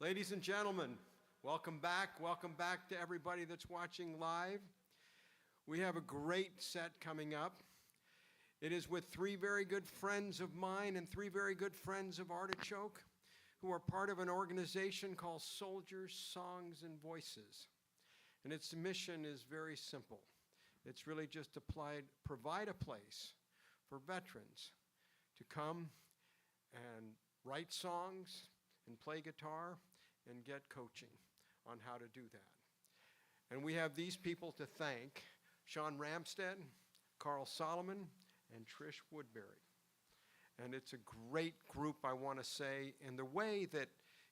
Ladies and gentlemen, welcome back. Welcome back to everybody that's watching live. We have a great set coming up. It is with three very good friends of mine and three very good friends of Artichoke who are part of an organization called Soldiers, Songs, and Voices. And its mission is very simple. It's really just to provide a place for veterans to come and write songs and play guitar and get coaching on how to do that. And we have these people to thank: Sean Ramstead, Carl Solomon, and Trish Woodbury. And it's a great group, I want to say, in the way that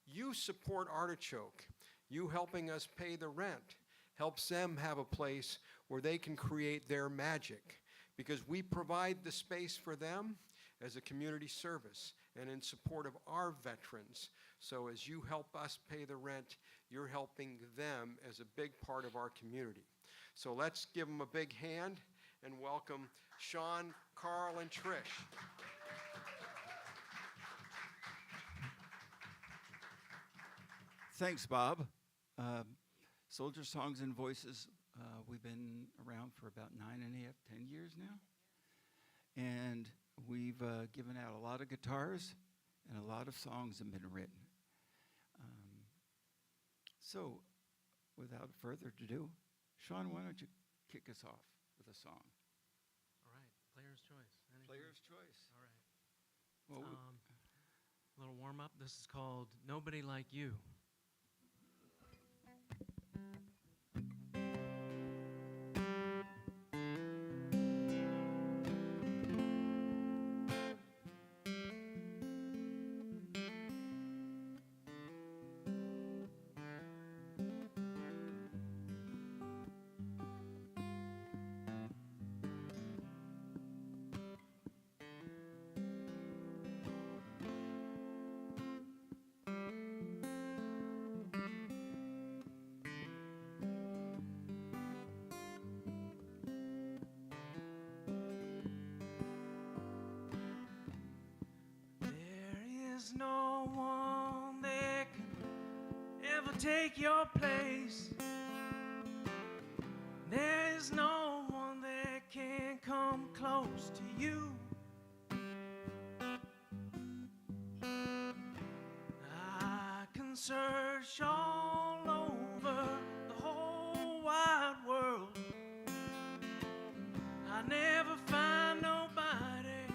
you support Artichoke. You helping us pay the rent helps them have a place where they can create their magic, because we provide the space for them as a community service and in support of our veterans. So as you help us pay the rent, you're helping them as a big part of our community. So let's give them a big hand and welcome Sean, Carl, and Trish. Thanks, Bob. Soldier Songs and Voices, we've been around for about 9.5, 10 years now. And we've given out a lot of guitars, and a lot of songs have been written. So, without further ado, Sean, why don't you kick us off with a song? All right, player's choice. Anything? Player's choice. All right. Well, a little warm up. This is called Nobody Like You. No one that can ever take your place. There is no one that can come close to you. I can search all over the whole wide world. I never find nobody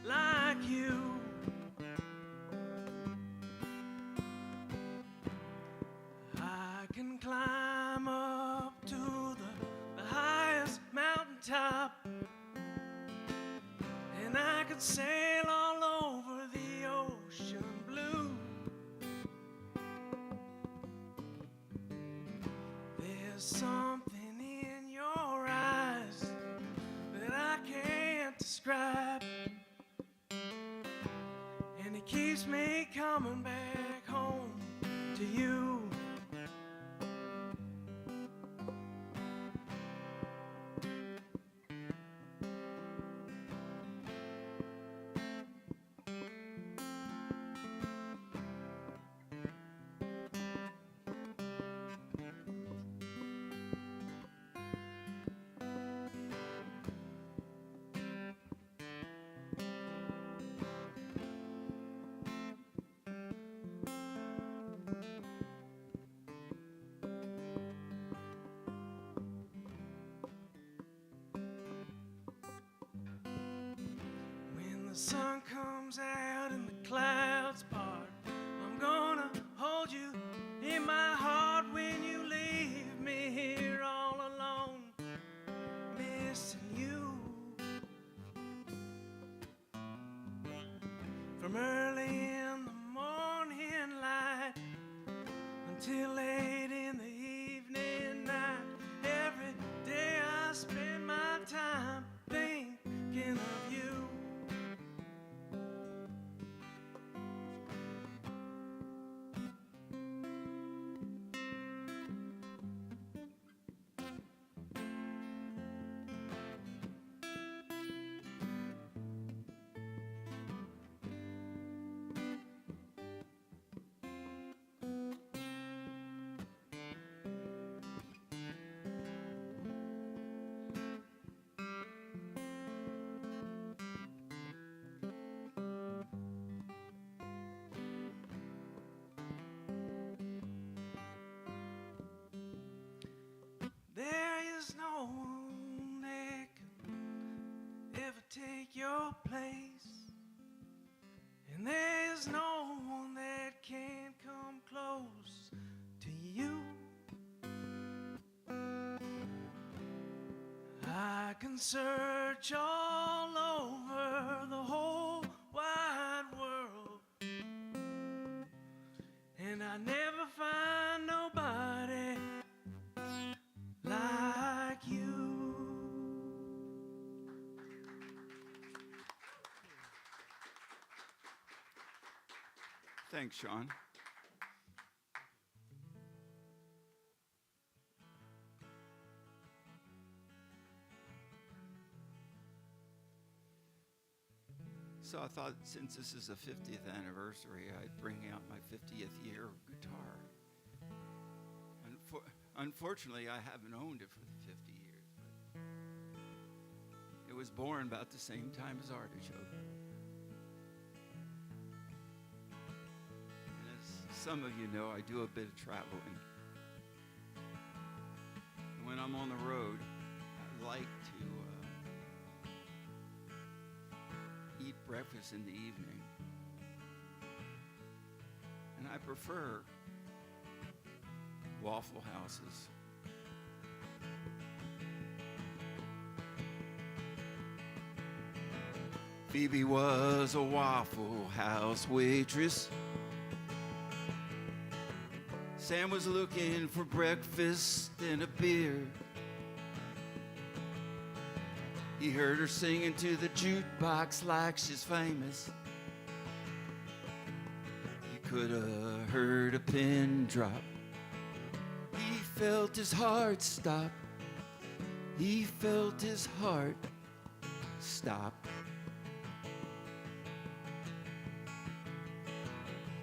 like you. I can climb up to the highest mountaintop, and I could sail all over the ocean blue. There's something in your eyes that I can't describe, and it keeps me coming back home to you. The sun comes out and the clouds part, I'm gonna hold you in my heart when you leave me here all alone, missing you. From early in the morning light until late in the evening night, every day I spend my time thinking of you. never take your place, and there's no one that can come close to you. I can search all over the whole wide world, and I never find nobody like you. Thanks, Sean. So I thought since this is the 50th anniversary, I'd bring out my 50th year guitar. Unfortunately, I haven't owned it for the 50 years. But it was born about the same time as Artichoke. And as some of you know, I do a bit of traveling. And when I'm on the road, I like to eat breakfast in the evening. And I prefer Waffle Houses. Phoebe was a Waffle House waitress. Sam was looking for breakfast and a beer. He heard her singing to the jukebox like she's famous. He could have heard a pin drop. He felt his heart stop. He felt his heart stop.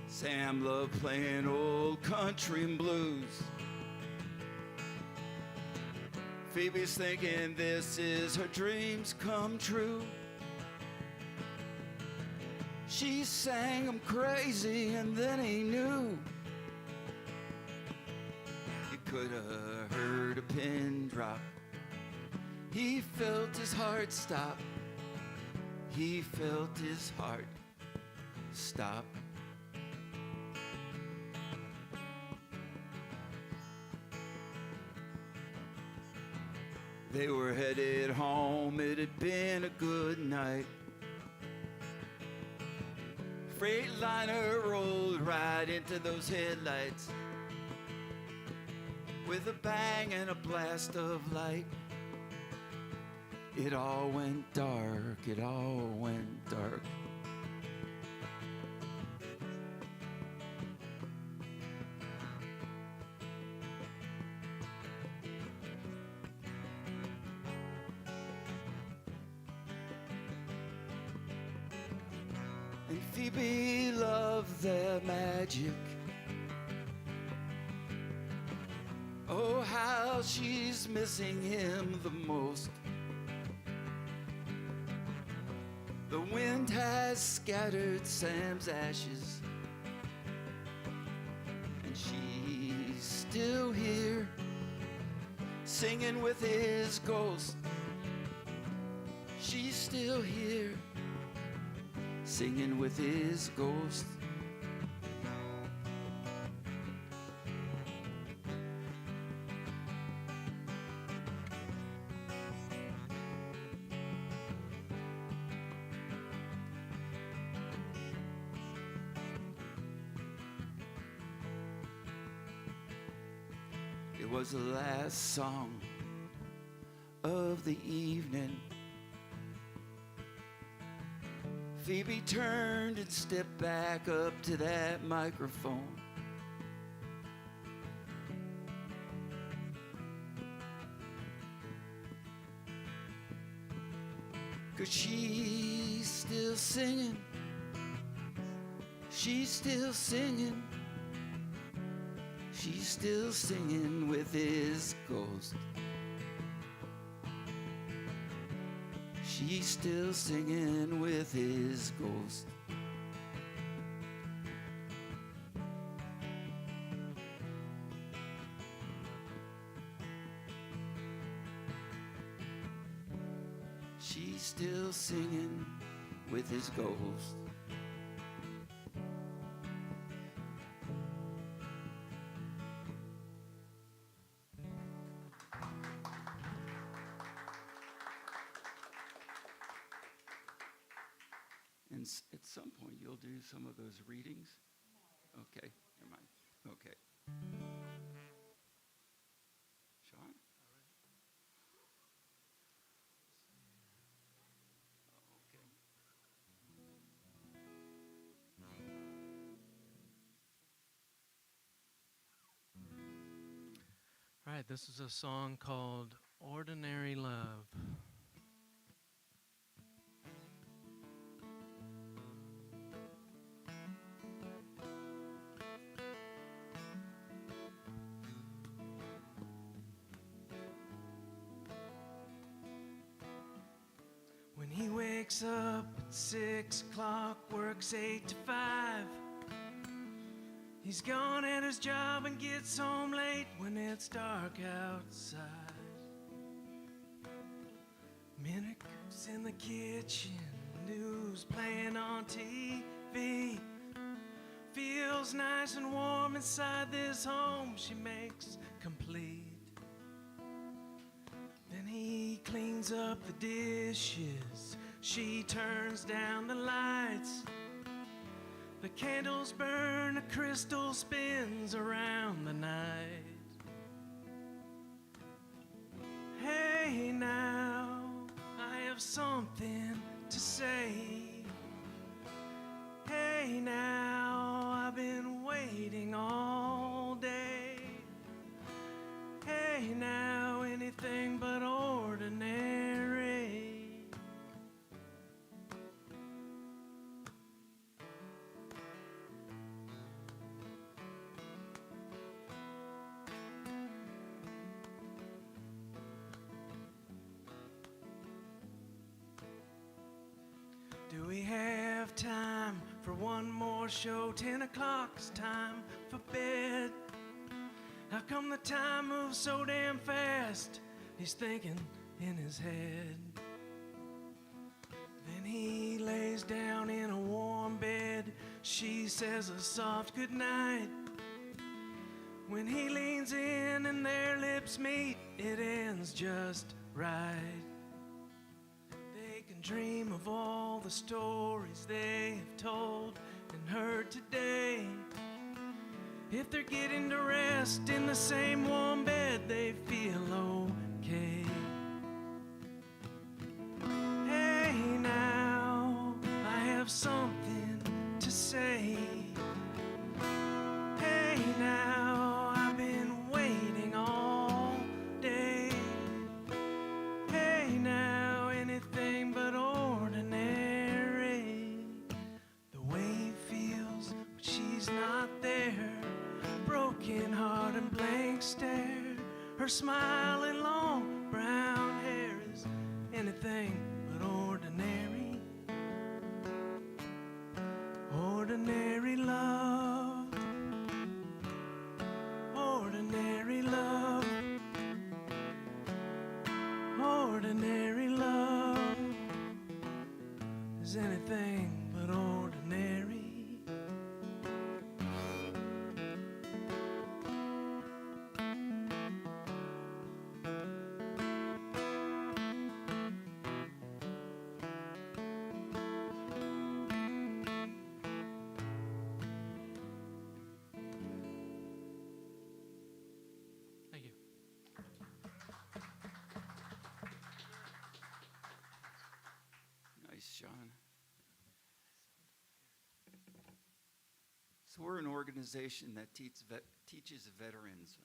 Sam loved playing old country and blues. Phoebe's thinking this is her dreams come true. She sang him crazy and then he knew. He could have heard a pin drop. He felt his heart stop. He felt his heart stop. They were headed home, it had been a good night. Freightliner rolled right into those headlights with a bang and a blast of light. It all went dark, it all went dark. And Phoebe loved their magic. Oh, how she's missing him the most. The wind has scattered Sam's ashes, and she's still here, singing with his ghost. She's still here, singing with his ghost. It was the last song of the evening. Phoebe turned and stepped back up to that microphone. Cause she's still singing. She's still singing. She's still singing with his ghost. She's still singing with his ghost. She's still singing with his ghost. And at some point, you'll do some of those readings? Okay, never mind. Okay. Sean? Okay. All right, this is a song called Ordinary Love. When he wakes up at 6 o'clock, works 8 to 5. He's gone at his job and gets home late when it's dark outside. Minutes in the kitchen, news playing on TV. Feels nice and warm inside this home she makes complete. Then he cleans up the dishes, she turns down the lights. The candles burn, a crystal spins around the night. Hey now, I have something to say. Hey now, I've been waiting all day. Hey now, anything but ordinary. Do we have time for one more show? 10 o'clock's time for bed. How come the time moves so damn fast? He's thinking in his head. Then he lays down in a warm bed. She says a soft goodnight. When he leans in and their lips meet, it ends just right. They can dream of all the stories they have told and heard today. If they're getting to rest in the same warm bed, they feel okay. Hey now, I have something to say. Hey now, I've been waiting all day. Hey now, anything but ordinary. The way he feels when she's not there. Broken heart and blank stare. Her smile and long brown hair is anything but ordinary. Ordinary love. Ordinary love. Ordinary love is anything but ordinary. Thank you. Nice, Sean. So we're an organization that teaches veterans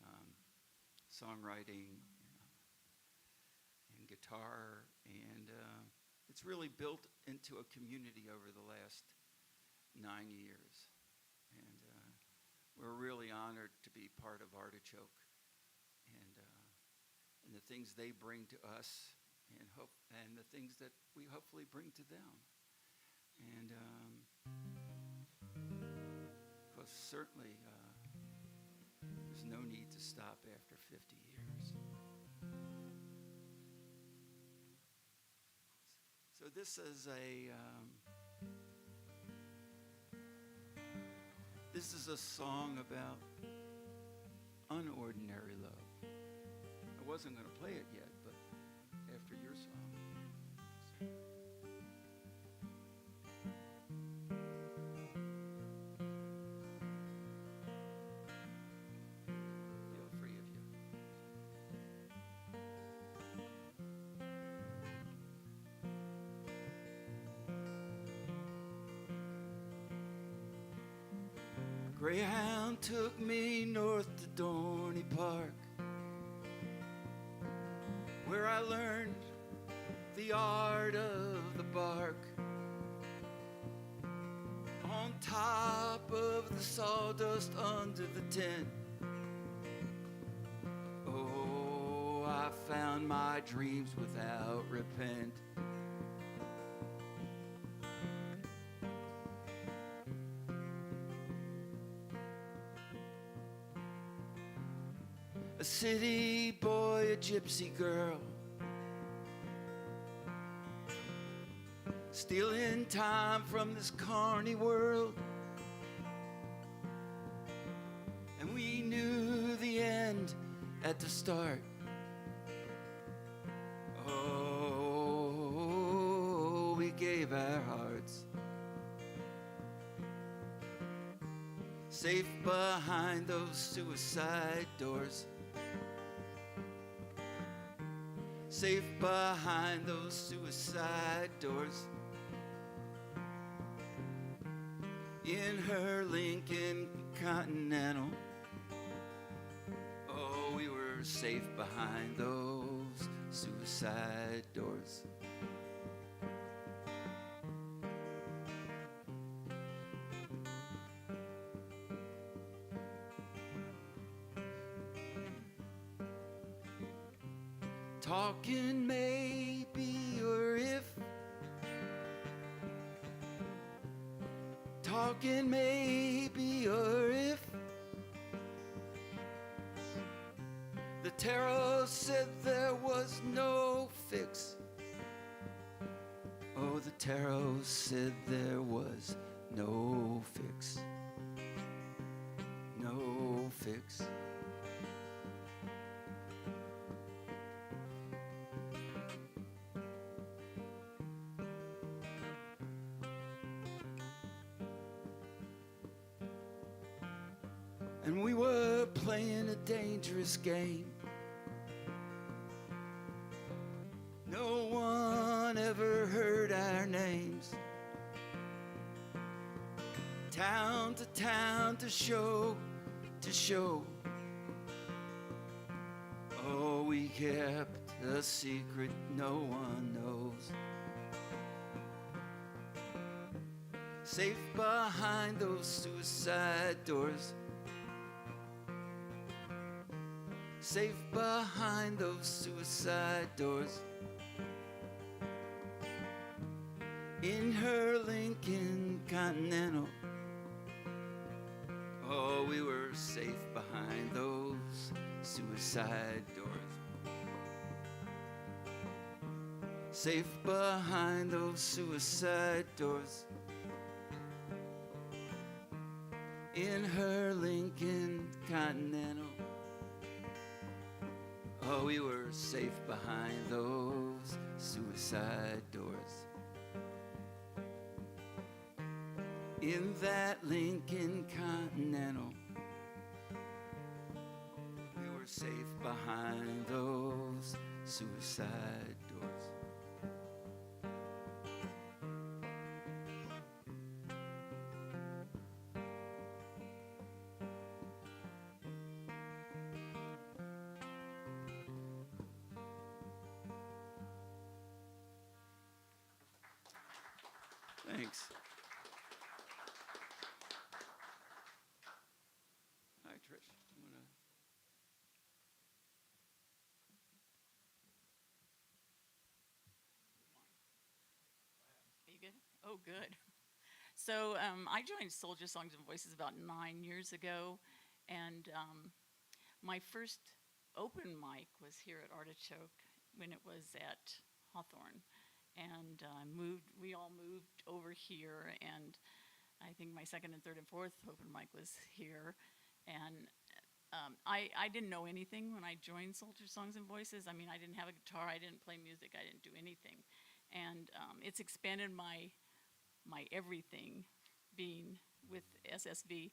songwriting and guitar, and it's really built into a community over the last 9 years. And we're really honored to be part of Artichoke and the things they bring to us, and the things that we hopefully bring to them. And because certainly there's no need to stop after 50 years. So This is a song about unordinary love. I wasn't going to play it yet, but after your song. Feel free of you. Greyhound took me north to Dorney Park, where I learned the art of the bark. On top of the sawdust under the tent, oh, I found my dreams without repent. A city boy, a gypsy girl, stealing time from this carny world. And we knew the end at the start. Oh, we gave our hearts, safe behind those suicide doors. Safe behind those suicide doors. In her Lincoln Continental, oh, we were safe behind those suicide doors. Talking maybe, or if talking maybe, or if the tarot said there was no fix. Oh, the tarot said there was no fix. No fix. And we were playing a dangerous game. No one ever heard our names. Town to show to show. Oh, we kept a secret no one knows. Safe behind those suicide doors. Safe behind those suicide doors. In her Lincoln Continental, oh, we were safe behind those suicide doors. Safe behind those suicide doors. In her Lincoln Continental, oh, we were safe behind those suicide doors. In that Lincoln Continental, we were safe behind those suicide doors. Thanks. Hi, Trish. Are you good? Oh, good. So I joined Soldier Songs and Voices about 9 years ago, and my first open mic was here at Artichoke when it was at Hawthorne. and we all moved over here, and I think my second and third and fourth open mic was here, and I didn't know anything when I joined Soldier Songs and Voices. I mean, I didn't have a guitar, I didn't play music, I didn't do anything, and it's expanded my everything being with SSV.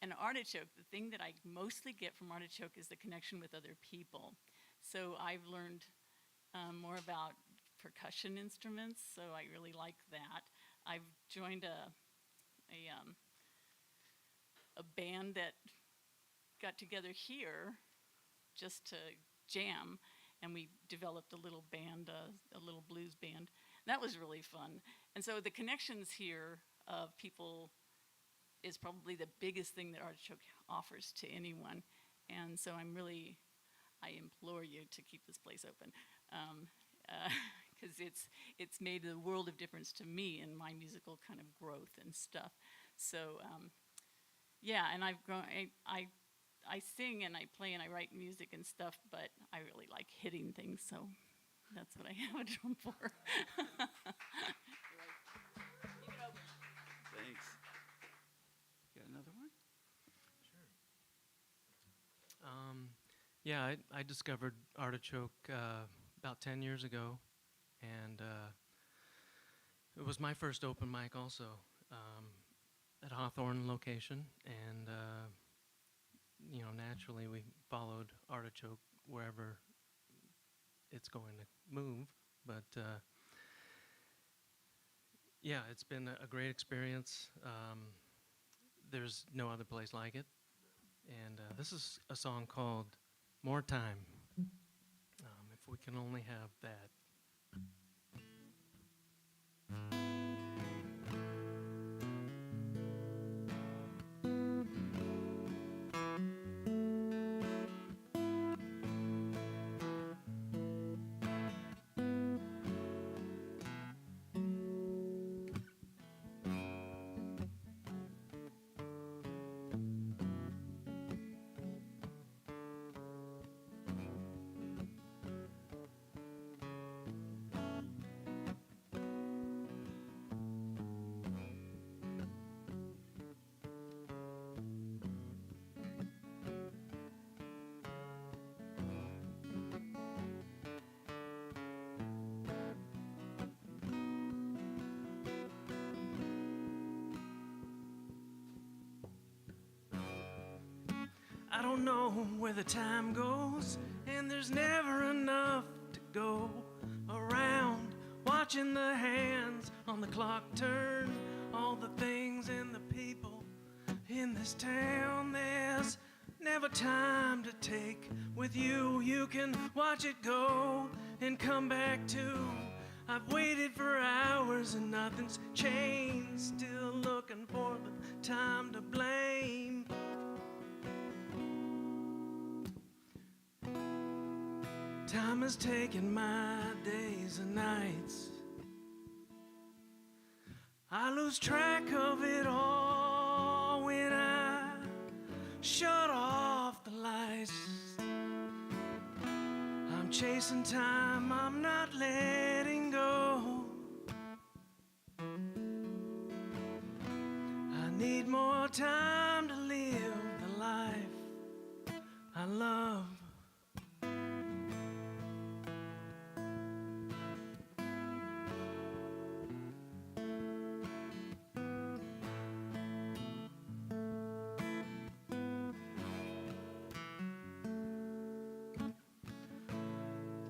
And Artichoke, the thing that I mostly get from Artichoke is the connection with other people. So I've learned more about percussion instruments, so I really like that. I've joined a band that got together here just to jam, and we developed a little band, a little blues band. That was really fun. And so the connections here of people is probably the biggest thing that Artichoke offers to anyone. And so I implore you to keep this place open, because it's made a world of difference to me in my musical kind of growth and stuff. So yeah, and I've grown. I sing and I play and I write music and stuff, but I really like hitting things, so that's what I have a drum for. Thanks. Got another one? Yeah, I discovered Artichoke about 10 years ago, and it was my first open mic also at Hawthorne location, and naturally we followed Artichoke wherever it's going to move, but yeah, it's been a great experience. There's no other place like it, and this is a song called More Time. If we can only have that. I don't know where the time goes, and there's never enough to go around. Watching the hands on the clock turn, all the things and the people in this town. There's never time to take with you. You can watch it go and come back to. I've waited for hours and nothing's changed. Still looking for the time to blame. Time has taken my days and nights. I lose track of it all when I shut off the lights. I'm chasing time, I'm not letting go. I need more time to live the life I love.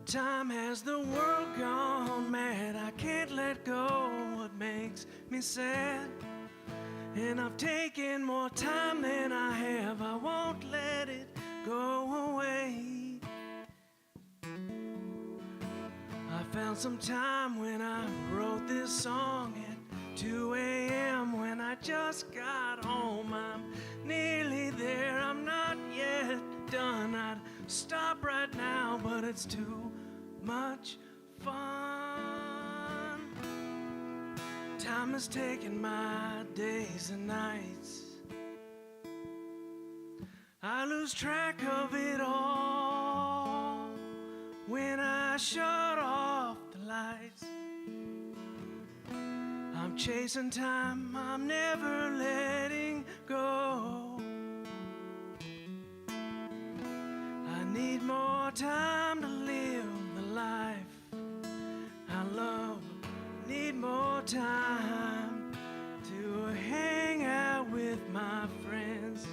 Time has the world gone mad. I can't let go what makes me sad. And I've taken more time than I have. I won't let it go away. I found some time when I wrote this song at 2 a.m. when I just got home. I'm nearly there. I'm not yet done. I'd stop right now, but it's too much fun. Time has taken my days and nights. I lose track of it all when I shut off the lights. I'm chasing time, I'm never letting go. I need more time to live the life I love. Need more time to hang out with my friends.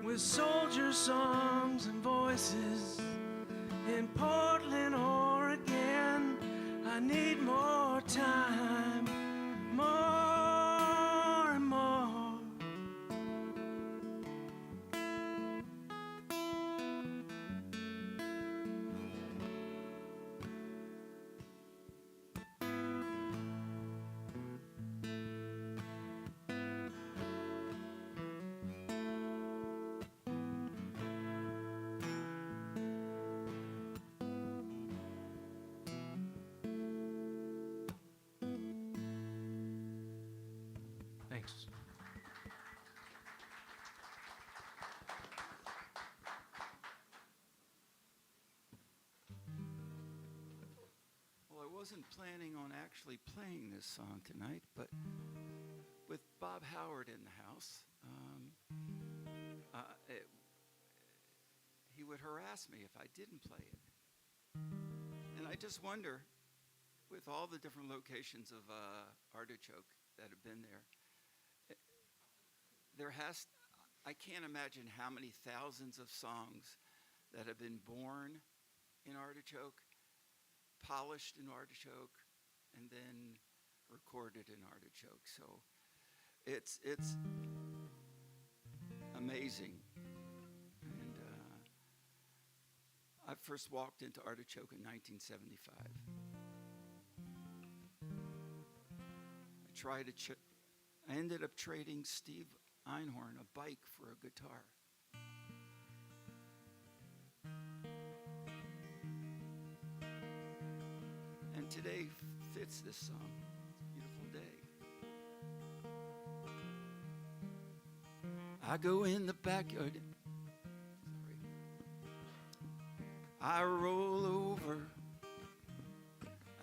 With soldier songs and voices in Portland, Oregon. I need more time, more and more. Thanks. Well, I wasn't planning on actually playing this song tonight, but with Bob Howard in the house, he would harass me if I didn't play it. And I just wonder, with all the different locations of Artichoke that have been there, I can't imagine how many thousands of songs that have been born in Artichoke, polished in Artichoke, and then recorded in Artichoke. So it's amazing. And I first walked into Artichoke in 1975. I ended up trading Steve Einhorn a bike for a guitar. And today fits this song. It's a beautiful day. I go in the backyard. Sorry. I roll over.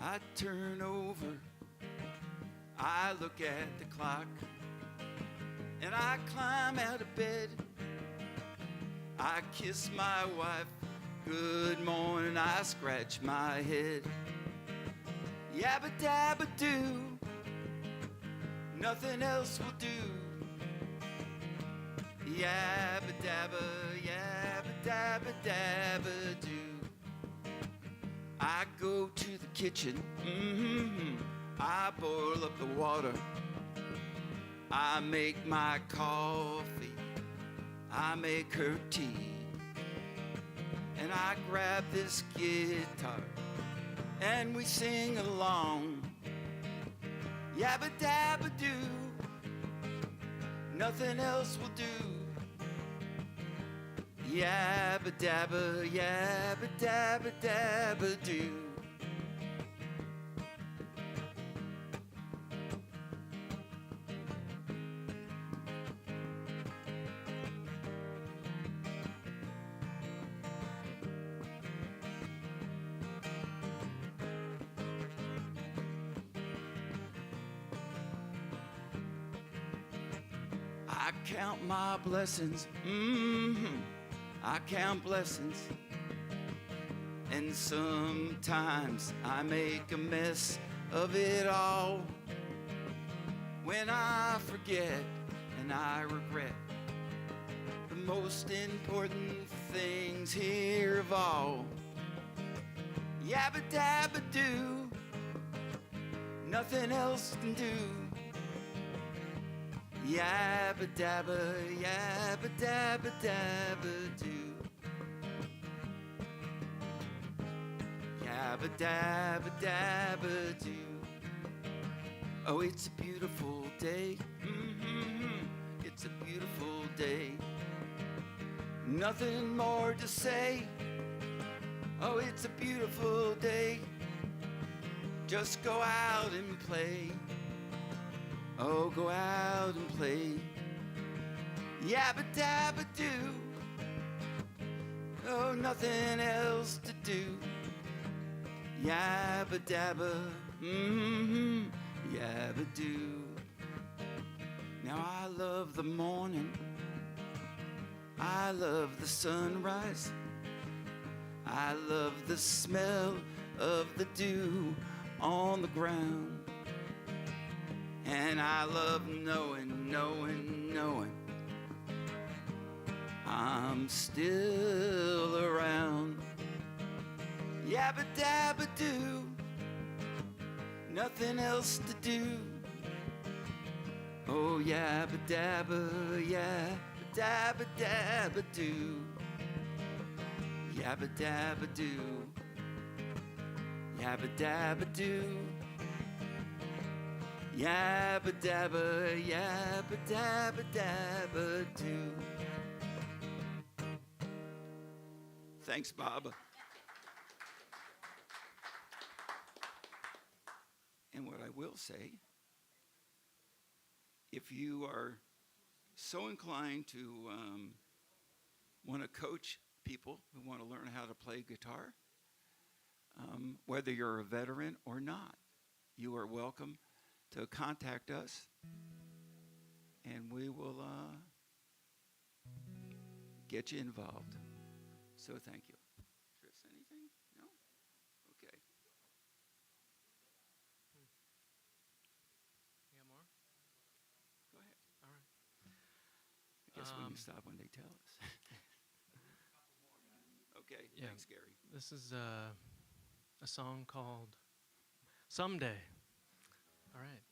I turn over. I look at the clock. And I climb out of bed. I kiss my wife. Good morning. I scratch my head. Yabba dabba do. Nothing else will do. Yabba dabba dabba do. I go to the kitchen. I boil up the water. I make my coffee, I make her tea, and I grab this guitar, and we sing along. Yabba dabba do, nothing else will do. Yabba dabba dabba do. I count my blessings, I count blessings. And sometimes I make a mess of it all. When I forget and I regret the most important things here of all. Yabba dabba do, nothing else can do. Yabba dabba dabba do. Yabba dabba do. Oh, it's a beautiful day. It's a beautiful day. Nothing more to say. Oh, it's a beautiful day. Just go out and play. Oh, go out and play. Yabba dabba do. Oh, nothing else to do. Yabba dabba Mm-hmm. Yabba-doo. Now I love the morning. I love the sunrise. I love the smell of the dew on the ground. And I love knowing, knowing, knowing I'm still around. Yabba-dabba-doo, nothing else to do. Oh, yabba-dabba, yabba-dabba-dabba-doo. Yabba-dabba-doo, yabba-dabba-doo. Yabba-dabba, yabba-dabba-dabba-doo. Thanks, Bob. And what I will say, if you are so inclined to want to coach people who want to learn how to play guitar, whether you're a veteran or not, you are welcome to contact us, and we will get you involved. So thank you. Chris, anything? No? Okay. You got more? Go ahead. All right. I guess we can stop when they tell us. Okay. Yeah. Thanks, Gary. This is a song called Someday. All right.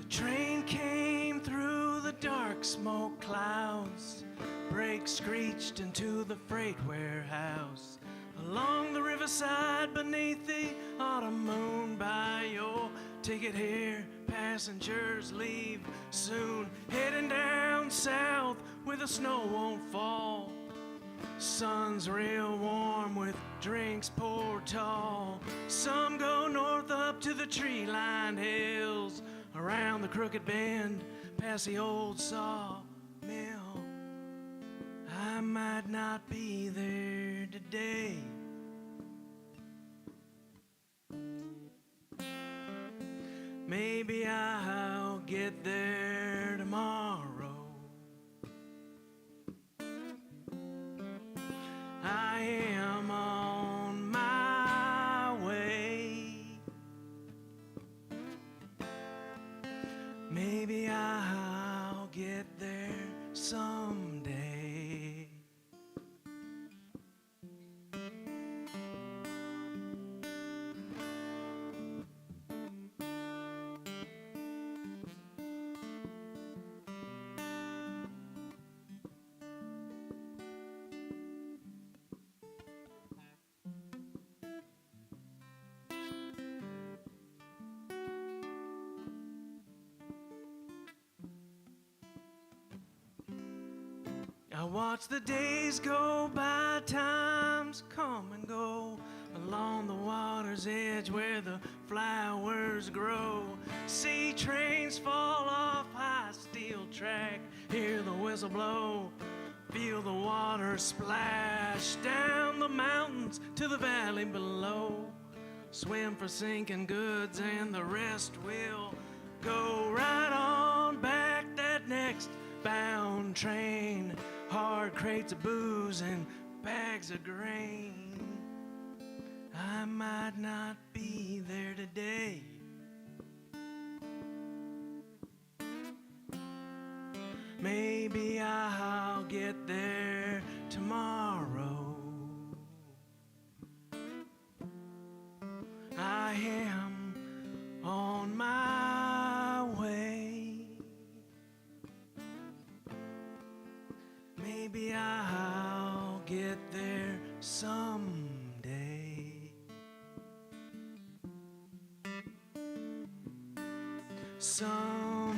Train came through the dark smoke clouds. Brakes screeched into the freight warehouse. Along the riverside beneath the autumn moon, buy your ticket here. Passengers leave soon. Heading down south where the snow won't fall. Sun's real warm with drinks poured tall. Some go north up to the tree-lined hills. Around the crooked bend, past the old sawmill. I might not be there today. Maybe I'll get there tomorrow. I am on my way. Maybe I'll get there someday. I watch the days go by, times come and go. Along the water's edge where the flowers grow. See trains fall off high steel track. Hear the whistle blow. Feel the water splash down the mountains to the valley below. Swim for sinking goods and the rest will go right on back that next bound train. Hard crates of booze and bags of grain. I might not be there today. Maybe I'll get there tomorrow. am on my way. Maybe I'll get there someday. Someday.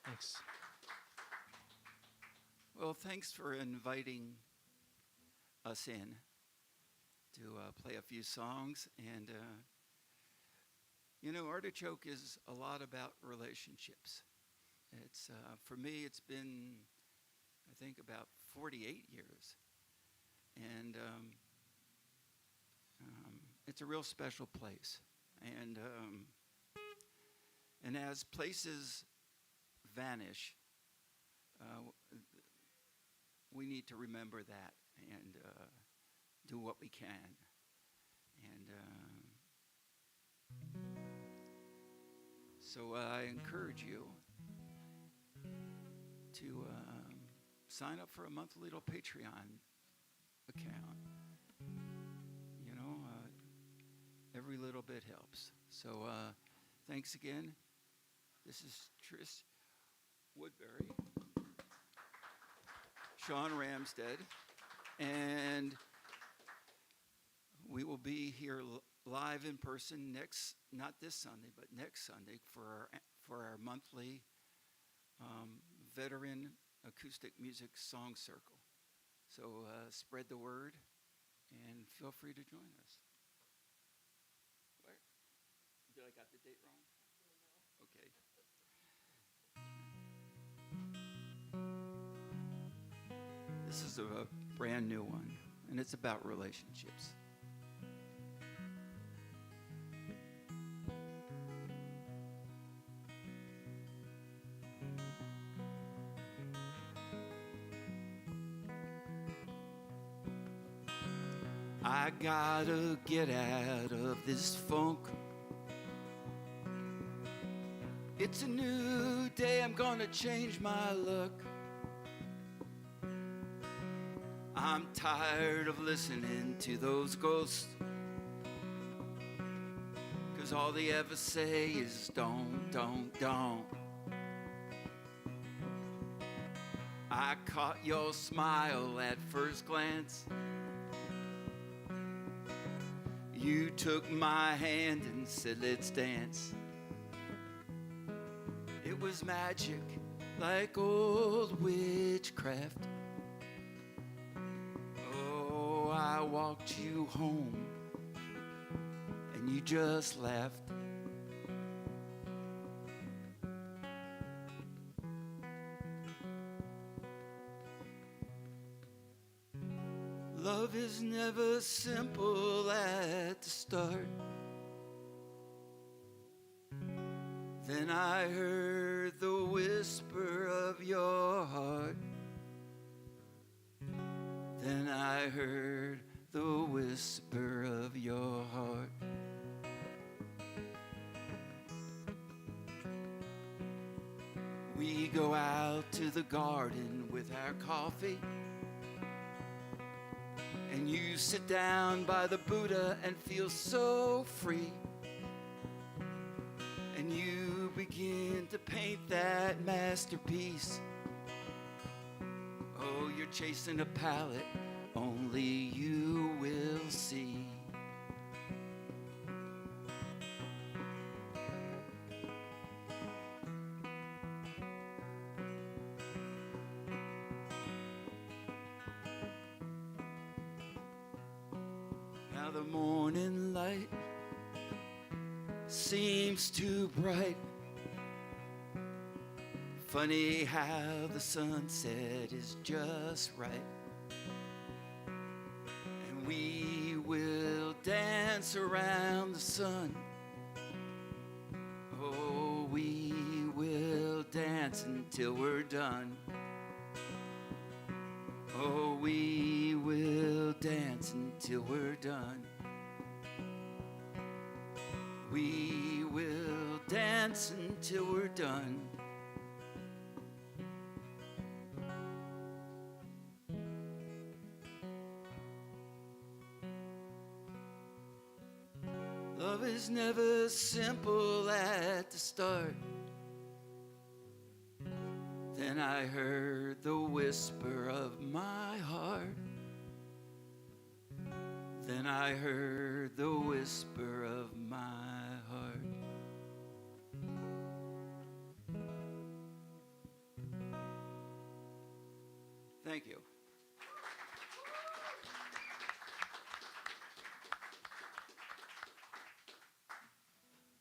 Thanks. Well, thanks for inviting us in to play a few songs. And, Artichoke is a lot about relationships. It's, for me, it's been, I think, about 48 years. And it's a real special place. And as places vanish, we need to remember that and do what we can. And so I encourage you to sign up for a monthly little Patreon account. Every little bit helps. So thanks again. This is Tris Woodbury, Sean Ramstead, and we will be here live in person not this Sunday, but next Sunday for our monthly veteran acoustic music song circle. So spread the word and feel free to join us. Where? Did I got the date wrong? Okay. This is a brand new one, and it's about relationships. I gotta get out of this funk. It's a new day, I'm gonna change my look. I'm tired of listening to those ghosts, 'cause all they ever say is don't, don't, don't. I caught your smile at first glance. You took my hand and said, let's dance. It was magic, like old witchcraft. Oh, I walked you home, and you just laughed. Love is never simple at the start. Then I heard the whisper of your heart. Then I heard the whisper of your heart. We go out to the garden with our coffee, and you sit down by the Buddha and feel so free. And you begin to paint that masterpiece. Oh, you're chasing a palette only you will see. Now the morning light seems too bright. Funny how the sunset is just right. And we will dance around the sun. Oh, we will dance until we're done. Oh, we will dance until we're done. We will dance until we're done. Love is never simple at the start. Then I heard the whisper of my heart. Then I heard the whisper of my heart. Thank you.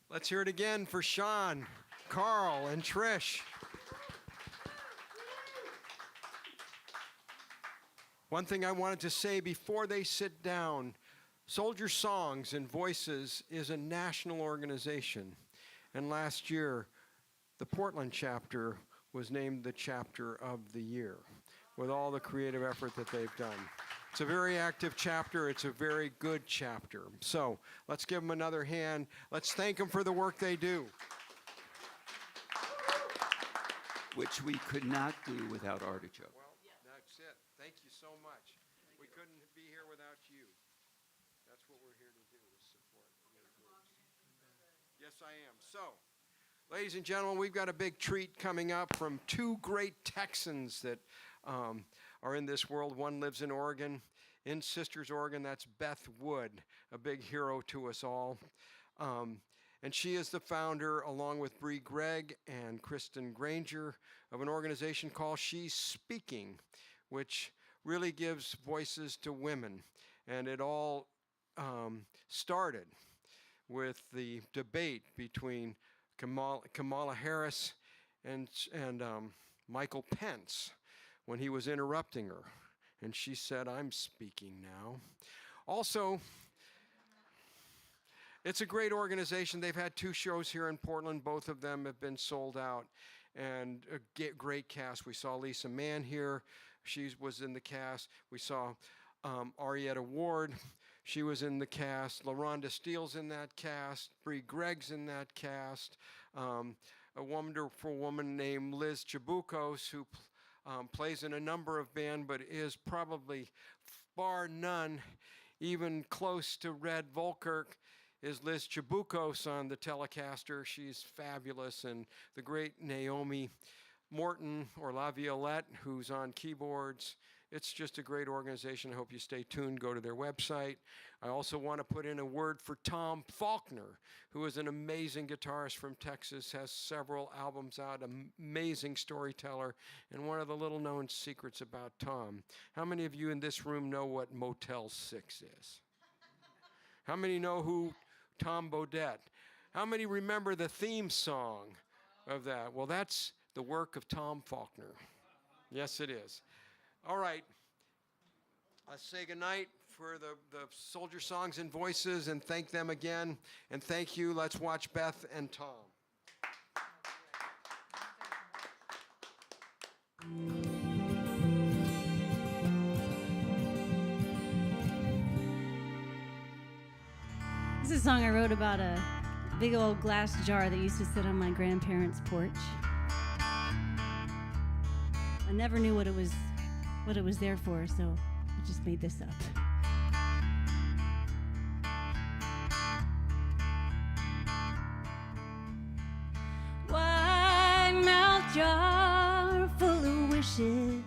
Let's hear it again for Sean, Carl, and Trish. One thing I wanted to say before they sit down, Soldier Songs and Voices is a national organization. And last year, the Portland chapter was named the chapter of the year with all the creative effort that they've done. It's a very active chapter. It's a very good chapter. So let's give them another hand. Let's thank them for the work they do. Which we could not do without Artichoke. Well, that's it. Thank you so much. We couldn't be here without you. That's what we're here to do, is support your groups. Yes, I am. So, ladies and gentlemen, we've got a big treat coming up from two great Texans that are in this world. One lives in Oregon, in Sisters, Oregon. That's Beth Wood, a big hero to us all. And she is the founder, along with Bree Gregg and Kristen Granger, of an organization called She's Speaking, which really gives voices to women. And it all started with the debate between Kamala Harris and Michael Pence when he was interrupting her. And she said, "I'm speaking now." Also, it's a great organization. They've had 2 shows here in Portland. Both of them have been sold out. And a great cast. We saw Lisa Mann here. She was in the cast. We saw Arietta Ward. She was in the cast. LaRonda Steele's in that cast. Bree Gregg's in that cast. A wonderful woman named Liz Chabucos, who plays in a number of bands, but is probably, bar none, even close to Red Volkirk, is Liz Chabucos on the Telecaster. She's fabulous. And the great Naomi Morton, or La Violette, who's on keyboards. It's just a great organization. I hope you stay tuned. Go to their website. I also want to put in a word for Tom Faulkner, who is an amazing guitarist from Texas, has several albums out, amazing storyteller, and one of the little-known secrets about Tom. How many of you in this room know what Motel 6 is? How many know who Tom Bodett? How many remember the theme song of that? Well, that's the work of Tom Faulkner. Yes, it is. All right. Let's say goodnight for the Soldier Songs and Voices and thank them again. And thank you. Let's watch Beth and Tom. This is a song I wrote about a big old glass jar that used to sit on my grandparents' porch. I never knew what it was there for, so I just made this up. Wide mouth jar full of wishes,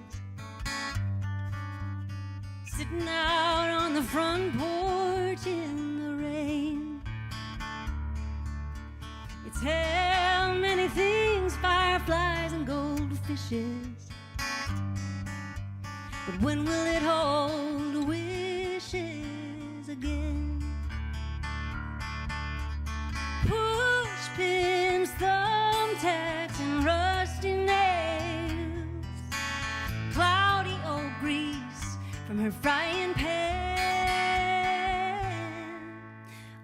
sitting out on the front porch in the rain. It's held many things, fireflies and goldfishes. But when will it hold wishes again? Push pins, thumbtacks, and rusty nails, cloudy old grease from her frying pan.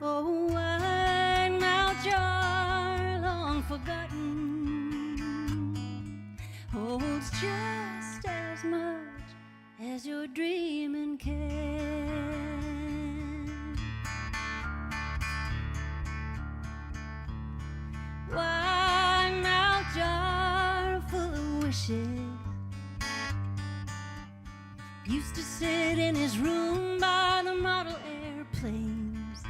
Oh, wide mouth jar, long forgotten, holds just as much as your dreaming can. ashes. Used to sit in his room by the model airplanes.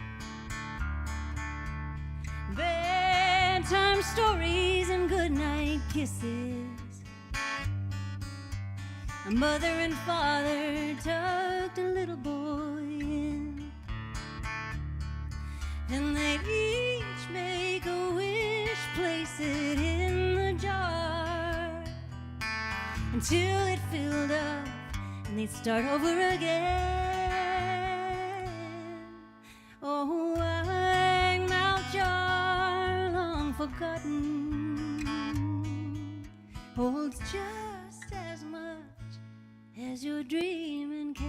Bedtime stories and goodnight kisses. A mother and father tucked a little boy in, and they'd each make a wish, place it in the jar until it filled up, and they'd start over again. Oh, wine mouth jar, long forgotten, holds just as much as your dreaming can.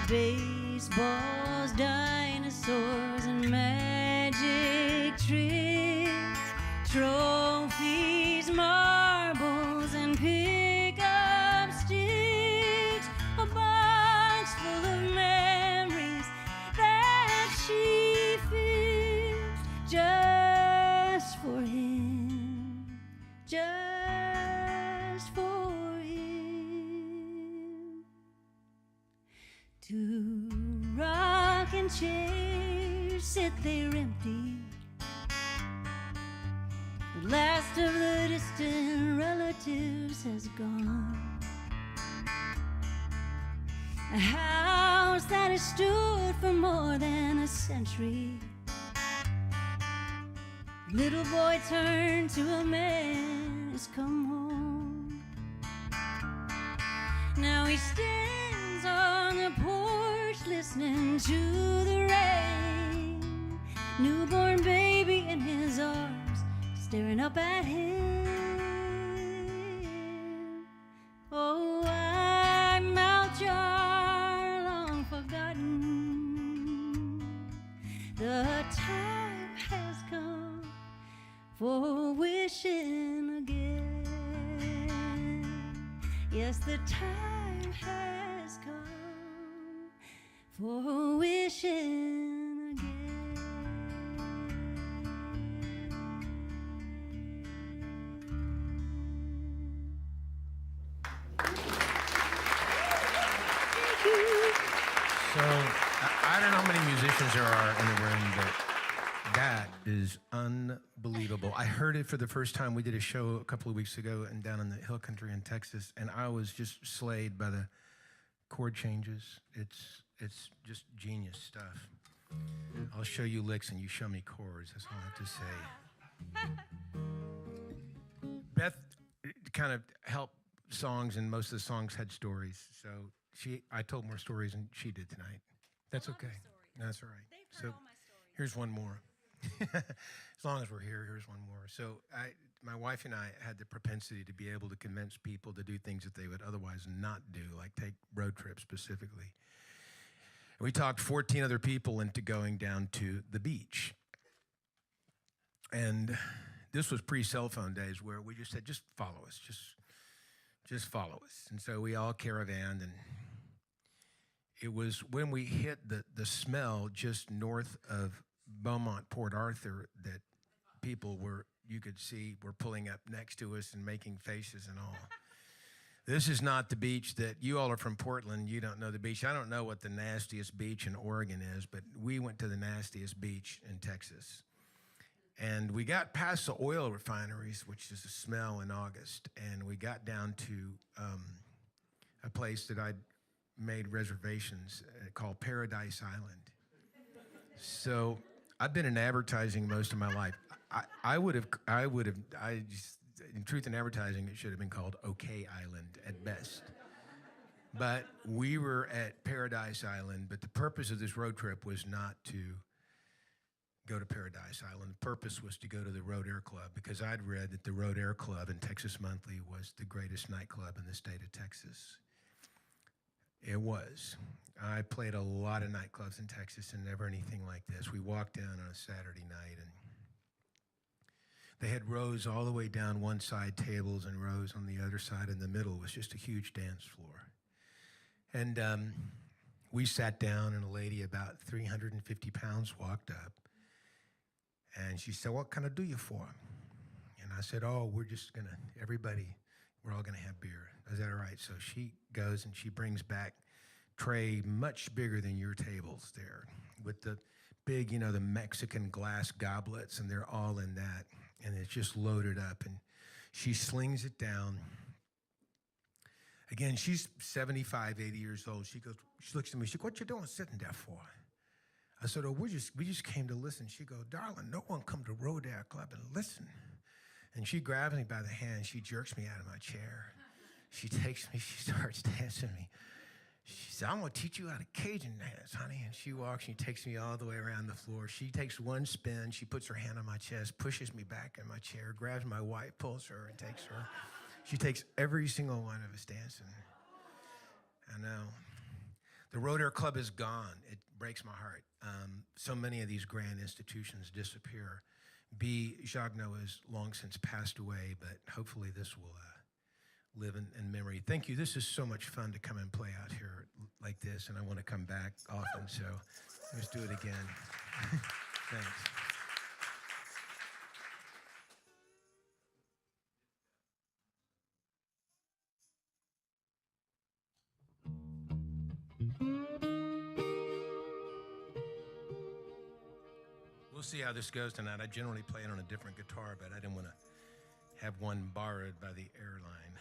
Baseballs, dinosaurs, and magic tricks, trophies, marbles, and pick-up sticks, a box full of memories that she fills just for him, just for him. Two rocking chairs sit there empty. The last of the distant relatives has gone. A house that has stood for more than a century. Little boy turned to a man who's come home. Now he stands on the porch listening to the rain. Newborn baby in his arms, staring up at him. Oh, I'm out jar, long forgotten. The time has come for wishing again. Yes, the time has come for wishing again. So I don't know how many musicians there are in the room, but that is unbelievable. I heard it for the first time. We did a show a couple of weeks ago and down in the hill country in Texas, and I was just slayed by the chord changes. It's just genius stuff. I'll show you licks and you show me chords. That's all I have to say. Beth kind of helped songs, and most of the songs had stories. So I told more stories than she did tonight. That's okay. That's all right. So here's one more. As long as we're here, here's one more. So my wife and I had the propensity to be able to convince people to do things that they would otherwise not do, like take road trips specifically. And we talked 14 other people into going down to the beach. And this was pre-cell phone days where we just said, just follow us, just follow us. And so we all caravanned, and it was when we hit the smell just north of Beaumont, Port Arthur, that people you could see were pulling up next to us and making faces and all. This is not the beach that you all are from Portland. You don't know the beach. I don't know what the nastiest beach in Oregon is, but we went to the nastiest beach in Texas. And we got past the oil refineries, which is a smell in August, and we got down to a place that I'd made reservations called Paradise Island. So I've been in advertising most of my life. In truth in advertising, it should have been called OK Island at best. But we were at Paradise Island, but the purpose of this road trip was not to go to Paradise Island. The purpose was to go to the Road Air Club, because I'd read that the Road Air Club in Texas Monthly was the greatest nightclub in the state of Texas. It was. I played a lot of nightclubs in Texas and never anything like this. We walked down on a Saturday night, and they had rows all the way down one side, tables, and rows on the other side. In the middle was just a huge dance floor. And we sat down, and a lady about 350 pounds walked up, and she said, "What can I do you for?" And And I said, oh, we're all gonna have beer. Is that all right? So she goes and she brings back tray much bigger than your tables there with the big, the Mexican glass goblets, and they're all in that. And it's just loaded up. And she slings it down. Again, she's 75, 80 years old. She looks at me, she goes, what you doing sitting there for? I said, oh, we just came to listen. She goes, darling, no one come to Rodale Club and listen. And she grabs me by the hand, she jerks me out of my chair. She takes me, she starts dancing me. She said, I'm gonna teach you how to Cajun dance, honey. And she walks, she takes me all the way around the floor. She takes one spin, she puts her hand on my chest, pushes me back in my chair, grabs my wife, pulls her, and takes her. She takes every single one of us dancing. I know. The Rodale Club is gone. It breaks my heart. So many of these grand institutions disappear. Jagno has long since passed away, but hopefully this will live in memory. Thank you. This is so much fun to come and play out here like this, and I want to come back often, so let's do it again. Thanks. We'll see how this goes tonight. I generally play it on a different guitar, but I didn't want to have one borrowed by the airline.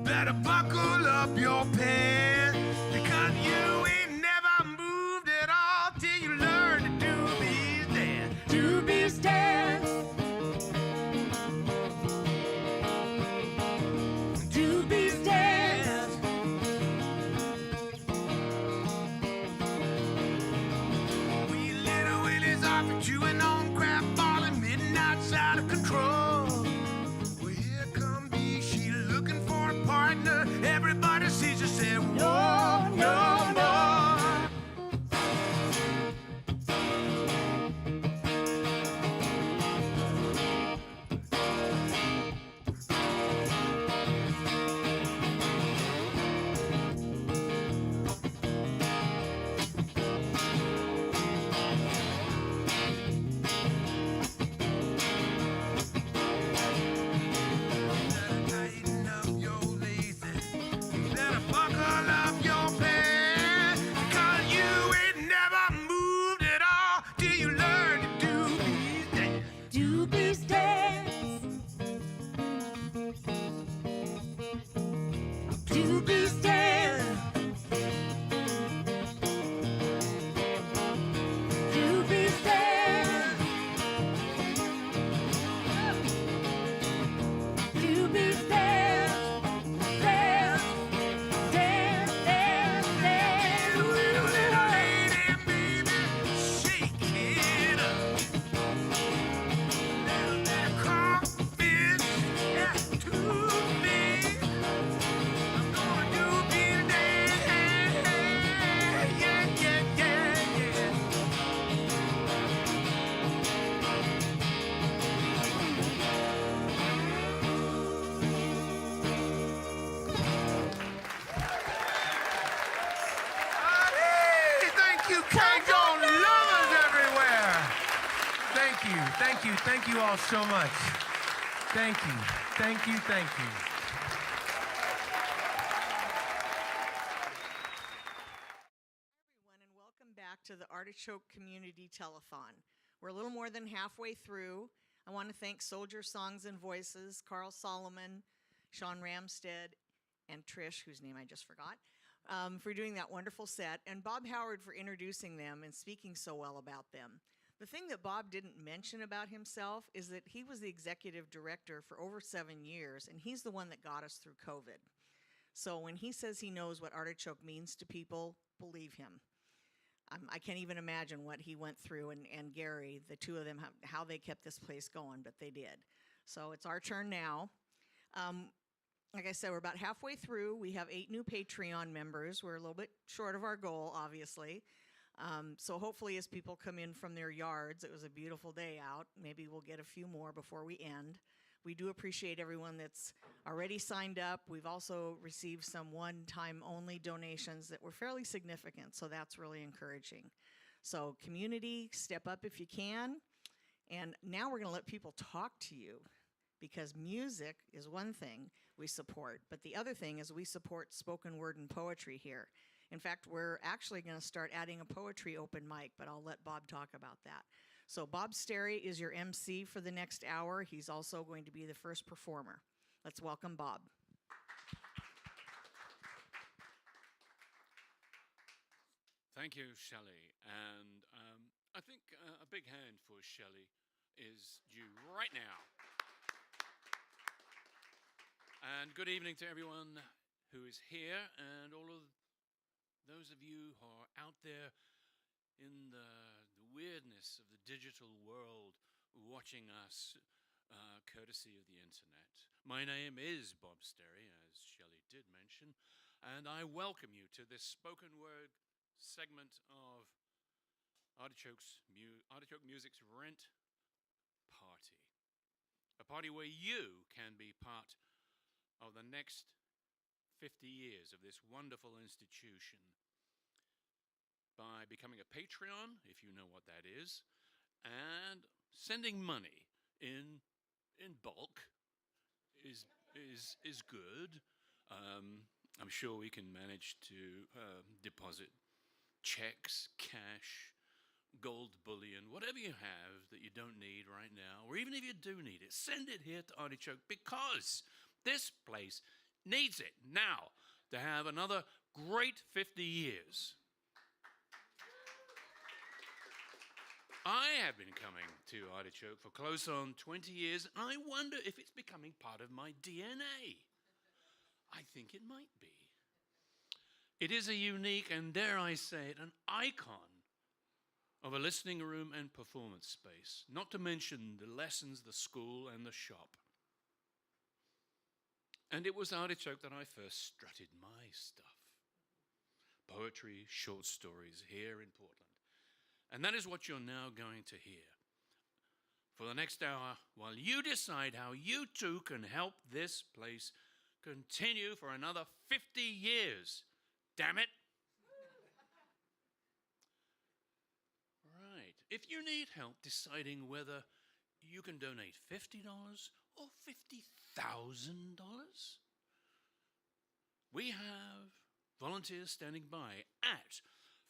better buckle up your pants, because you ain't never moved at all till you learn to do these dance. Do these dance. Do these dance. We little Willies are for chewing on crap, falling midnight's out of control. Well, here come B, she looking for a partner. Everybody sees her say, no, no, no. Thank you all so much. Thank you. Thank you. Thank you. Everyone, and welcome back to the Artichoke Community Telethon. We're a little more than halfway through. I want to thank Soldier Songs and Voices, Carl Solomon, Sean Ramstead, and Trish, whose name I just forgot, for doing that wonderful set, and Bob Howard for introducing them and speaking so well about them. The thing that Bob didn't mention about himself is that he was the executive director for over 7 years, and he's the one that got us through COVID. So when he says he knows what Artichoke means to people, believe him. I can't even imagine what he went through, and Gary, the two of them, how they kept this place going, but they did. So it's our turn now. Like I said, we're about halfway through. We have 8 new Patreon members. We're a little bit short of our goal, obviously. So hopefully as people come in from their yards, it was a beautiful day out, maybe we'll get a few more before we end. We do appreciate everyone that's already signed up. We've also received some one-time only donations that were fairly significant, so that's really encouraging. So community, step up if you can. And now we're gonna let people talk to you, because music is one thing we support, but the other thing is we support spoken word and poetry here. In fact, we're actually going to start adding a poetry open mic, but I'll let Bob talk about that. So Bob Sterry is your MC for the next hour. He's also going to be the first performer. Let's welcome Bob. Thank you, Shelley. And I think a big hand for Shelley is due right now. And good evening to everyone who is here and all of those of you who are out there in the weirdness of the digital world watching us courtesy of the internet. My name is Bob Sterry, as Shelley did mention, and I welcome you to this spoken word segment of Artichoke Music's Rent Party. A party where you can be part of the next 50 years of this wonderful institution by becoming a Patreon, if you know what that is, and sending money in bulk is good. I'm sure we can manage to deposit checks, cash, gold bullion, whatever you have that you don't need right now, or even if you do need it, send it here to Artichoke, because this place needs it now to have another great 50 years. I have been coming to Artichoke for close on 20 years, and I wonder if it's becoming part of my DNA. I think it might be. It is a unique, and dare I say it, an icon of a listening room and performance space, not to mention the lessons, the school, and the shop. And it was Artichoke that I first strutted my stuff. Poetry, short stories here in Portland. And that is what you're now going to hear. For the next hour, while you decide how you too can help this place continue for another 50 years. Damn it. Right. If you need help deciding whether you can donate $50 or $50,000, we have volunteers standing by at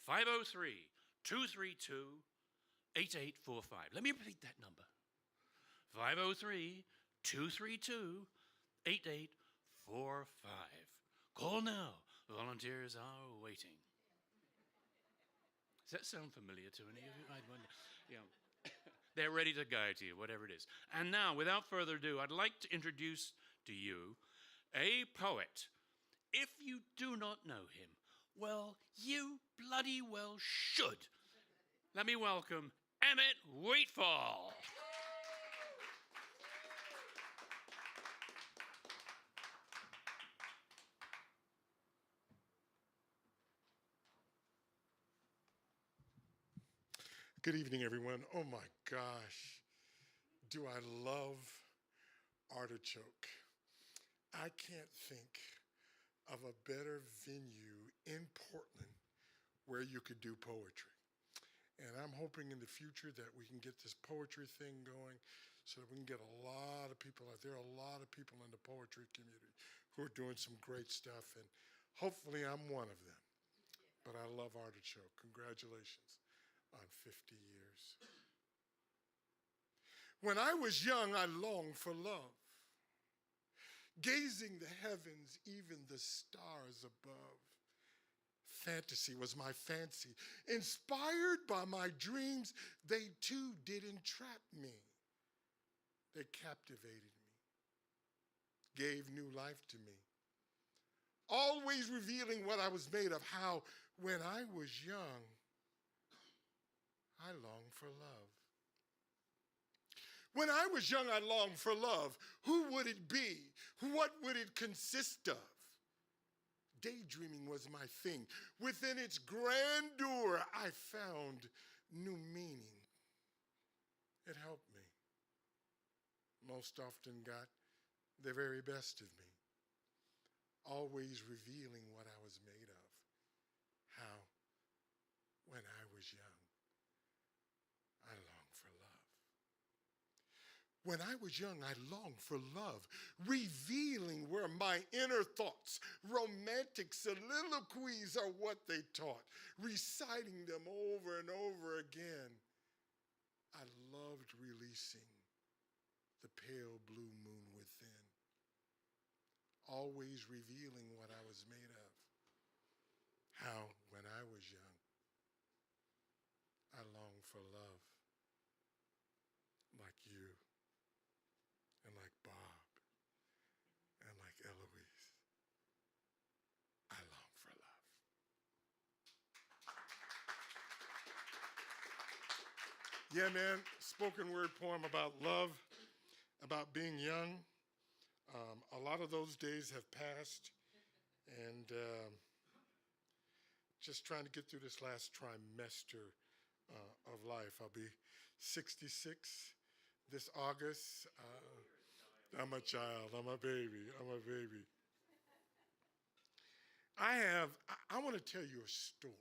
503-232-8845. Let me repeat that number. 503-232-8845. Call now. Volunteers are waiting. Does that sound familiar to any of you? I wonder. Yeah. They're ready to guide you, whatever it is. And now, without further ado, I'd like to introduce to you a poet. If you do not know him, well, you bloody well should. Let me welcome Emmett Wheatfall. Good evening, everyone. Oh my gosh, do I love Artichoke. I can't think of a better venue in Portland where you could do poetry. And And I'm hoping in the future that we can get this poetry thing going so that we can get a lot of people out there. There are a lot of people in the poetry community who are doing some great stuff, and hopefully I'm one of them. But I love Artichoke. Congratulations on 50 years. When I was young, I longed for love. Gazing the heavens, even the stars above. Fantasy was my fancy. Inspired by my dreams, they too did entrap me. They captivated me, gave new life to me, always revealing what I was made of, how when I was young, I longed for love. When I was young, I longed for love. Who would it be? What would it consist of? Daydreaming was my thing. Within its grandeur, I found new meaning. It helped me. Most often got the very best of me, always revealing what I was made of. How, when I was young, I longed for love. When I was young, I longed for love, revealing where my inner thoughts, romantic soliloquies are what they taught, reciting them over and over again. I loved releasing the pale blue moon within, always revealing what I was made of. How, when I was young, I longed for love, like you, and like Bob, and like Eloise. I long for love. Yeah, man, spoken word poem about love, about being young. A lot of those days have passed, and just trying to get through this last trimester of life. I'll be 66 this August. I'm a child, I'm a baby, I'm a baby. I want to tell you a story.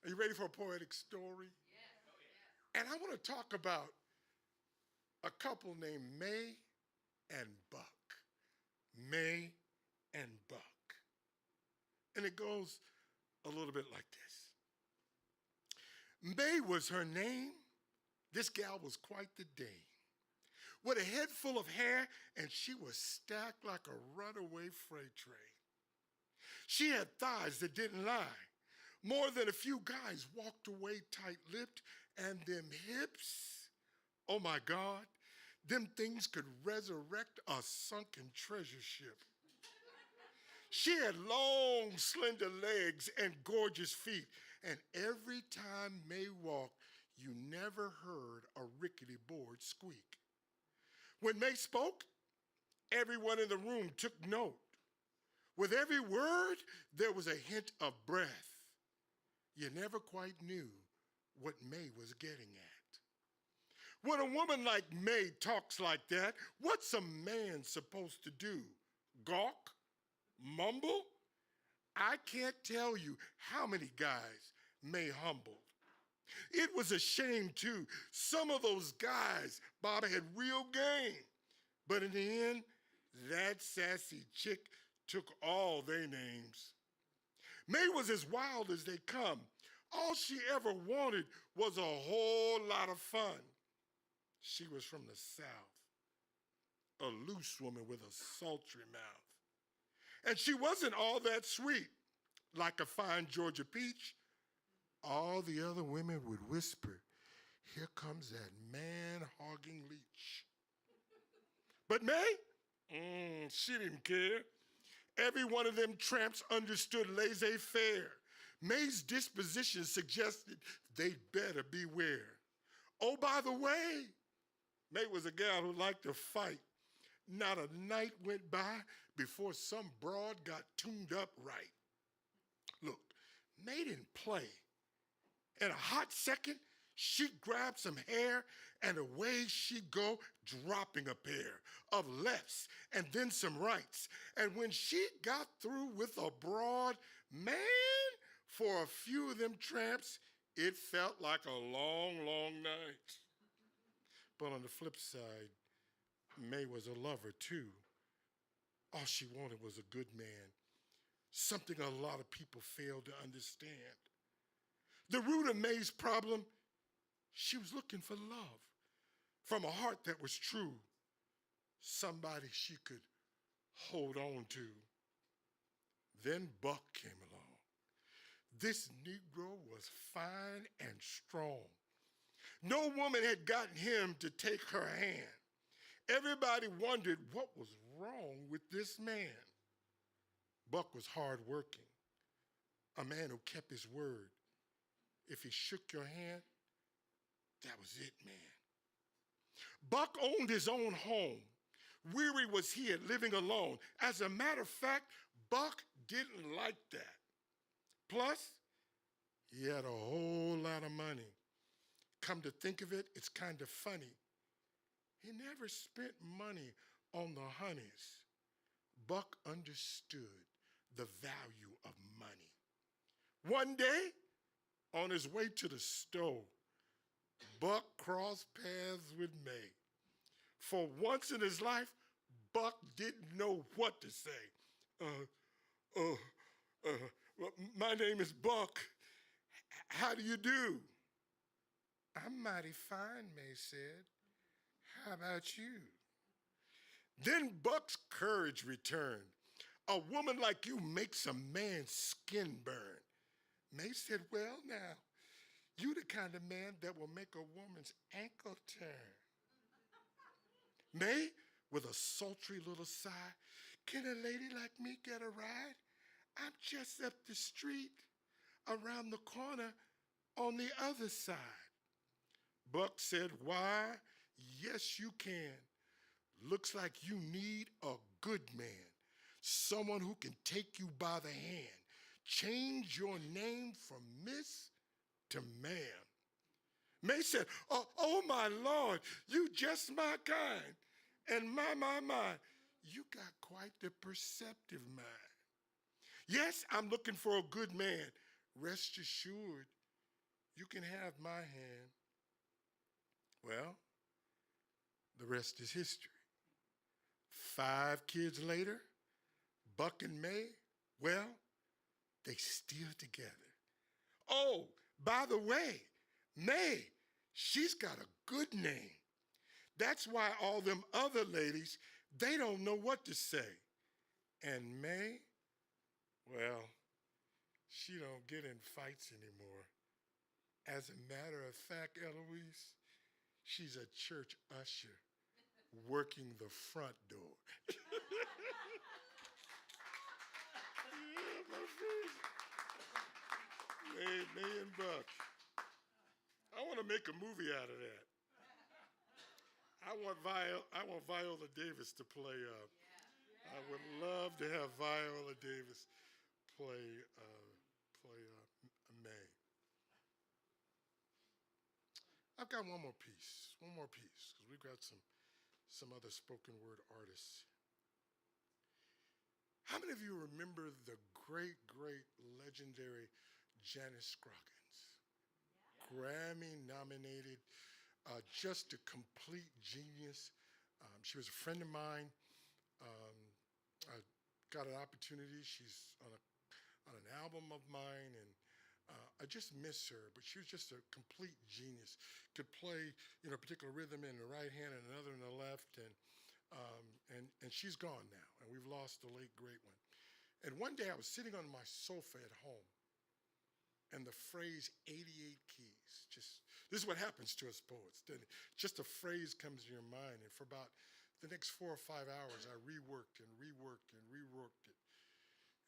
Are you ready for a poetic story? And I want to talk about a couple named May and Buck. May and Buck. And it goes a little bit like this. May was her name. This gal was quite the dame. With a head full of hair, and she was stacked like a runaway freight train. She had thighs that didn't lie. More than a few guys walked away tight-lipped, and them hips, oh my God, them things could resurrect a sunken treasure ship. She had long, slender legs and gorgeous feet, and every time May walked, you never heard a rickety board squeak. When May spoke, everyone in the room took note. With every word, there was a hint of breath. You never quite knew what May was getting at. When a woman like May talks like that, what's a man supposed to do? Gawk? Mumble? I can't tell you how many guys May humbled. It was a shame, too. Some of those guys, Bob, had real game. But in the end, that sassy chick took all their names. May was as wild as they come. All she ever wanted was a whole lot of fun. She was from the South, a loose woman with a sultry mouth. And she wasn't all that sweet. Like a fine Georgia peach, all the other women would whisper, "Here comes that man-hogging leech." But May, she didn't care. Every one of them tramps understood laissez-faire. May's disposition suggested they'd better beware. Oh, by the way, May was a gal who liked to fight. Not a night went by before some broad got tuned up right. Look, May didn't play. In a hot second, she'd grab some hair and away she'd go, dropping a pair of lefts and then some rights. And when she got through with a broad, man, for a few of them tramps, It felt like a long, long night. But on the flip side, May was a lover too. All she wanted was a good man, something a lot of people fail to understand. The root of May's problem, she was looking for love from a heart that was true, somebody she could hold on to. Then Buck came along. This Negro was fine and strong. No woman had gotten him to take her hand. Everybody wondered what was wrong with this man. Buck was hardworking, a man who kept his word. If he shook your hand, that was it, man. Buck owned his own home. Weary was he at living alone. As a matter of fact, Buck didn't like that. Plus, he had a whole lot of money. Come to think of it, it's kind of funny. He never spent money on the honeys. Buck understood the value of money. One day, on his way to the store, Buck crossed paths with May. For once in his life, Buck didn't know what to say. Well, my name is Buck. How do you do? I'm mighty fine, May said. How about you? Then Buck's courage returned. A woman like you makes a man's skin burn. May said, well, now, you the kind of man that will make a woman's ankle turn. May, with a sultry little sigh, can a lady like me get a ride? I'm just up the street, around the corner, on the other side. Buck said, why, yes you can. Looks like you need a good man, someone who can take you by the hand, change your name from Miss to Ma'am. May said, oh my Lord, you just my kind. And my, you got quite the perceptive mind. Yes, I'm looking for a good man. Rest assured, you can have my hand. Well, the rest is history. 5 kids later, Buck and May, well, they still together. Oh, by the way, May, she's got a good name. That's why all them other ladies, they don't know what to say. And May, well, she don't get in fights anymore. As a matter of fact, Eloise, she's a church usher working the front door. Yeah, my friend. May and Buck. I want to make a movie out of that. I want Viola Davis to play. I would love to have Viola Davis play May. I've got one more piece, because we've got some other spoken word artists. How many of you remember the great, legendary Janice Scroggins? Grammy nominated, just a complete genius. She was a friend of mine. I got an opportunity. She's on an album of mine, and I just miss her, but she was just a complete genius. Could play, a particular rhythm in the right hand and another in the left, and she's gone now, and we've lost the late great one. And one day I was sitting on my sofa at home, and the phrase 88 keys, this is what happens to us poets. Just a phrase comes to your mind, and for about the next 4 or 5 hours, I reworked it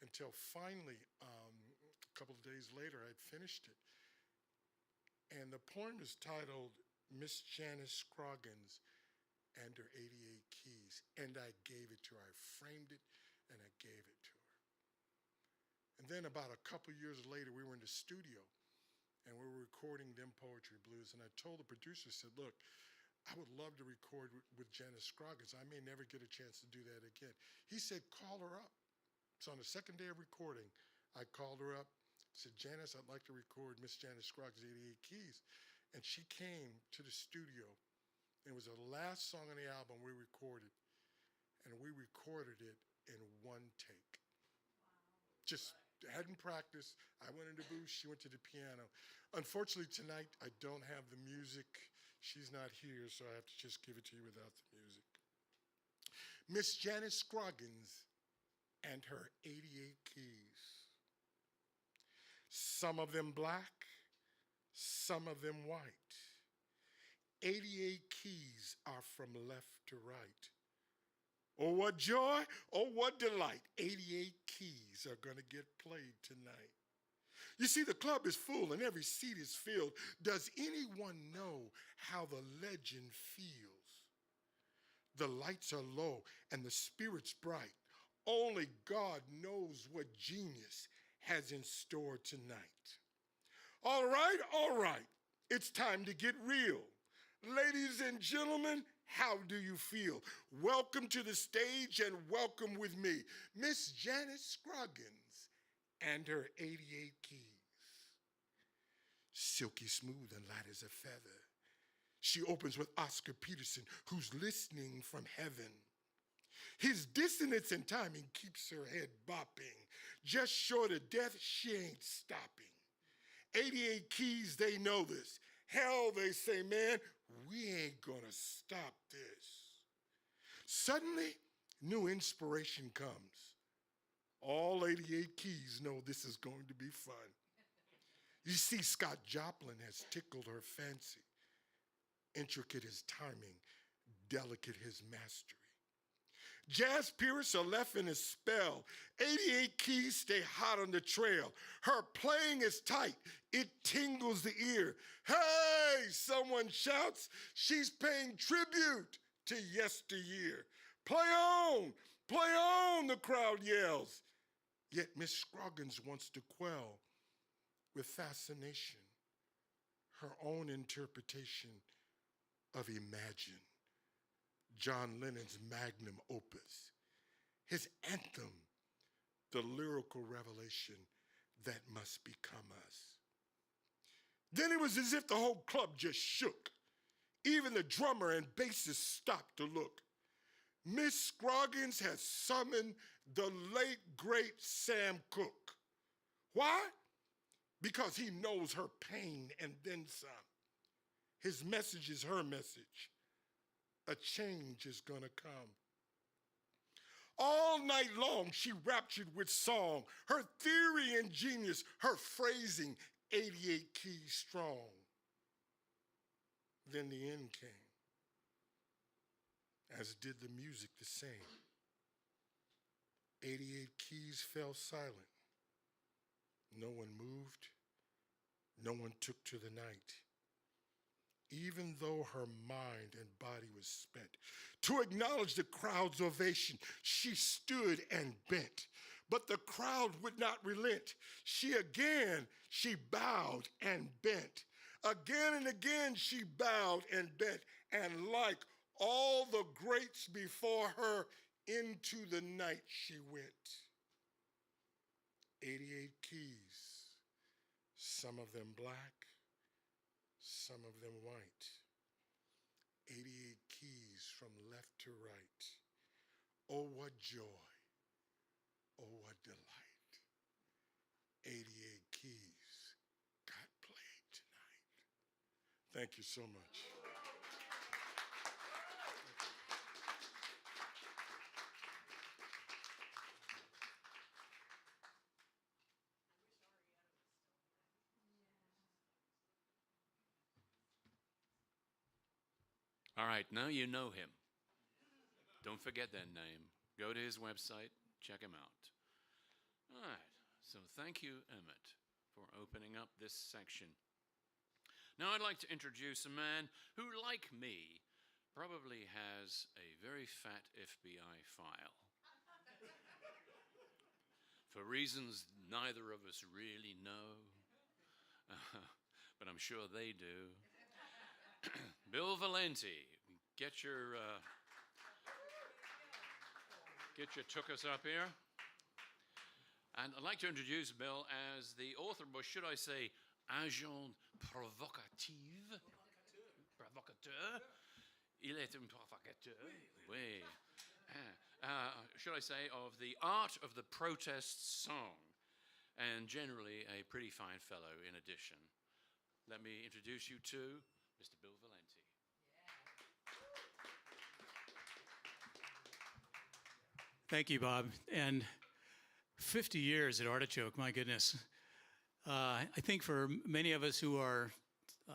until finally, a couple of days later, I'd finished it. And the poem is titled Miss Janice Scroggins and Her 88 Keys. And I gave it to her. I framed it, and I gave it to her. And then about a couple years later, we were in the studio, and we were recording Them Poetry Blues. And I told the producer, said, look, I would love to record with Janice Scroggins. I may never get a chance to do that again. He said, call her up. So on the second day of recording, I called her up, said, Janice, I'd like to record Miss Janice Scruggs' 88 Keys. And she came to the studio. It was the last song on the album we recorded. And we recorded it in one take. Just hadn't practiced. I went in the booth, she went to the piano. Unfortunately, tonight, I don't have the music. She's not here, so I have to just give it to you without the music. Miss Janice Scroggins and her 88 keys. Some of them black, some of them white. 88 keys are from left to right. Oh, what joy, oh, what delight. 88 keys are going to get played tonight. You see, the club is full and every seat is filled. Does anyone know how the legend feels? The lights are low and the spirit's bright. Only God knows what genius has in store tonight. All right. It's time to get real. Ladies and gentlemen, how do you feel? Welcome to the stage and welcome with me, Miss Janice Scroggins and her 88 keys. Silky smooth and light as a feather. She opens with Oscar Peterson, who's listening from heaven. His dissonance and timing keeps her head bopping. Just short of death, she ain't stopping. 88 keys, they know this. Hell, they say, man, we ain't gonna stop this. Suddenly, new inspiration comes. All 88 keys know this is going to be fun. You see, Scott Joplin has tickled her fancy. Intricate his timing, delicate his mastery. Jazz Pierce are left in a spell. 88 keys stay hot on the trail. Her playing is tight. It tingles the ear. Hey, someone shouts. She's paying tribute to yesteryear. Play on, the crowd yells. Yet Miss Scroggins wants to quell with fascination her own interpretation of Imagine, John Lennon's magnum opus, his anthem, the lyrical revelation that must become us. Then it was as if the whole club just shook. Even the drummer and bassist stopped to look. Miss Scroggins has summoned the late, great Sam Cooke. Why? Because he knows her pain and then some. His message is her message. A change is gonna come. All night long, she raptured with song, her theory and genius, her phrasing, 88 keys strong. Then the end came, as did the music the same. 88 keys fell silent. No one moved, no one took to the night. Even though her mind and body was spent, to acknowledge the crowd's ovation, she stood and bent. But the crowd would not relent. She bowed and bent. Again and again she bowed and bent, and like all the greats before her, into the night she went. 88 keys, some of them black, some of them white. 88 keys from left to right. Oh, what joy. Oh, what delight. 88 keys got played tonight. Thank you so much. All right, now you know him. Don't forget that name. Go to his website, check him out. All right, so thank you, Emmett, for opening up this section. Now I'd like to introduce a man who, like me, probably has a very fat FBI file. For reasons neither of us really know, but I'm sure they do. Bill Valenti, get your tookus up here. And I'd like to introduce Bill as the author, or should I say, agent provocative. Provocateur. Il est un provocateur. Oui. Should I say, of the art of the protest song, and generally a pretty fine fellow in addition. Let me introduce you to Mr. Bill Valenti. Thank you, Bob. And 50 years at Artichoke, my goodness. I think for many of us who are,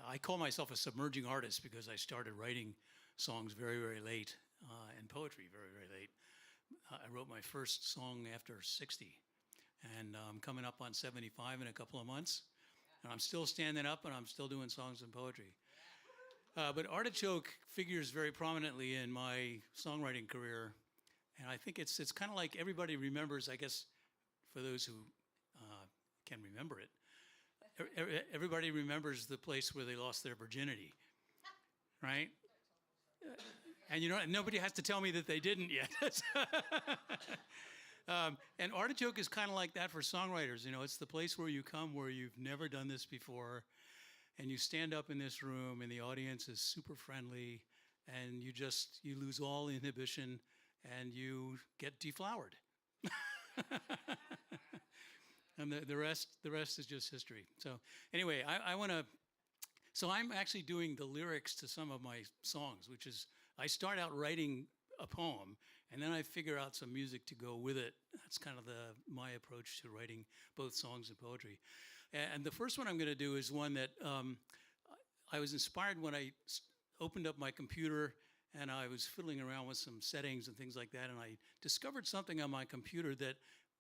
I call myself a submerging artist because I started writing songs very, very late, and poetry very, very late. I wrote my first song after 60, and I'm coming up on 75 in a couple of months. And I'm still standing up, and I'm still doing songs and poetry. But Artichoke figures very prominently in my songwriting career. And I think it's kind of like everybody remembers, I guess, for those who can remember it, everybody remembers the place where they lost their virginity, right? And you know, nobody has to tell me that they didn't yet. And Artichoke is kind of like that for songwriters. You know, it's the place where you come where you've never done this before, and you stand up in this room, and the audience is super friendly, and you lose all inhibition, and you get deflowered. And the rest is just history. So anyway, so I'm actually doing the lyrics to some of my songs, which is, I start out writing a poem, and then I figure out some music to go with it. That's kind of my approach to writing both songs and poetry. And the first one I'm going to do is one that I was inspired when I opened up my computer, and I was fiddling around with some settings and things like that, and I discovered something on my computer that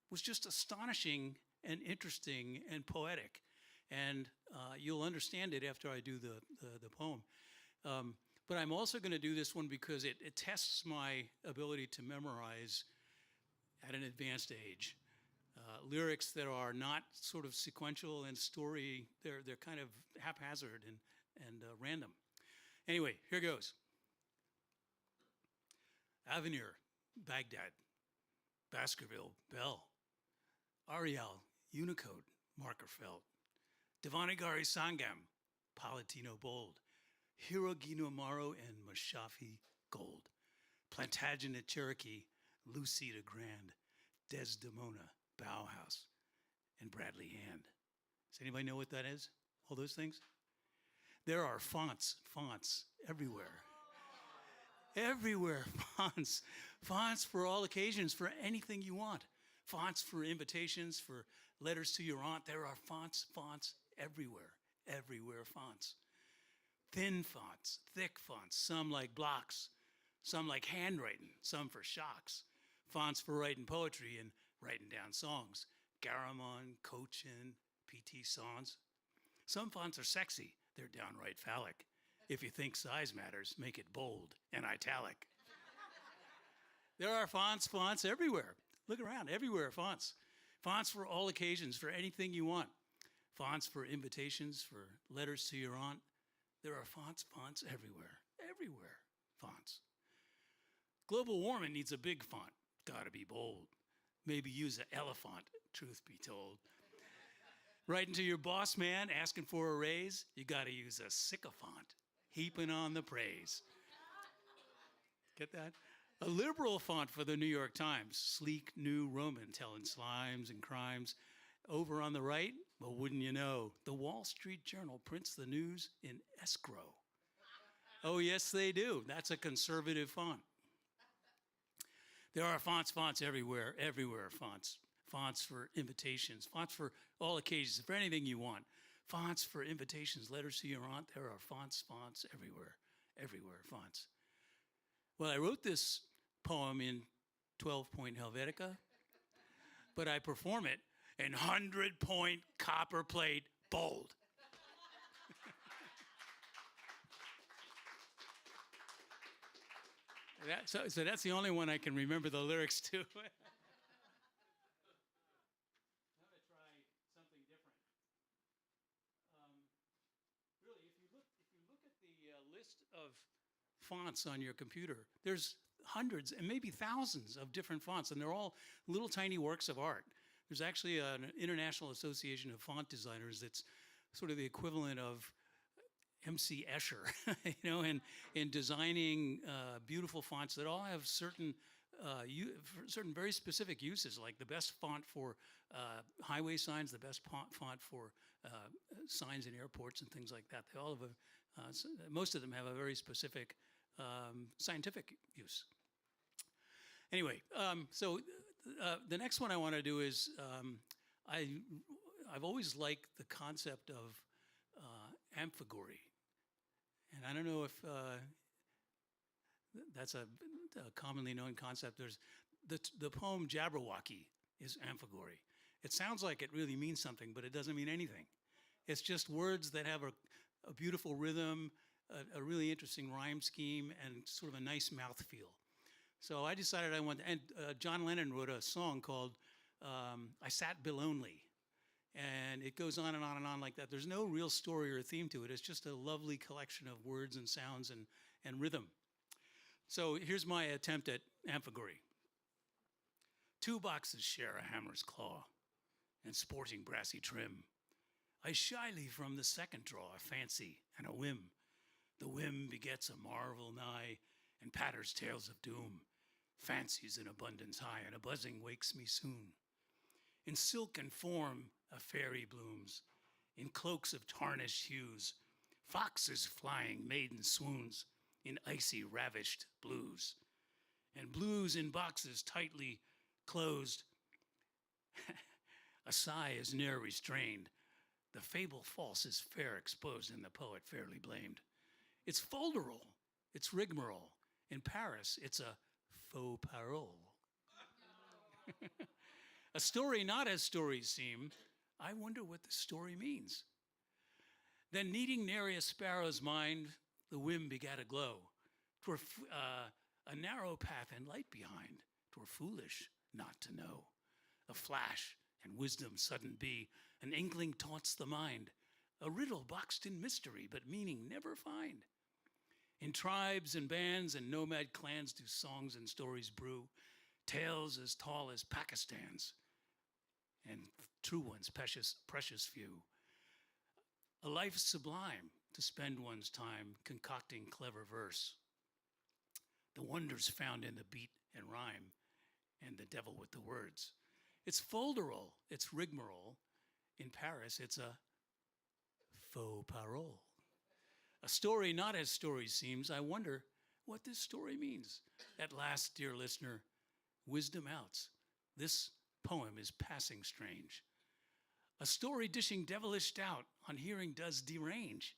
was just astonishing and interesting and poetic. And you'll understand it after I do the poem. But I'm also going to do this one because it tests my ability to memorize at an advanced age. Lyrics that are not sort of sequential and story, they're kind of haphazard and random. Anyway, here goes. Avenir, Baghdad, Baskerville, Bell, Ariel, Unicode, Markerfeld, Devanagari Sangam, Palatino Bold, Hirogino Amaro and Mashafi Gold, Plantagenet Cherokee, Lucida Grand, Desdemona, Bauhaus, and Bradley Hand. Does anybody know what that is? All those things? There are fonts everywhere. Everywhere, fonts for all occasions, for anything you want. Fonts for invitations, for letters to your aunt. There are fonts everywhere fonts. Thin fonts, thick fonts, some like blocks, some like handwriting, some for shocks. Fonts for writing poetry and writing down songs. Garamond, Cochin, P.T. Sans. Some fonts are sexy, they're downright phallic. If you think size matters, make it bold and italic. There are fonts everywhere. Look around, everywhere fonts. Fonts for all occasions, for anything you want. Fonts for invitations, for letters to your aunt. There are fonts everywhere, fonts. Global warming needs a big font, gotta be bold. Maybe use an elephant, truth be told. Writing to your boss man, asking for a raise, you gotta use a sycophant, heaping on the praise. Get that? A liberal font for the New York Times, sleek new Roman telling slimes and crimes. Over on the right, well, wouldn't you know, the Wall Street Journal prints the news in escrow. Oh, yes, they do. That's a conservative font. There are fonts everywhere fonts. Fonts for invitations, fonts for all occasions, for anything you want. Fonts for invitations, letters to your aunt. There are fonts everywhere fonts. Well, I wrote this poem in 12-point Helvetica, but I perform it in 100-point copper plate bold. So that's the only one I can remember the lyrics to. I'm going to try something different. Really, if you look at the list of fonts on your computer, there's hundreds and maybe thousands of different fonts, and they're all little tiny works of art. There's actually an international association of font designers that's sort of the equivalent of MC Escher, in designing beautiful fonts that all have certain certain very specific uses, like the best font for highway signs, the best font for signs in airports and things like that. They all have most of them have a very specific scientific use. Anyway, so the next one I want to do is I've always liked the concept of amphigory, and I don't know if that's a commonly known concept. There's the poem Jabberwocky is amphigory. It sounds like it really means something, but it doesn't mean anything. It's just words that have a beautiful rhythm, a really interesting rhyme scheme, and sort of a nice mouthfeel. So I decided I wanted, and John Lennon wrote a song called I Sat Belonely. And it goes on and on and on like that. There's no real story or theme to it. It's just a lovely collection of words and sounds and rhythm. So here's my attempt at amphigory. 2 boxes share a hammer's claw and sporting brassy trim. I shyly from the second draw a fancy and a whim. The whim begets a marvel nigh and patters tales of doom. Fancies in abundance high and a buzzing wakes me soon. In silken form a fairy blooms, in cloaks of tarnished hues, foxes flying maiden swoons in icy ravished blues, and blues in boxes tightly closed. A sigh is ne'er restrained. The fable false is fair exposed, and the poet fairly blamed. It's folderol, it's rigmarole. In Paris, it's a faux parole. A story not as stories seem. I wonder what the story means. Then kneading nary a sparrow's mind, the whim begat a glow. 'Twere a narrow path and light behind. 'Twere foolish not to know. A flash and wisdom sudden be. An inkling taunts the mind. A riddle boxed in mystery, but meaning never find. In tribes and bands and nomad clans do songs and stories brew. Tales as tall as Pakistan's, and true ones precious few. A life sublime to spend one's time concocting clever verse. The wonders found in the beat and rhyme, and the devil with the words. It's folderol, it's rigmarole. In Paris, it's a faux parole. A story not as story seems. I wonder what this story means. At last, dear listener, wisdom outs. This poem is passing strange. A story dishing devilish doubt on hearing does derange.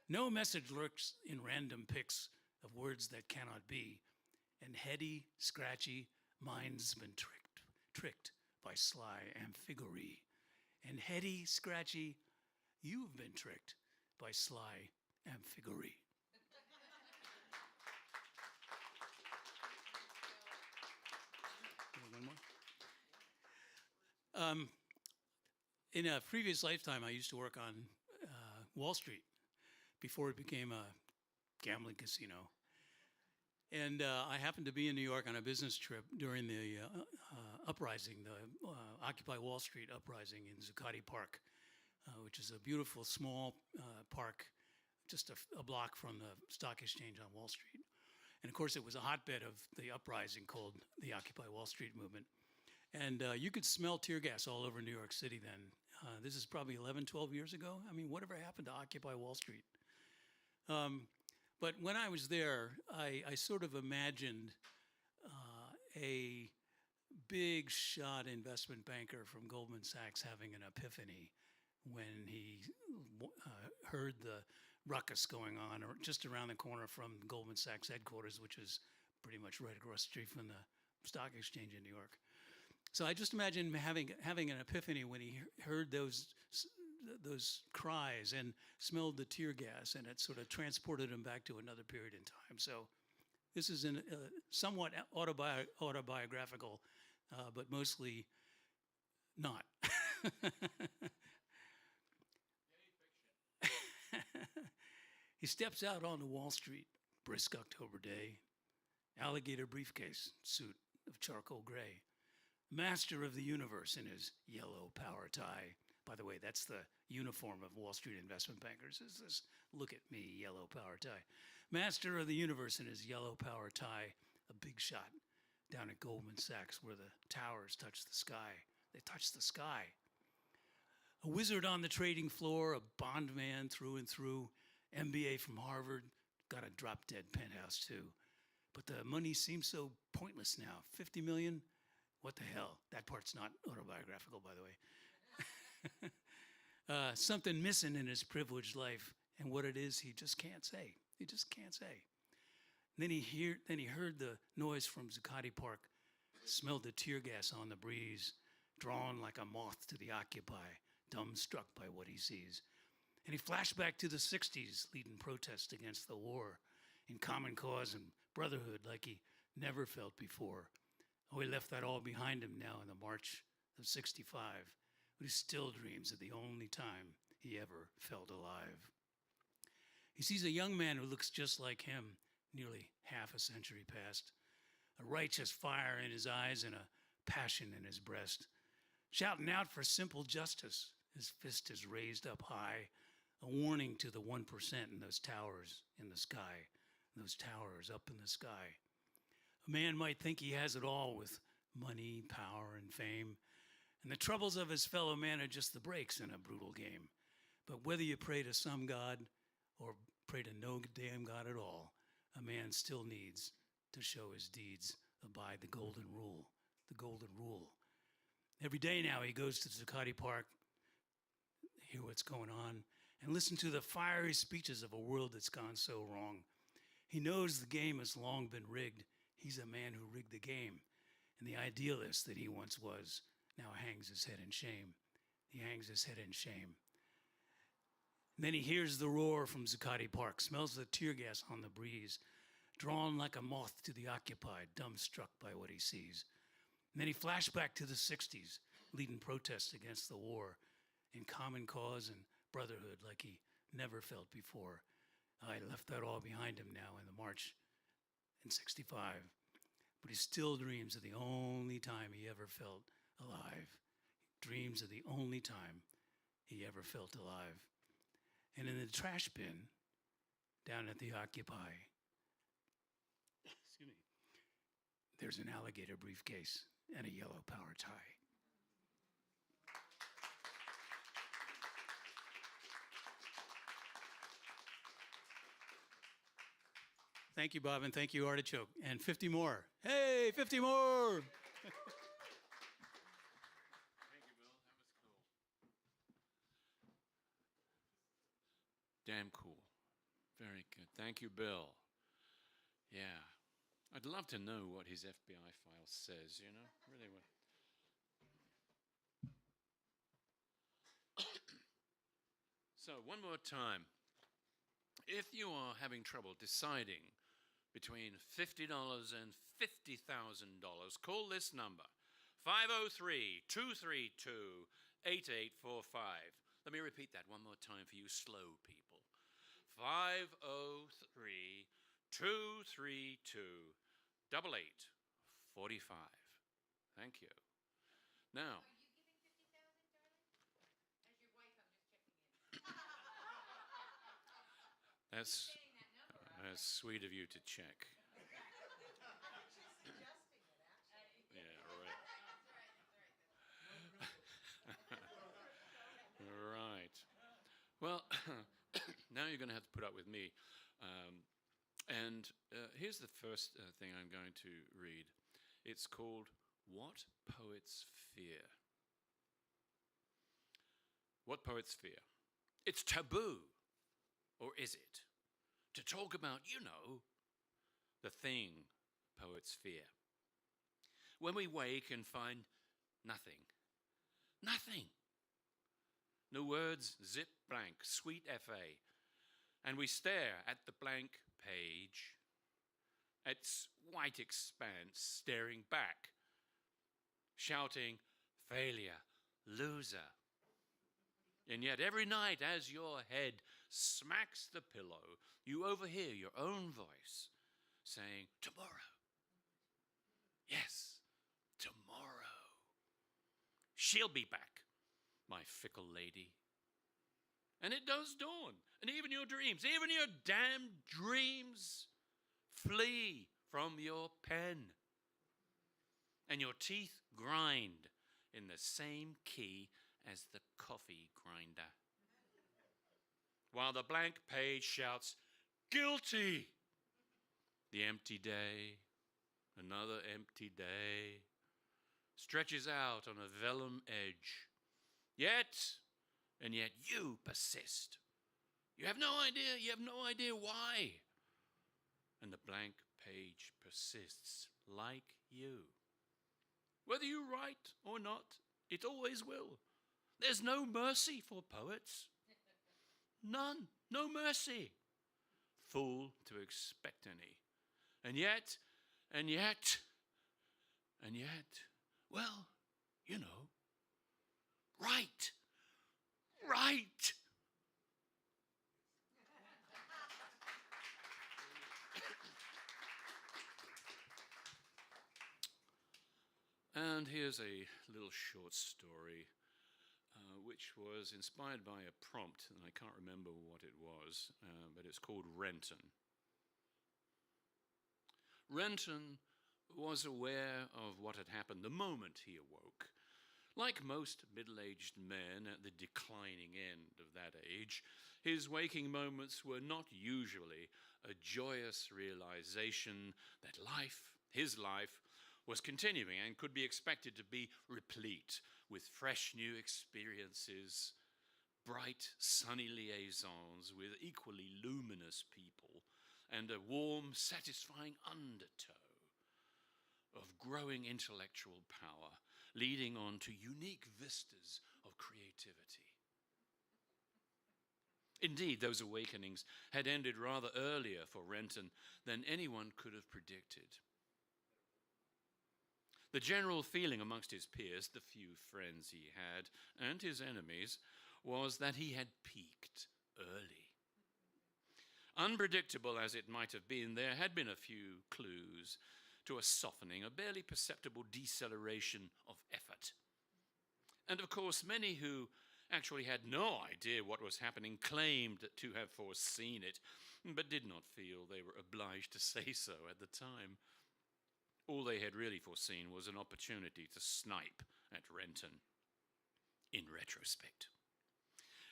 No message lurks in random picks of words that cannot be, and heady, scratchy minds been tricked by sly amphigory. And heady, scratchy, you've been tricked by sly amphigory. One more. In a previous lifetime, I used to work on Wall Street before it became a gambling casino. And I happened to be in New York on a business trip during the uprising, the Occupy Wall Street uprising in Zuccotti Park, which is a beautiful small park just a block from the stock exchange on Wall Street. And of course, it was a hotbed of the uprising called the Occupy Wall Street movement. And you could smell tear gas all over New York City then. This is probably 11, 12 years ago. I mean, whatever happened to Occupy Wall Street? But when I was there, I sort of imagined a big shot investment banker from Goldman Sachs having an epiphany when he heard the ruckus going on or just around the corner from Goldman Sachs headquarters, which is pretty much right across the street from the stock exchange in New York. So I just imagine having an epiphany when he heard those cries and smelled the tear gas, and it sort of transported him back to another period in time. So this is somewhat autobiographical, but mostly not. He steps out onto Wall Street, brisk October day, alligator briefcase, suit of charcoal gray, master of the universe in his yellow power tie. By the way, that's the uniform of Wall Street investment bankers, is this look at me, yellow power tie. Master of the universe in his yellow power tie, a big shot down at Goldman Sachs where the towers touch the sky. They touch the sky. A wizard on the trading floor, a bond man through and through, MBA from Harvard, got a drop-dead penthouse too. But the money seems so pointless now. 50 million? What the hell? That part's not autobiographical, by the way. Something missing in his privileged life, and what it is, he just can't say. He just can't say. Then he heard the noise from Zuccotti Park, smelled the tear gas on the breeze, drawn like a moth to the occupi, dumbstruck by what he sees. And he flashed back to the 60s, leading protests against the war, in common cause and brotherhood like he never felt before. Oh, he left that all behind him now in the March of 65, but he still dreams of the only time he ever felt alive. He sees a young man who looks just like him, nearly half a century past, a righteous fire in his eyes and a passion in his breast, shouting out for simple justice. His fist is raised up high, a warning to the 1% in those towers in the sky, those towers up in the sky. A man might think he has it all with money, power, and fame, and the troubles of his fellow man are just the breaks in a brutal game. But whether you pray to some God or pray to no damn God at all, a man still needs to show his deeds abide the golden rule, the golden rule. Every day now he goes to Zuccotti Park, hear what's going on, and listen to the fiery speeches of a world that's gone so wrong. He knows the game has long been rigged. He's a man who rigged the game. And the idealist that he once was now hangs his head in shame. He hangs his head in shame. And then he hears the roar from Zuccotti Park, smells the tear gas on the breeze, drawn like a moth to the occupied, dumbstruck by what he sees. And then he flashed back to the 60s, leading protests against the war in common cause and brotherhood like he never felt before. I left that all behind him now in the March in 65. But he still dreams of the only time he ever felt alive. Dreams of the only time he ever felt alive. And in the trash bin down at the Occupy, excuse me, there's an alligator briefcase and a yellow power tie. Thank you, Bob, and thank you, Artichoke. And 50 more. Hey, 50 more! Thank you, Bill. That was cool. Damn cool. Very good. Thank you, Bill. Yeah. I'd love to know what his FBI file says, you know? Really would. So, one more time. If you are having trouble deciding between $50 and $50,000, call this number, 503-232-8845. Let me repeat that one more time for you slow people. 503-232-8845. Thank you. Now, that's sweet of you to check. Yeah, right. Right. Well, now you're going to have to put up with me. Here's the first thing I'm going to read. It's called What Poets Fear. What Poets Fear. It's taboo, or is it, to talk about, you know, the thing poets fear. When we wake and find nothing. Nothing. No words, zip blank, sweet F.A. And we stare at the blank page, its white expanse staring back, shouting, failure, loser. And yet every night as your head smacks the pillow, you overhear your own voice saying, tomorrow. Yes, tomorrow. She'll be back, my fickle lady. And it does dawn, and even your dreams, even your damn dreams, flee from your pen. And your teeth grind in the same key as the coffee grinder. While the blank page shouts, guilty! The empty day, another empty day, stretches out on a vellum edge. And yet you persist. You have no idea why. And the blank page persists like you. Whether you write or not, it always will. There's no mercy for poets. None. No mercy. Fool to expect any. And yet, well, you know, right. And here's a little short story, which was inspired by a prompt, and I can't remember what it was, but it's called Renton. Renton was aware of what had happened the moment he awoke. Like most middle-aged men at the declining end of that age, his waking moments were not usually a joyous realization that his life, was continuing and could be expected to be replete with fresh new experiences, bright, sunny liaisons with equally luminous people, and a warm, satisfying undertow of growing intellectual power, leading on to unique vistas of creativity. Indeed, those awakenings had ended rather earlier for Renton than anyone could have predicted. The general feeling amongst his peers, the few friends he had, and his enemies, was that he had peaked early. Unpredictable as it might have been, there had been a few clues to a softening, a barely perceptible deceleration of effort. And of course, many who actually had no idea what was happening claimed to have foreseen it, but did not feel they were obliged to say so at the time. All they had really foreseen was an opportunity to snipe at Renton, in retrospect.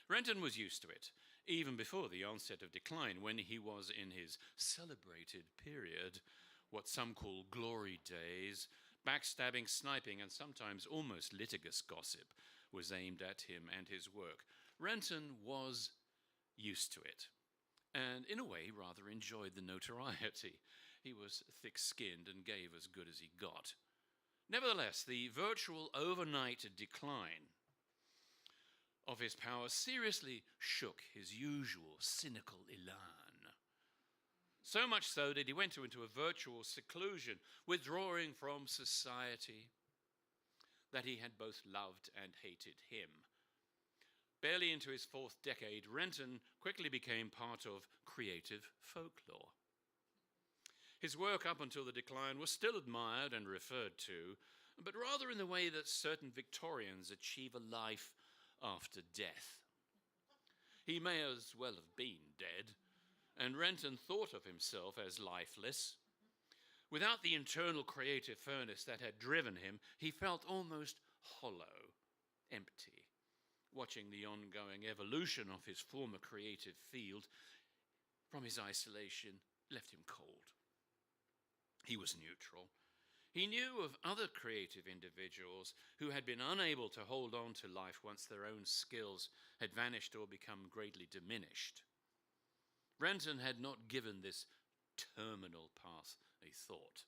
Renton was used to it, even before the onset of decline, when he was in his celebrated period, what some call glory days. Backstabbing, sniping, and sometimes almost litigious gossip was aimed at him and his work. Renton was used to it, and in a way rather enjoyed the notoriety. He was thick-skinned and gave as good as he got. Nevertheless, the virtual overnight decline of his power seriously shook his usual cynical elan. So much so that he went into a virtual seclusion, withdrawing from society that he had both loved and hated him. Barely into his fourth decade, Renton quickly became part of creative folklore. His work up until the decline was still admired and referred to, but rather in the way that certain Victorians achieve a life after death. He may as well have been dead, and Renton thought of himself as lifeless. Without the internal creative furnace that had driven him, he felt almost hollow, empty. Watching the ongoing evolution of his former creative field from his isolation left him cold. He was neutral. He knew of other creative individuals who had been unable to hold on to life once their own skills had vanished or become greatly diminished. Renton had not given this terminal path a thought.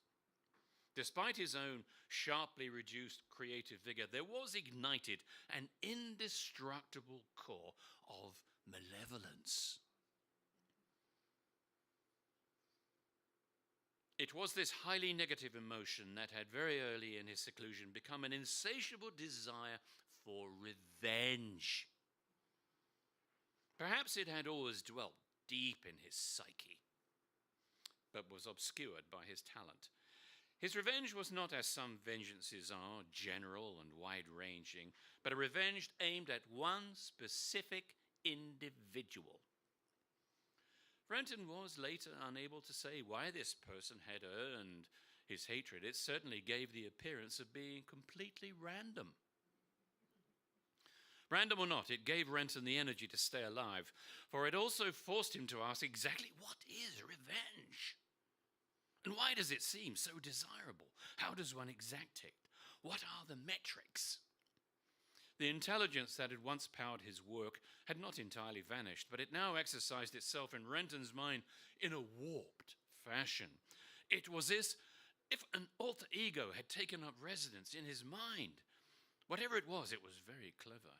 Despite his own sharply reduced creative vigor, there was ignited an indestructible core of malevolence. It was this highly negative emotion that had very early in his seclusion become an insatiable desire for revenge. Perhaps it had always dwelt deep in his psyche, but was obscured by his talent. His revenge was not, as some vengeances are, general and wide-ranging, but a revenge aimed at one specific individual. Renton was later unable to say why this person had earned his hatred. It certainly gave the appearance of being completely random. Random or not, it gave Renton the energy to stay alive, for it also forced him to ask exactly what is revenge? And why does it seem so desirable? How does one exact it? What are the metrics? The intelligence that had once powered his work had not entirely vanished, but it now exercised itself in Renton's mind in a warped fashion. It was as if an alter ego had taken up residence in his mind. Whatever it was very clever.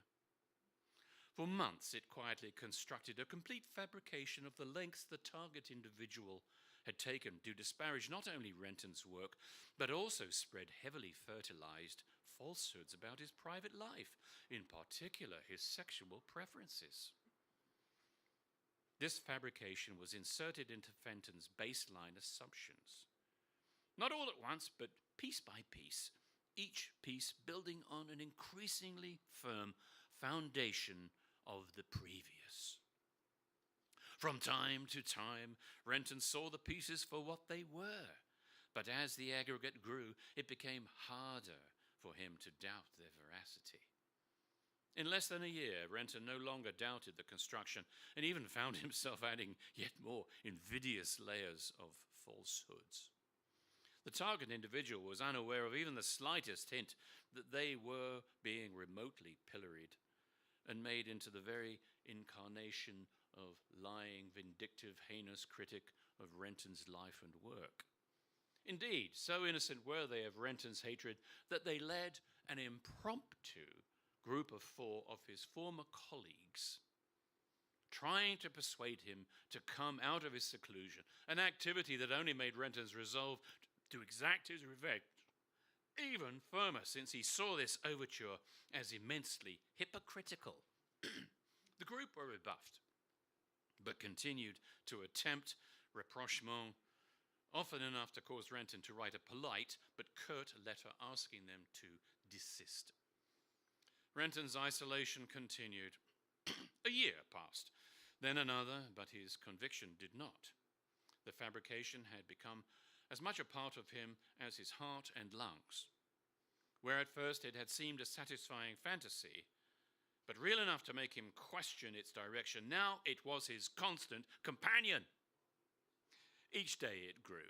For months, it quietly constructed a complete fabrication of the lengths the target individual had taken to disparage not only Renton's work, but also spread heavily fertilized falsehoods about his private life, in particular his sexual preferences. This fabrication was inserted into Fenton's baseline assumptions. Not all at once, but piece by piece, each piece building on an increasingly firm foundation of the previous. From time to time, Renton saw the pieces for what they were, but as the aggregate grew, it became harder for him to doubt their veracity. In less than a year, Renton no longer doubted the construction and even found himself adding yet more invidious layers of falsehoods. The target individual was unaware of even the slightest hint that they were being remotely pilloried and made into the very incarnation of lying, vindictive, heinous critic of Renton's life and work. Indeed, so innocent were they of Renton's hatred that they led an impromptu group of 4 of his former colleagues, trying to persuade him to come out of his seclusion, an activity that only made Renton's resolve to exact his revenge even firmer, since he saw this overture as immensely hypocritical. The group were rebuffed, but continued to attempt rapprochement, often enough to cause Renton to write a polite but curt letter asking them to desist. Renton's isolation continued. A year passed, then another, but his conviction did not. The fabrication had become as much a part of him as his heart and lungs. Where at first it had seemed a satisfying fantasy, but real enough to make him question its direction, now it was his constant companion. Each day it grew.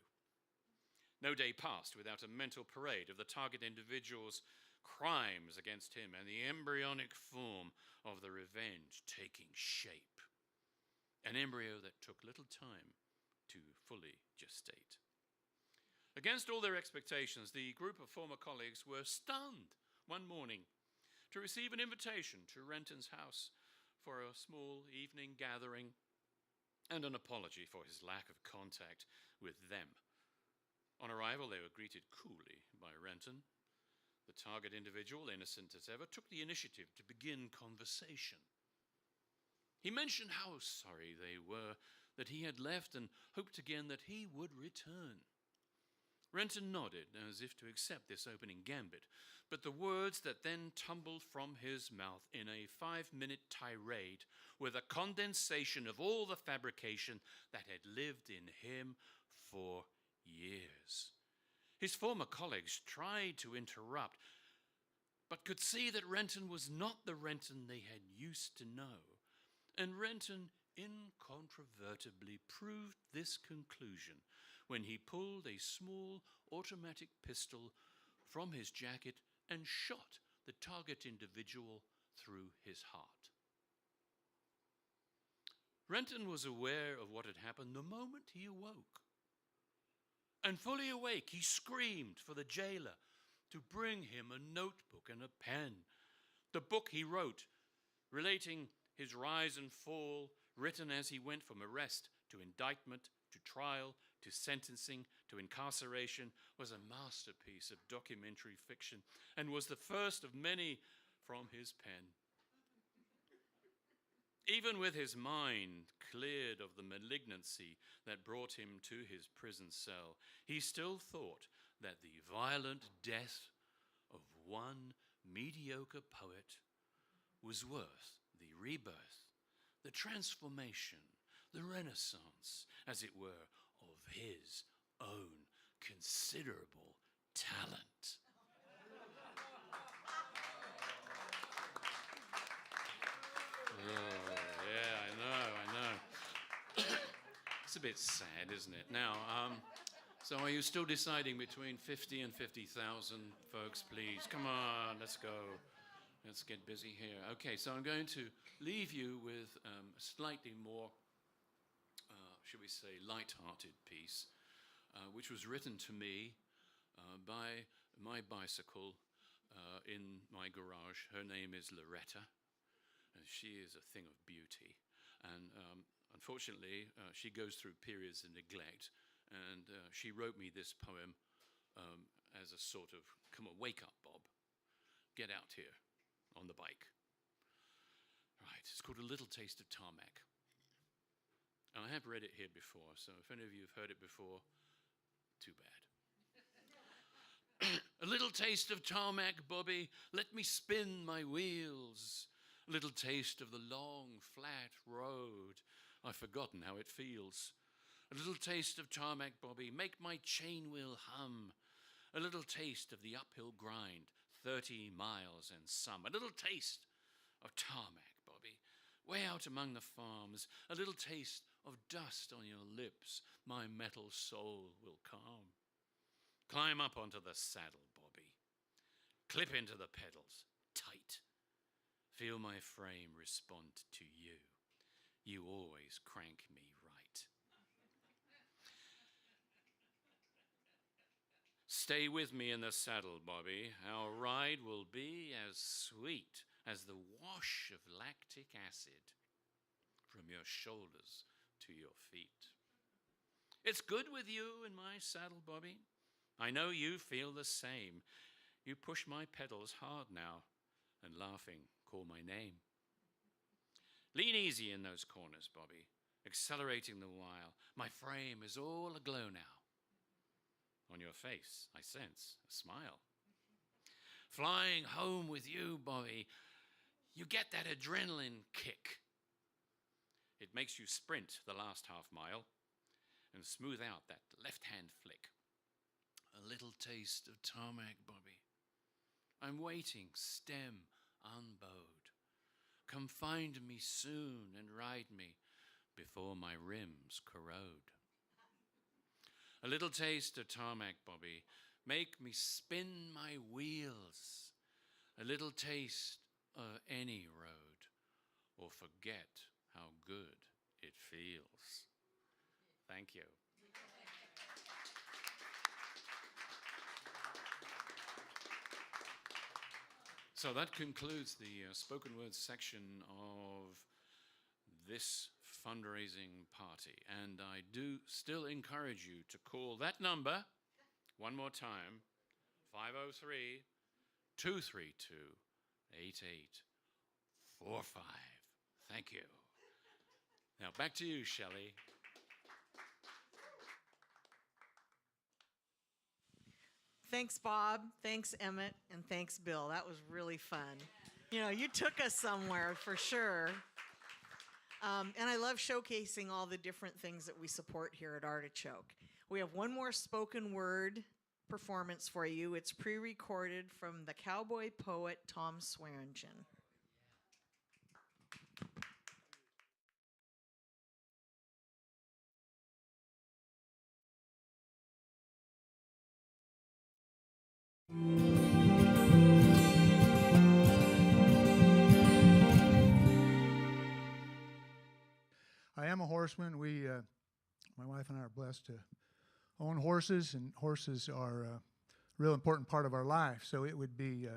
No day passed without a mental parade of the target individual's crimes against him and the embryonic form of the revenge taking shape. An embryo that took little time to fully gestate. Against all their expectations, the group of former colleagues were stunned one morning to receive an invitation to Renton's house for a small evening gathering and an apology for his lack of contact with them. On arrival, they were greeted coolly by Renton. The target individual, innocent as ever, took the initiative to begin conversation. He mentioned how sorry they were that he had left and hoped again that he would return. Renton nodded as if to accept this opening gambit, but the words that then tumbled from his mouth in a 5-minute tirade were the condensation of all the fabrication that had lived in him for years. His former colleagues tried to interrupt, but could see that Renton was not the Renton they had used to know, and Renton incontrovertibly proved this conclusion when he pulled a small automatic pistol from his jacket and shot the target individual through his heart. Renton was aware of what had happened the moment he awoke. And fully awake, he screamed for the jailer to bring him a notebook and a pen. The book he wrote, relating his rise and fall, written as he went from arrest to indictment, to trial, to sentencing, to incarceration, was a masterpiece of documentary fiction and was the first of many from his pen. Even with his mind cleared of the malignancy that brought him to his prison cell, he still thought that the violent death of one mediocre poet was worth the rebirth, the transformation, the renaissance, as it were, of his own considerable talent. Oh, yeah, I know. It's a bit sad, isn't it? Now, so are you still deciding between 50 and 50,000 folks, please? Come on, let's go. Let's get busy here. Okay, so I'm going to leave you with a slightly more, should we say, light-hearted piece, which was written to me by my bicycle in my garage. Her name is Loretta, and she is a thing of beauty. And unfortunately, she goes through periods of neglect, and she wrote me this poem as a sort of, come on, wake up, Bob. Get out here on the bike. Right, it's called A Little Taste of Tarmac. And I have read it here before, so if any of you have heard it before, too bad. A little taste of tarmac, Bobby, let me spin my wheels. A little taste of the long, flat road, I've forgotten how it feels. A little taste of tarmac, Bobby, make my chain wheel hum. A little taste of the uphill grind, 30 miles and some. A little taste of tarmac, Bobby, way out among the farms. A little taste of dust on your lips, my metal soul will calm. Climb up onto the saddle, Bobby. Clip into the pedals, tight. Feel my frame respond to you. You always crank me right. Stay with me in the saddle, Bobby. Our ride will be as sweet as the wash of lactic acid from your shoulders to your feet. It's good with you in my saddle, Bobby. I know you feel the same. You push my pedals hard now and laughing call my name. Lean easy in those corners, Bobby, accelerating the while. My frame is all aglow now. On your face, I sense a smile. Flying home with you, Bobby, you get that adrenaline kick. It makes you sprint the last half mile and smooth out that left-hand flick. A little taste of tarmac, Bobby. I'm waiting, stem unbowed. Come find me soon and ride me before my rims corrode. A little taste of tarmac, Bobby. Make me spin my wheels. A little taste of any road, or forget how good it feels. Thank you. So that concludes the spoken word section of this fundraising party. And I do still encourage you to call that number one more time, 503-232-8845. Thank you. Now back to you, Shelley. Thanks, Bob. Thanks, Emmett. And thanks, Bill. That was really fun. You know, you took us somewhere for sure. And I love showcasing all the different things that we support here at Artichoke. We have one more spoken word performance for you. It's pre-recorded from the cowboy poet Tom Swearingen. I am a horseman. My wife and I are blessed to own horses, and horses are a real important part of our life. So it would be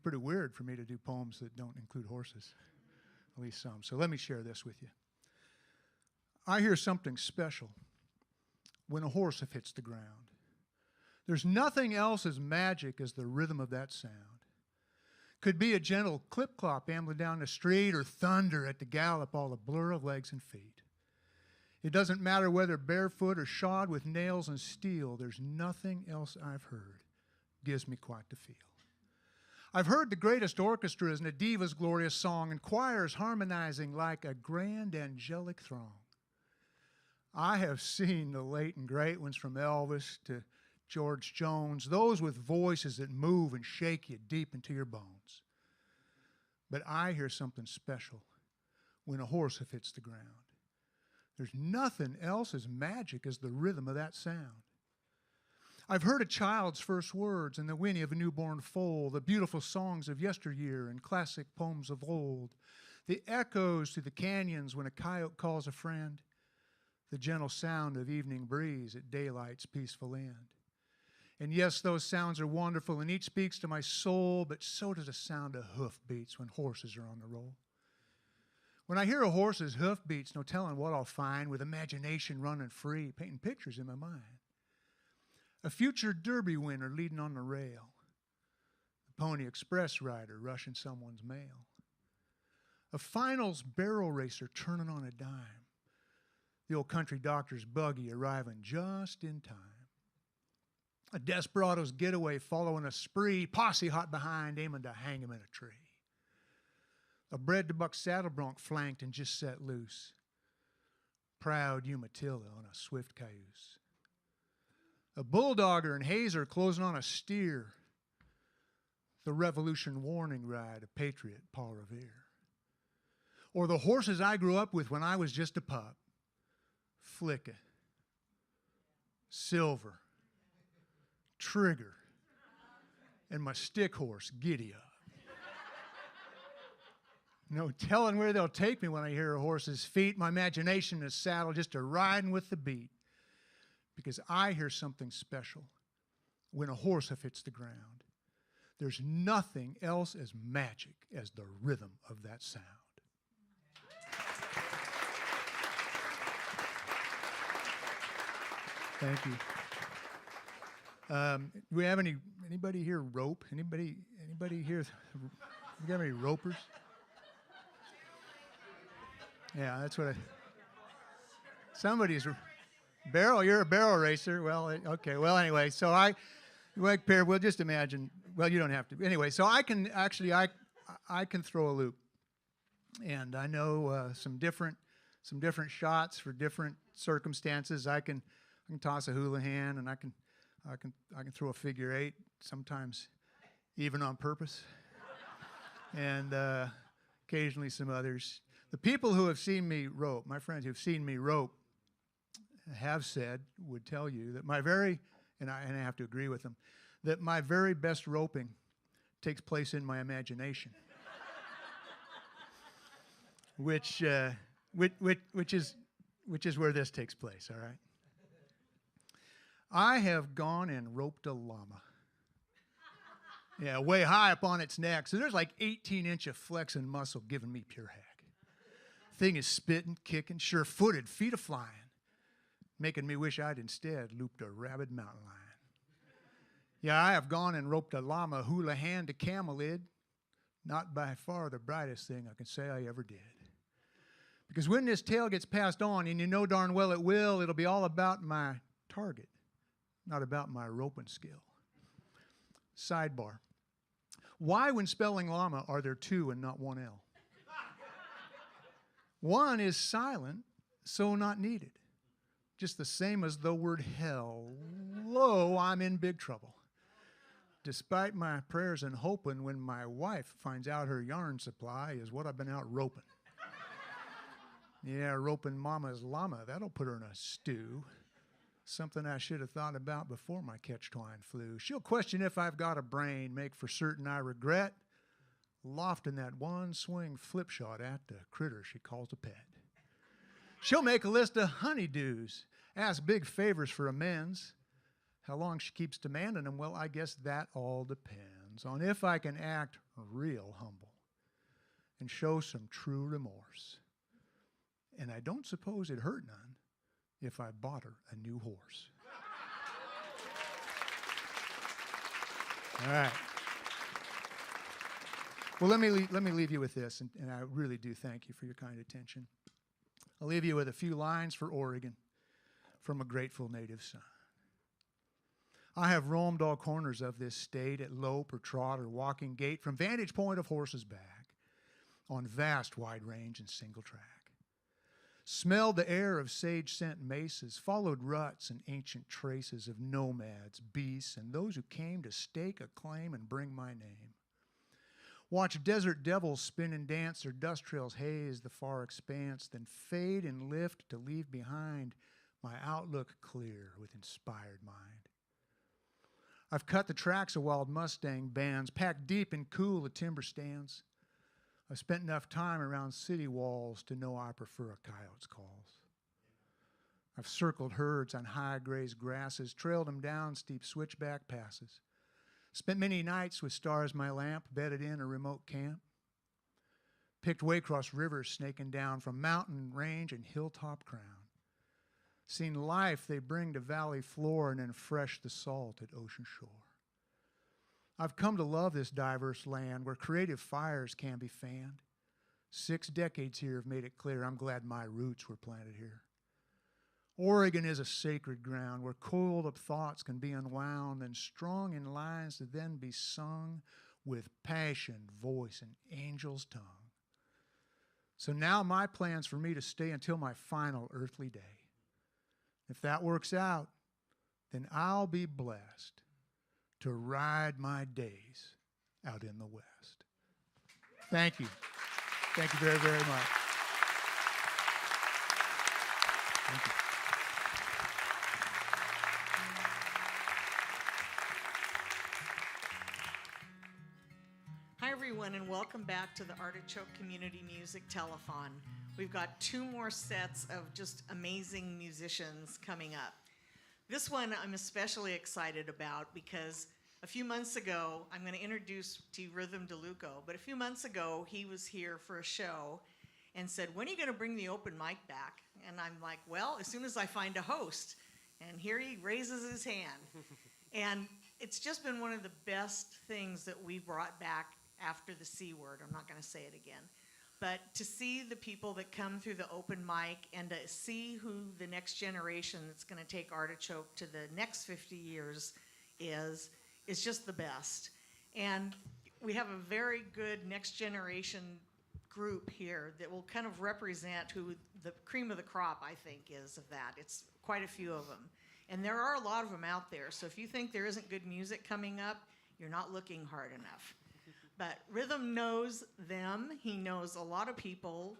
pretty weird for me to do poems that don't include horses, at least some. So let me share this with you. I hear something special when a horse hits the ground. There's nothing else as magic as the rhythm of that sound. Could be a gentle clip-clop ambling down the street, or thunder at the gallop, all the blur of legs and feet. It doesn't matter whether barefoot or shod with nails and steel. There's nothing else I've heard gives me quite the feel. I've heard the greatest orchestras and a diva's glorious song and choirs harmonizing like a grand angelic throng. I have seen the late and great ones from Elvis to George Jones, those with voices that move and shake you deep into your bones. But I hear something special when a horse hits the ground. There's nothing else as magic as the rhythm of that sound. I've heard a child's first words and the whinny of a newborn foal, the beautiful songs of yesteryear and classic poems of old, the echoes through the canyons when a coyote calls a friend, the gentle sound of evening breeze at daylight's peaceful end. And yes, those sounds are wonderful, and each speaks to my soul, but so does the sound of hoofbeats when horses are on the roll. When I hear a horse's hoofbeats, no telling what I'll find, with imagination running free, painting pictures in my mind. A future Derby winner leading on the rail, a Pony Express rider rushing someone's mail, a finals barrel racer turning on a dime, the old country doctor's buggy arriving just in time, a desperado's getaway following a spree, posse hot behind aiming to hang him in a tree, a bred-to-buck saddle bronc flanked and just set loose, proud Umatilla on a swift cayuse, a bulldogger and hazer closing on a steer, the Revolution warning ride of patriot Paul Revere, or the horses I grew up with when I was just a pup, Flicka, Silver, Trigger, and my stick horse, Giddy Up. No telling where they'll take me when I hear a horse's feet. My imagination is saddled just a riding with the beat, because I hear something special when a horse hits the ground. There's nothing else as magic as the rhythm of that sound. Thank you. Do we have anybody here rope? Anybody here? We got any ropers? Yeah, that's what somebody's barrel. You're a barrel racer. Well, okay. Well, anyway, so we'll just imagine. Well, you don't have to. Anyway, so I can throw a loop, and I know some different shots for different circumstances. I can toss a hula hand, and I can throw a figure eight, sometimes even on purpose, and occasionally some others. The people who have seen me rope, my friends who have seen me rope, would tell you that and I have to agree with them, that my very best roping takes place in my imagination, which is where this takes place. All right. I have gone and roped a llama. Yeah, way high up on its neck. So there's like 18-inch of flexing muscle giving me pure heck. Thing is spitting, kicking, sure-footed, feet a-flying, making me wish I'd instead looped a rabid mountain lion. Yeah, I have gone and roped a llama, hula hand to camelid. Not by far the brightest thing I can say I ever did. Because when this tale gets passed on, and you know darn well it will, it'll be all about my target, not about my roping skill. Sidebar. Why, when spelling llama, are there two and not one L? One is silent, so not needed. Just the same as the word hello, I'm in big trouble. Despite my prayers and hoping, when my wife finds out her yarn supply is what I've been out roping. Yeah, roping mama's llama, that'll put her in a stew. Something I should have thought about before my catch twine flew. She'll question if I've got a brain, make for certain I regret lofting that one swing flip shot at the critter she calls a pet. She'll make a list of honeydews, ask big favors for amends. How long she keeps demanding them, well, I guess that all depends on if I can act real humble and show some true remorse. And I don't suppose it hurt none if I bought her a new horse. All right. Well, let me leave you with this, and I really do thank you for your kind attention. I'll leave you with a few lines for Oregon from a grateful native son. I have roamed all corners of this state at lope or trot or walking gait from vantage point of horse's back on vast wide range and single track. Smelled the air of sage-scent mesas, followed ruts and ancient traces of nomads, beasts, and those who came to stake a claim and bring my name. Watch desert devils spin and dance, their dust trails haze the far expanse, then fade and lift to leave behind my outlook clear with inspired mind. I've cut the tracks of wild Mustang bands, packed deep and cool the timber stands. I've spent enough time around city walls to know I prefer a coyote's calls. I've circled herds on high grazed grasses, trailed them down steep switchback passes. Spent many nights with stars my lamp, bedded in a remote camp. Picked Waycross rivers snaking down from mountain range and hilltop crown. Seen life they bring to valley floor and then fresh the salt at ocean shore. I've come to love this diverse land where creative fires can be fanned. 6 decades here have made it clear I'm glad my roots were planted here. Oregon is a sacred ground where coiled up thoughts can be unwound and strong in lines to then be sung with passion, voice, and angel's tongue. So now my plan's for me to stay until my final earthly day. If that works out, then I'll be blessed to ride my days out in the West. Thank you. Thank you very, very much. Thank you. Hi, everyone, and welcome back to the Artichoke Community Music Telethon. We've got 2 more sets of just amazing musicians coming up. This one I'm especially excited about because a few months ago, I'm going to introduce to you Rhythm DeLuco, but a few months ago, he was here for a show and said, when are you going to bring the open mic back? And I'm like, well, as soon as I find a host. And here he raises his hand. And it's just been one of the best things that we brought back after the C word. I'm not going to say it again. But to see the people that come through the open mic and to see who the next generation that's going to take Artichoke to the next 50 years is just the best. And we have a very good next generation group here that will kind of represent who the cream of the crop, I think, is of that. It's quite a few of them. And there are a lot of them out there. So if you think there isn't good music coming up, you're not looking hard enough. But Rhythm knows them. He knows a lot of people.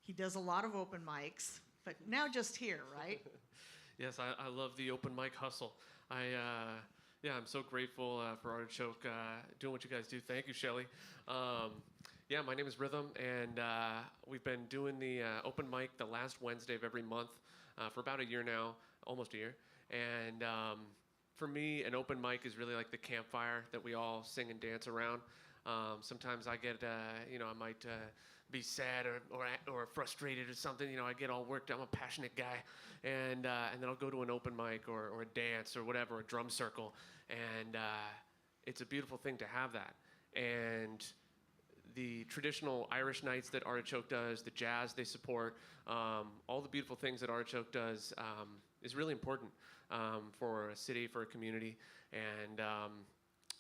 He does a lot of open mics. But now just here, right? Yes, I love the open mic hustle. I'm so grateful for Artichoke doing what you guys do. Thank you, Shelly. My name is Rhythm, and we've been doing the open mic the last Wednesday of every month for about a year now, almost a year. And for me, an open mic is really like the campfire that we all sing and dance around. Sometimes I get, I might be sad or frustrated or something. I get all worked. I'm a passionate guy, and then I'll go to an open mic or a dance or whatever, a drum circle, and it's a beautiful thing to have that. And the traditional Irish nights that Artichoke does, the jazz they support, all the beautiful things that Artichoke does is really important for a city, for a community, and.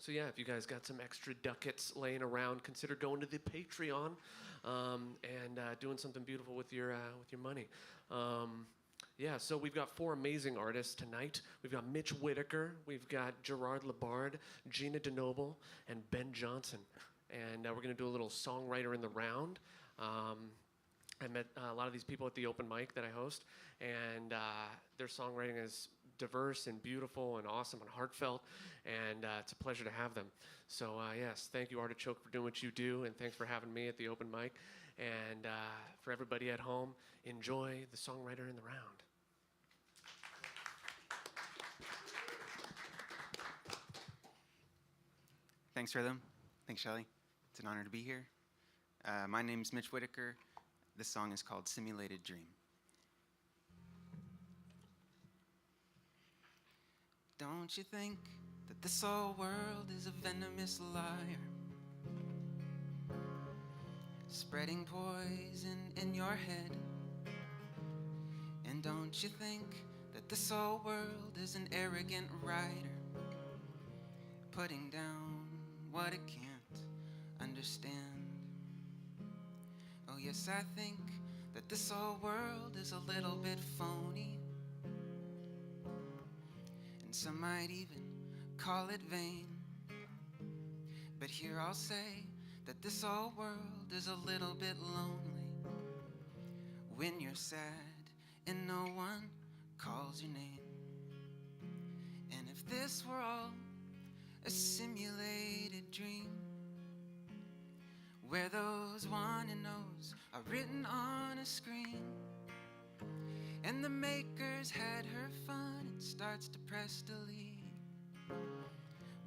If you guys got some extra ducats laying around, consider going to the Patreon and doing something beautiful with your money. So we've got 4 amazing artists tonight. We've got Mitch Whitaker, we've got Gerard Labard, Gina DeNoble, and Ben Johnson. And we're going to do a little songwriter in the round. I met a lot of these people at the open mic that I host, and their songwriting is diverse and beautiful and awesome and heartfelt, and it's a pleasure to have them. So yes, thank you, Artichoke, for doing what you do, and thanks for having me at the open mic. And for everybody at home, enjoy the songwriter in the round. Thanks, Rhythm. Thanks, Shelly. It's an honor to be here. My name's Mitch Whitaker. This song is called Simulated Dream. Don't you think that this whole world is a venomous liar, spreading poison in your head? And don't you think that this whole world is an arrogant rider, putting down what it can't understand? Oh yes, I think that this whole world is a little bit phony, and some might even call it vain. But here I'll say that this whole world is a little bit lonely when you're sad and no one calls your name. And if this were all a simulated dream, where those one and knows are written on a screen, and the makers had her fun and starts to press delete,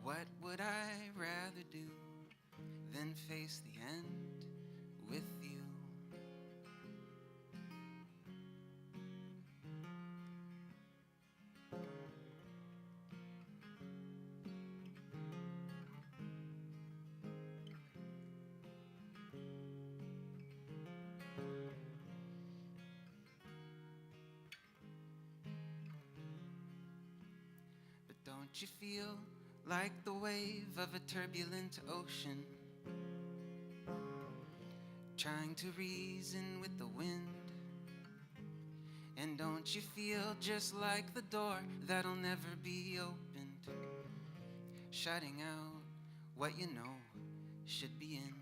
what would I rather do than face the end with you? Don't you feel like the wave of a turbulent ocean, trying to reason with the wind? And don't you feel just like the door that'll never be opened, shutting out what you know should be in?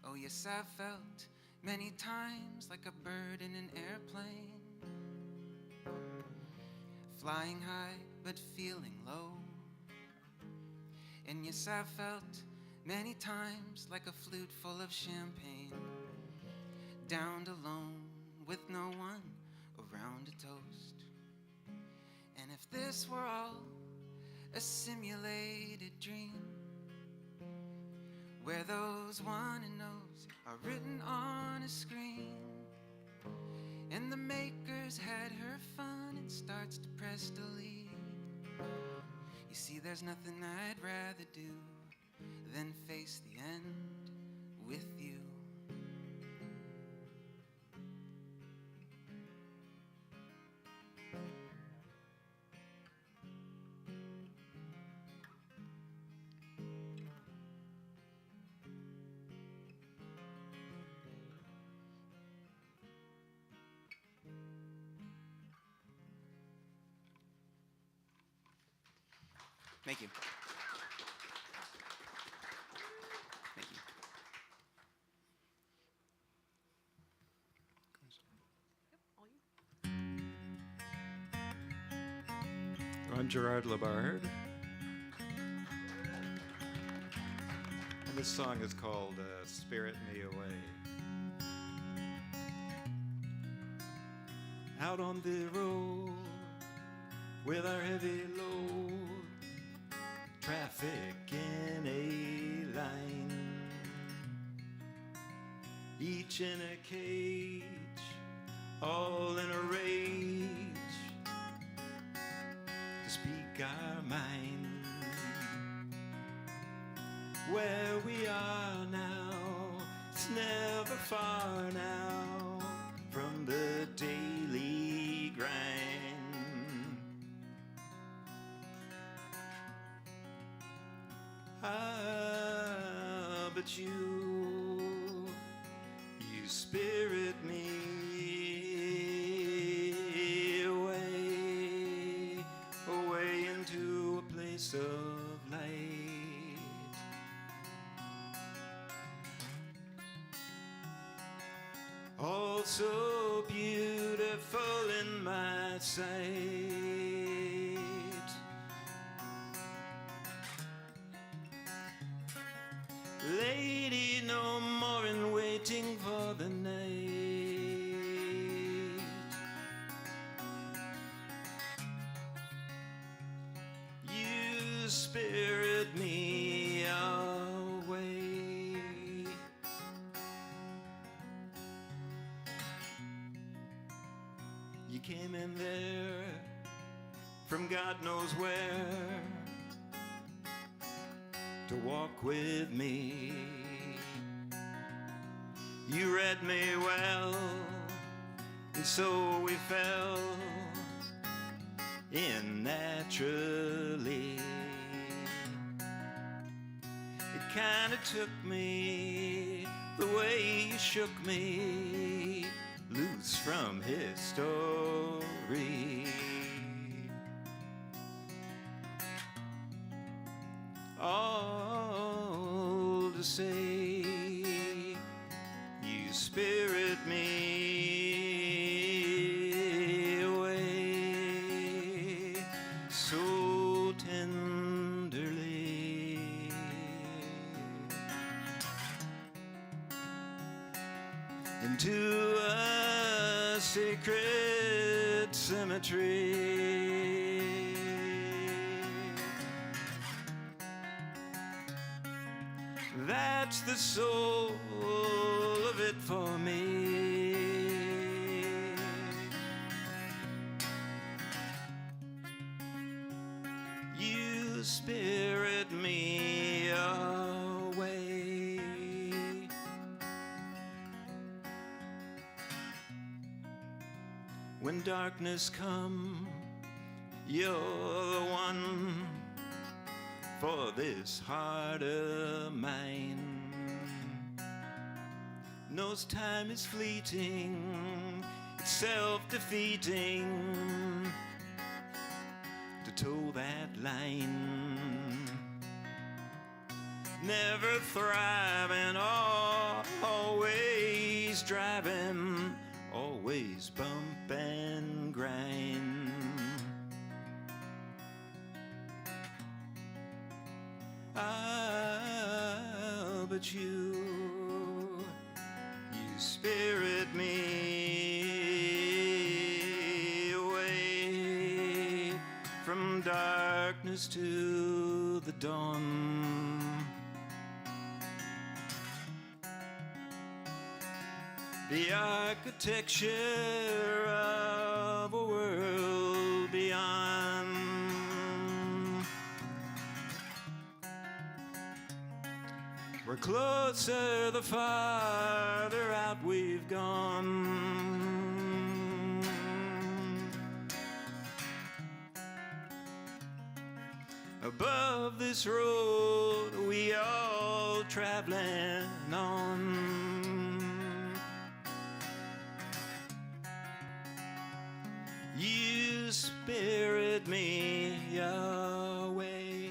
Oh yes, I've felt many times like a bird in an airplane, flying high but feeling low. And yes, I've felt many times like a flute full of champagne, downed alone with no one around to toast. And if this were all a simulated dream, where those one and knows are written on a screen, and the makers had her fun and starts to press delete, you see, there's nothing I'd rather do than face the end with you. Thank you. Thank you. I'm Gerard Labard, and this song is called Spirit Me Away. Out on the road with our heavy load, traffic in a line, each in a cage, all in a rage to speak our mind. Where we are now, it's never far now from the daily grind. But you spirit me away, away into a place of light. All so beautiful in my sight. Lady, no more in waiting for the night. You spirit me away. You came in there from God knows where to walk with me. You read me well, and so we fell in naturally. It kinda took me the way you shook me loose from history. All to say, you spirit me away so tenderly. Into a sacred cemetery. That's the soul of it for me. You spirit me away. When darkness come, you're the one for this heart of mine. Knows time is fleeting, it's self-defeating to toe that line. Never thriving, always driving, always bump and grind. Ah, but you spirit me away from darkness to the dawn. The architecture of a world beyond. We're closer the farther out we've gone. Above this road we all traveling on. You spirit me away.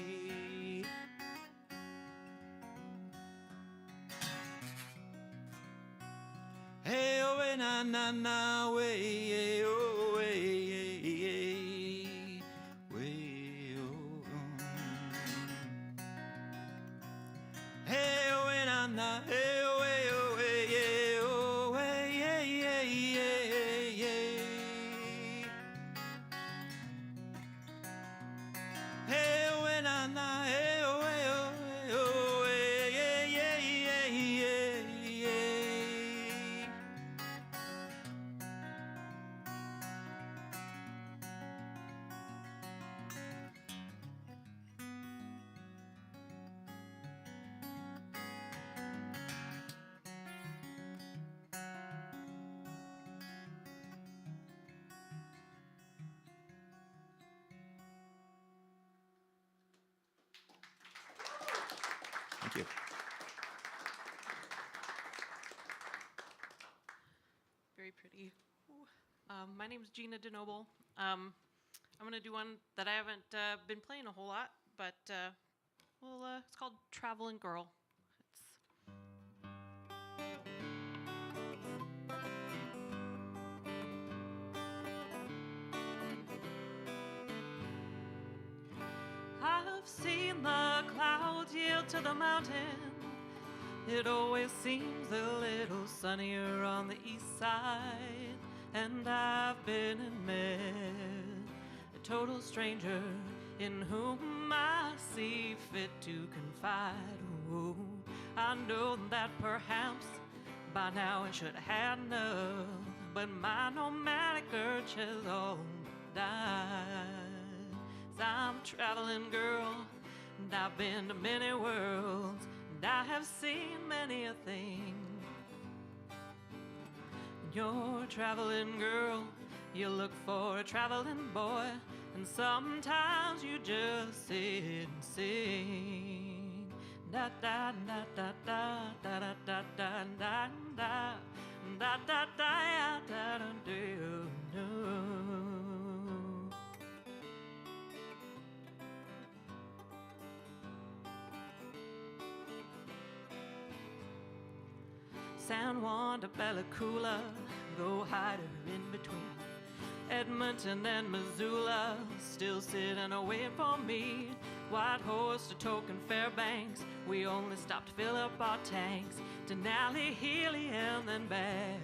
Hey, oh, na na na, way, oh, way, way, oh. Hey, oh, na na, hey, oh, way, oh, way, oh, way, yeah, yeah, yeah, yeah. Hey, oh, na na, hey, oh, way, oh, way, yeah, yeah, yeah, yeah, yeah. Thank you. Very pretty. My name's Gina DeNoble. I'm going to do one that I haven't been playing a whole lot, but it's called Traveling Girl. I've seen the clouds yield to the mountain. It always seems a little sunnier on the east side. And I've been and met a total stranger in whom I see fit to confide. Oh, I know that perhaps by now I should have enough, but my nomadic urge has all died. I'm a traveling girl, and I've been to many worlds, and I have seen many a thing. When you're a traveling girl, you look for a traveling boy, and sometimes you just sit and sing. Da da da da da da da da da da da da da da da da do. San Juan to Bella Coola, go hide her in between. Edmonton and Missoula, still sitting and waiting for me. White Horse to Token Fairbanks, we only stopped to fill up our tanks. Denali, Healy, and then back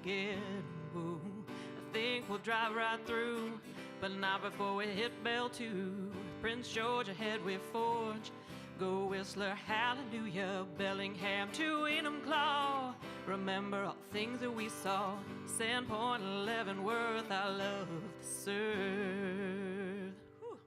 again. Woo. I think we'll drive right through, but not before we hit Bell 2. Prince George ahead we forge. Go Whistler, hallelujah, Bellingham to Enumclaw. Remember all the things that we saw. Sandpoint, Leavenworth, I love the surf. Whew.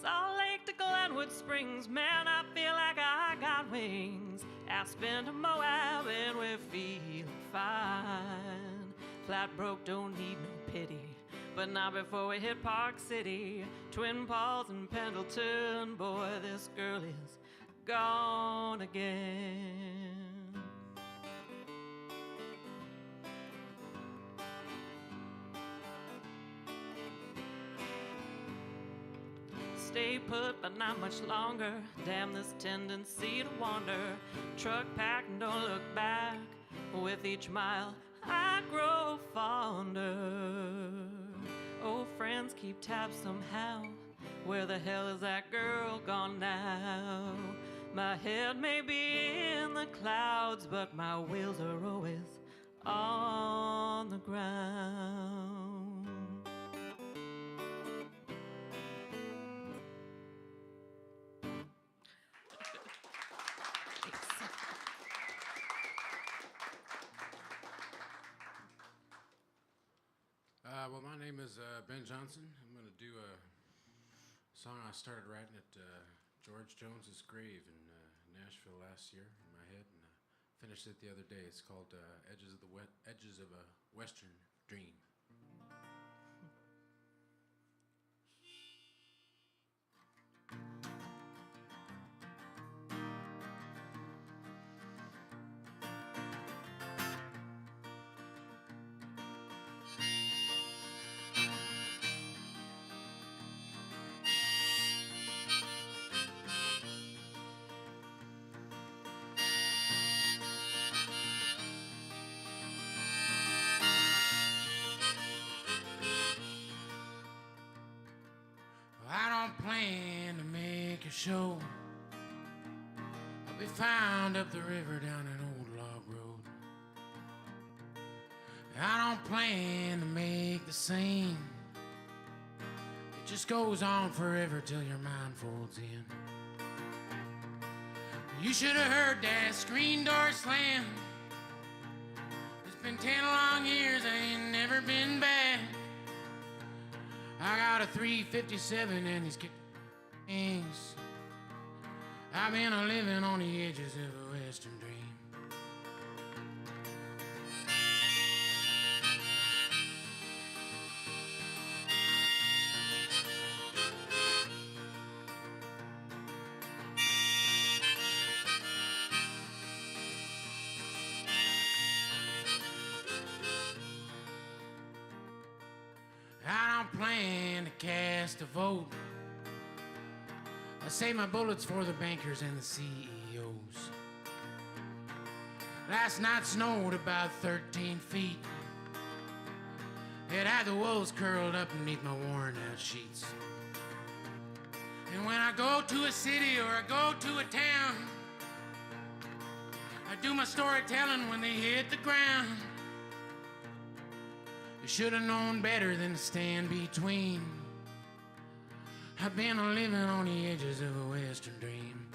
Salt Lake to Glenwood Springs, man, I feel like I got wings. Aspen to Moab, and we're feeling fine. Flatbroke don't need no pity, but not before we hit Park City. Twin Falls and Pendleton, boy, this girl is gone again. Stay put, but not much longer. Damn this tendency to wander. Truck packed and don't look back. With each mile, I grow fonder. Old friends keep tabs somehow. Where the hell is that girl gone now? My head may be in the clouds, but my wheels are always on the ground. Well, my name is Ben Johnson. I'm going to do a song I started writing at George Jones's grave in Nashville last year in my head, and finished it the other day. It's called Edges of a Western Dream. I don't plan to make a show. I'll be found up the river down an old log road. I don't plan to make the scene. It just goes on forever till your mind folds in. You should have heard that screen door slam. It's been 10 long years, I ain't never been back. I got a 357 and these kings. I've been a living on the edges of a western dream. I don't plan to cast a vote. I save my bullets for the bankers and the CEOs. Last night snowed about 13 feet. It had the wolves curled up beneath my worn out sheets. And when I go to a city or I go to a town, I do my storytelling when they hit the ground. You should have known better than to stand between. I've been a living on the edges of a western dream.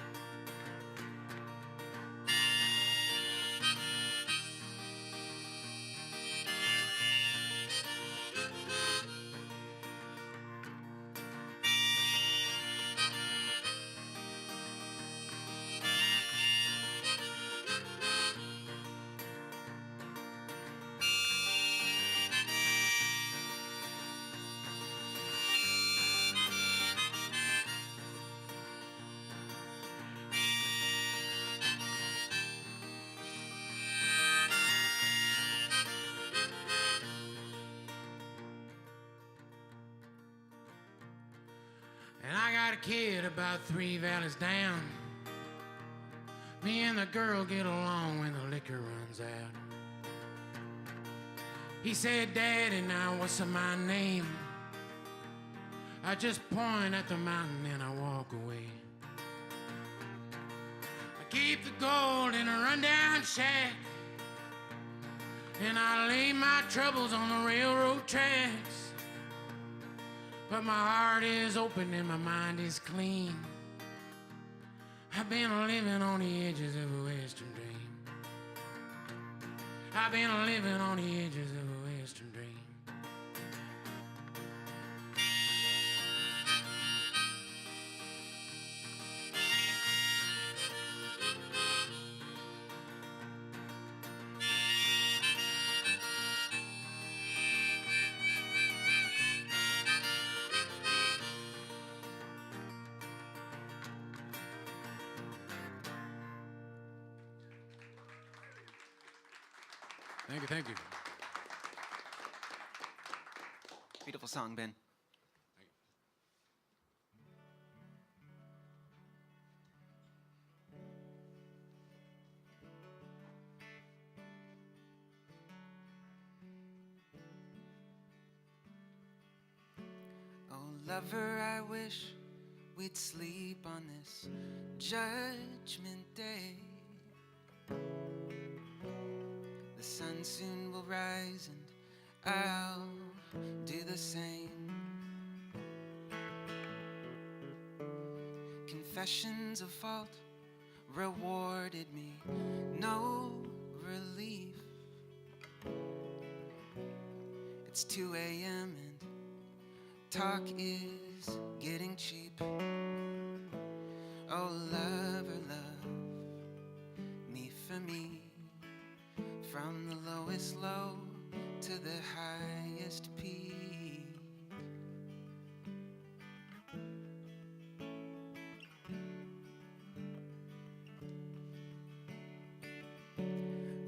got a kid about 3 valleys down. Me and the girl get along when the liquor runs out. He said, Daddy, now what's my name? I just point at the mountain and I walk away. I keep the gold in a rundown shack, and I lay my troubles on the railroad tracks. But my heart is open and my mind is clean. I've been living on the edges of a western dream. I've been living on the edges of a western dream. Thank you, thank you. Beautiful song, Ben. Oh, lover, I wish we'd sleep on this judgment day. The sun soon will rise and I'll do the same. Confessions of fault rewarded me no relief. It's 2 a.m. and talk is getting cheap. Oh, lover, love me for me. From the lowest low to the highest peak.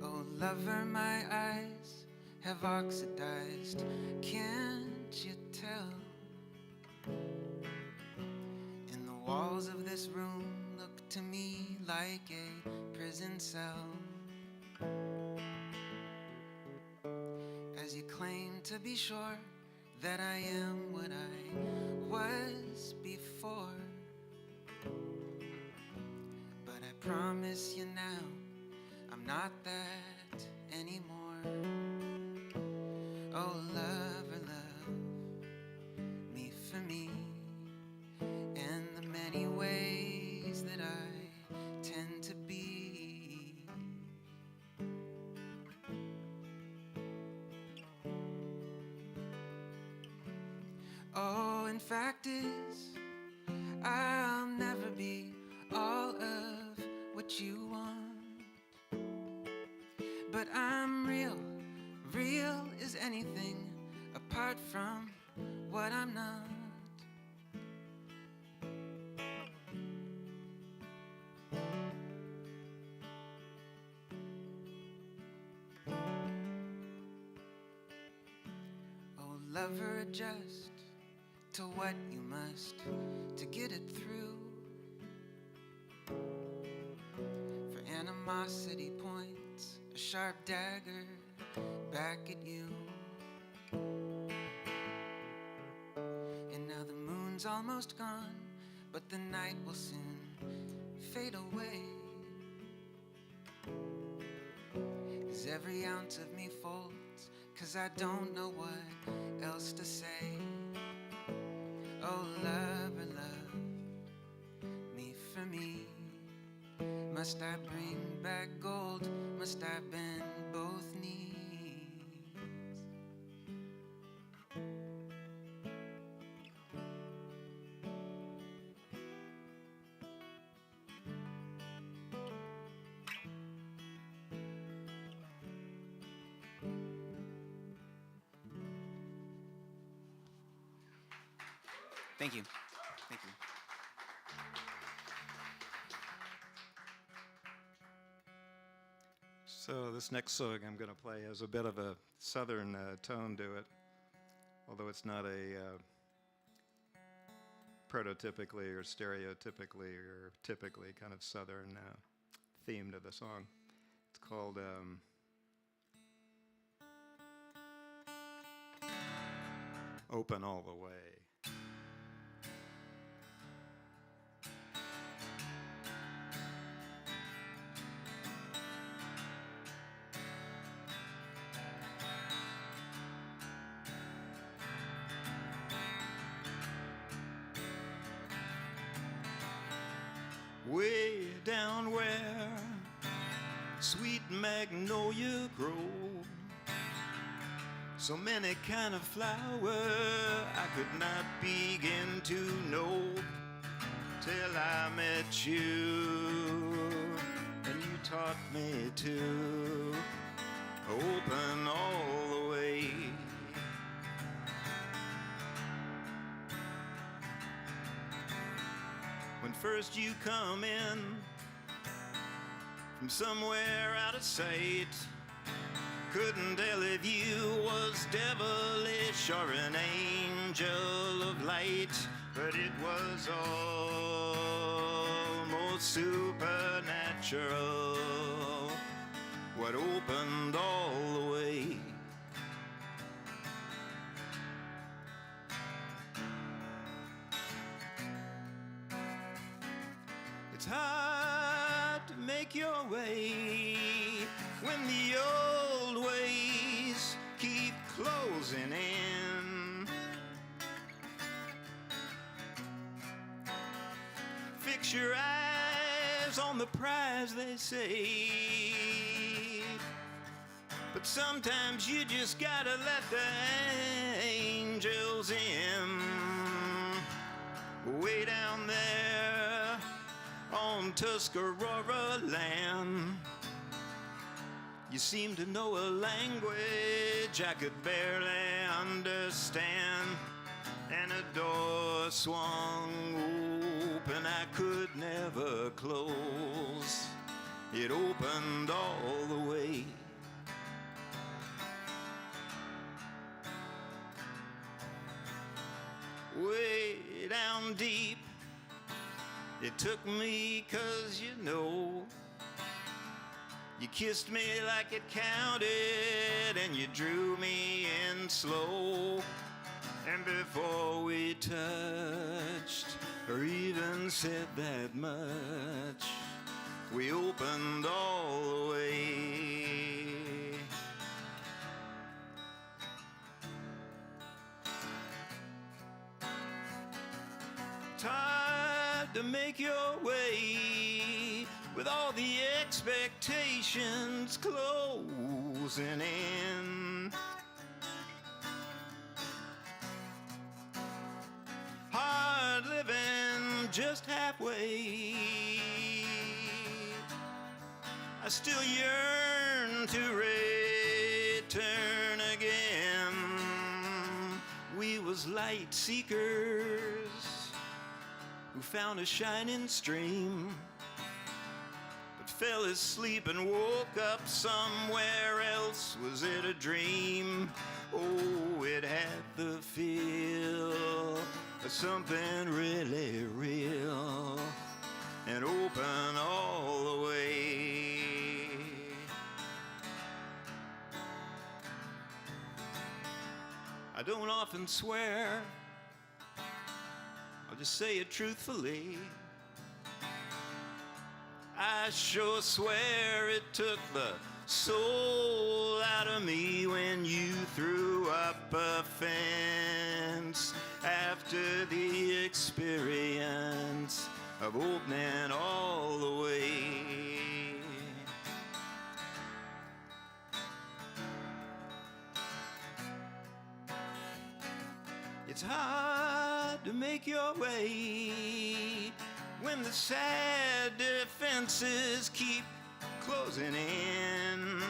Oh, lover, my eyes have oxidized. Can't you tell? And the walls of this room look to me like a prison cell. As you claim to be sure that I am what I was before. But I promise you now, I'm not that anymore. Oh, lover, love me for me, and the many ways that I tend to be. Oh, in fact is, I'll never be all of what you want. But I'm real, real as anything apart from what I'm not. Oh, lover, adjust to what you must to get it through. For animosity points a sharp dagger back at you. And now the moon's almost gone, but the night will soon fade away. As every ounce of me folds, 'cause I don't know what else to say. Oh, lover, love me for me. Must I bring back gold? Must I bend both knees? Thank you. Thank you. So this next song I'm going to play has a bit of a southern tone to it, although it's not a prototypically or stereotypically or typically kind of Southern theme to the song. It's called Open All the Way. Way down where sweet magnolia grow, so many kind of flower I could not begin to know till I met you, and you taught me to open all the way. When first you come in from somewhere out of sight, couldn't tell if you was devilish or an angel of light, but it was almost supernatural what opened all the way. It's hard to make your way when the old ways keep closing in. Fix your eyes on the prize, they say, but sometimes you just gotta let the angels in. Way down there on Tuscarora land, you seem to know a language I could barely understand, and a door swung open I could never close. It opened all the way. Way down deep it took me, 'cause you know you kissed me like it counted, and you drew me in slow. And before we touched or even said that much, we opened all the way. Tired to make your way with all the expectations closing in. Hard living just halfway. I still yearn to return again. We was light seekers who found a shining stream, but fell asleep and woke up somewhere else. Was it a dream? Oh, it had the feel of something really real, and open all the way. I don't often swear, I'll just say it truthfully. I sure swear it took the soul out of me when you threw up a fence after the experience of opening all the way. It's hard to make your way when the sad defenses keep closing in.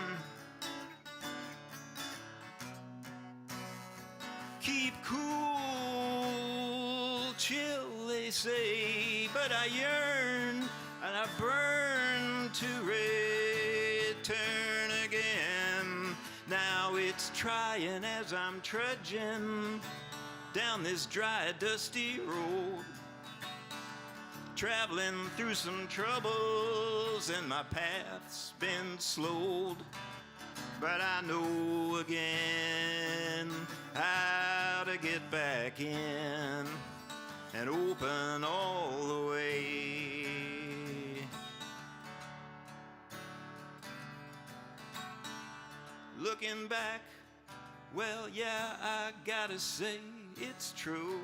Keep cool, chill, they say, but I yearn and I burn to return again. Now it's trying as I'm trudging down this dry, dusty road. traveling through some troubles, and my path's been slowed. But I know again how to get back in and open all the way. Looking back, well, yeah, I gotta say it's true.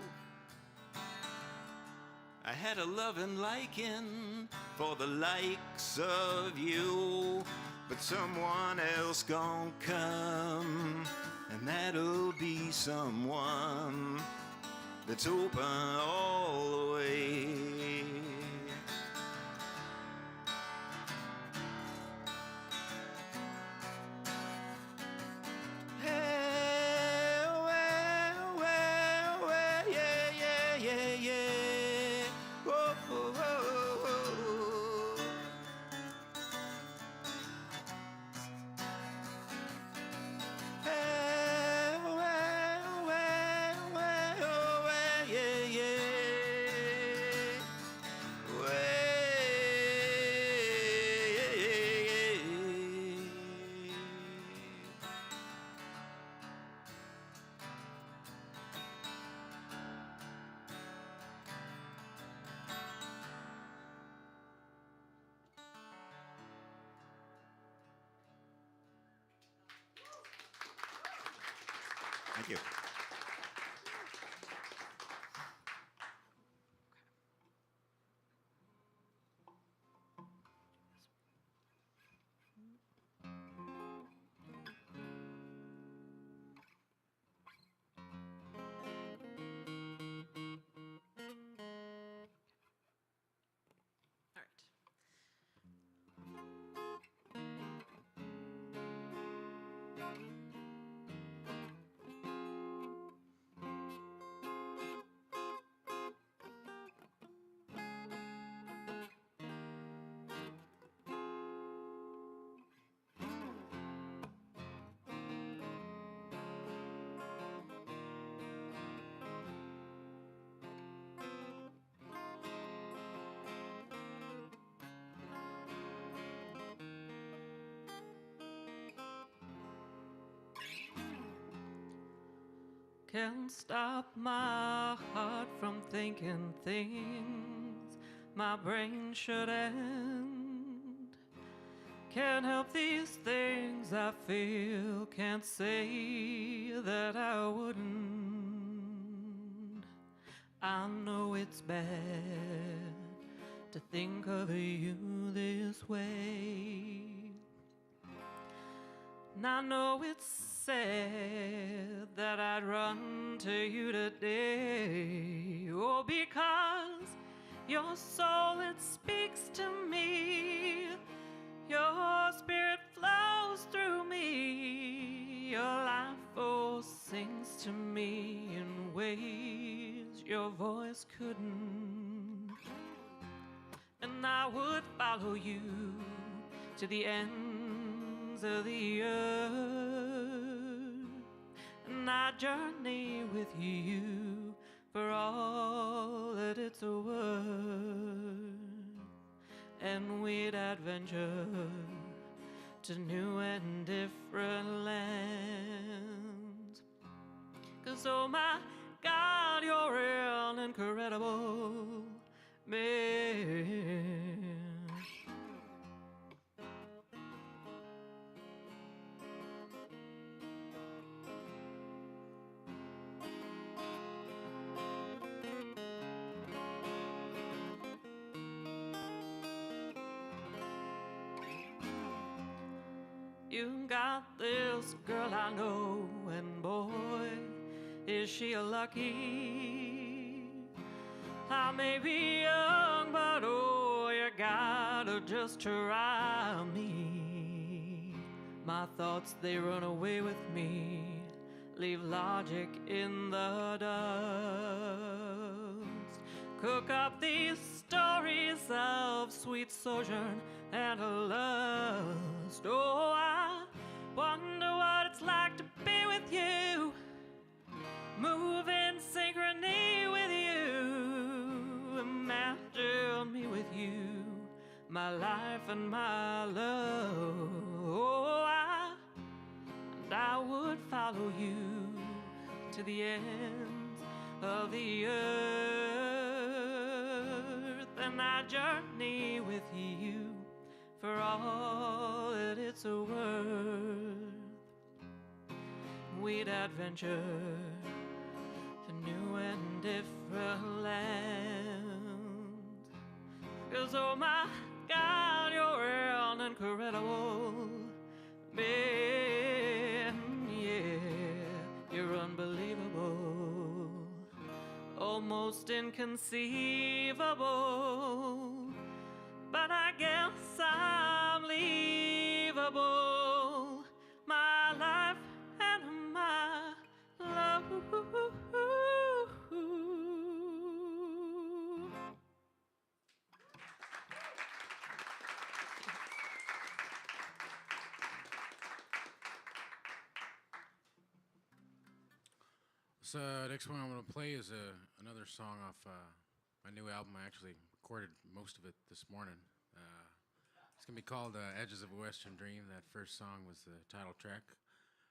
I had a loving liking for the likes of you, but someone else gon' come, and that'll be someone that's open all the way. Thank you. All right. Can't stop my heart from thinking things my brain should end. Can't help these things I feel, can't say that I wouldn't. I know it's bad to think of you this way. And I know it's sad that I'd run to you today. Oh, because your soul, it speaks to me. Your spirit flows through me. Your life, oh, sings to me in ways your voice couldn't. And I would follow you to the ends of the earth, and I'd journey with you for all that it's worth. And we'd adventure to new and different lands. 'Cause oh my God, you're an incredible man. You got this girl I know, and boy, is she lucky. I may be young, but oh, you gotta just try me. My thoughts, they run away with me, leave logic in the dust. Cook up these stories of sweet sojourn and lust. Oh, I wonder what it's like to be with you, move in synchrony with you. Imagine soften my love. And I would follow you to the ends of the earth, and I journey with you for all that it's worth. We'd adventure to new and different lands. 'Cause oh my God, you're an incredible man. Yeah, you're unbelievable, almost inconceivable. But I guess I'm leavable. My life and my love. So next one I'm going to play is another song off my new album. I actually recorded most of it this morning. It's going to be called Edges of a Western Dream. That first song was the title track.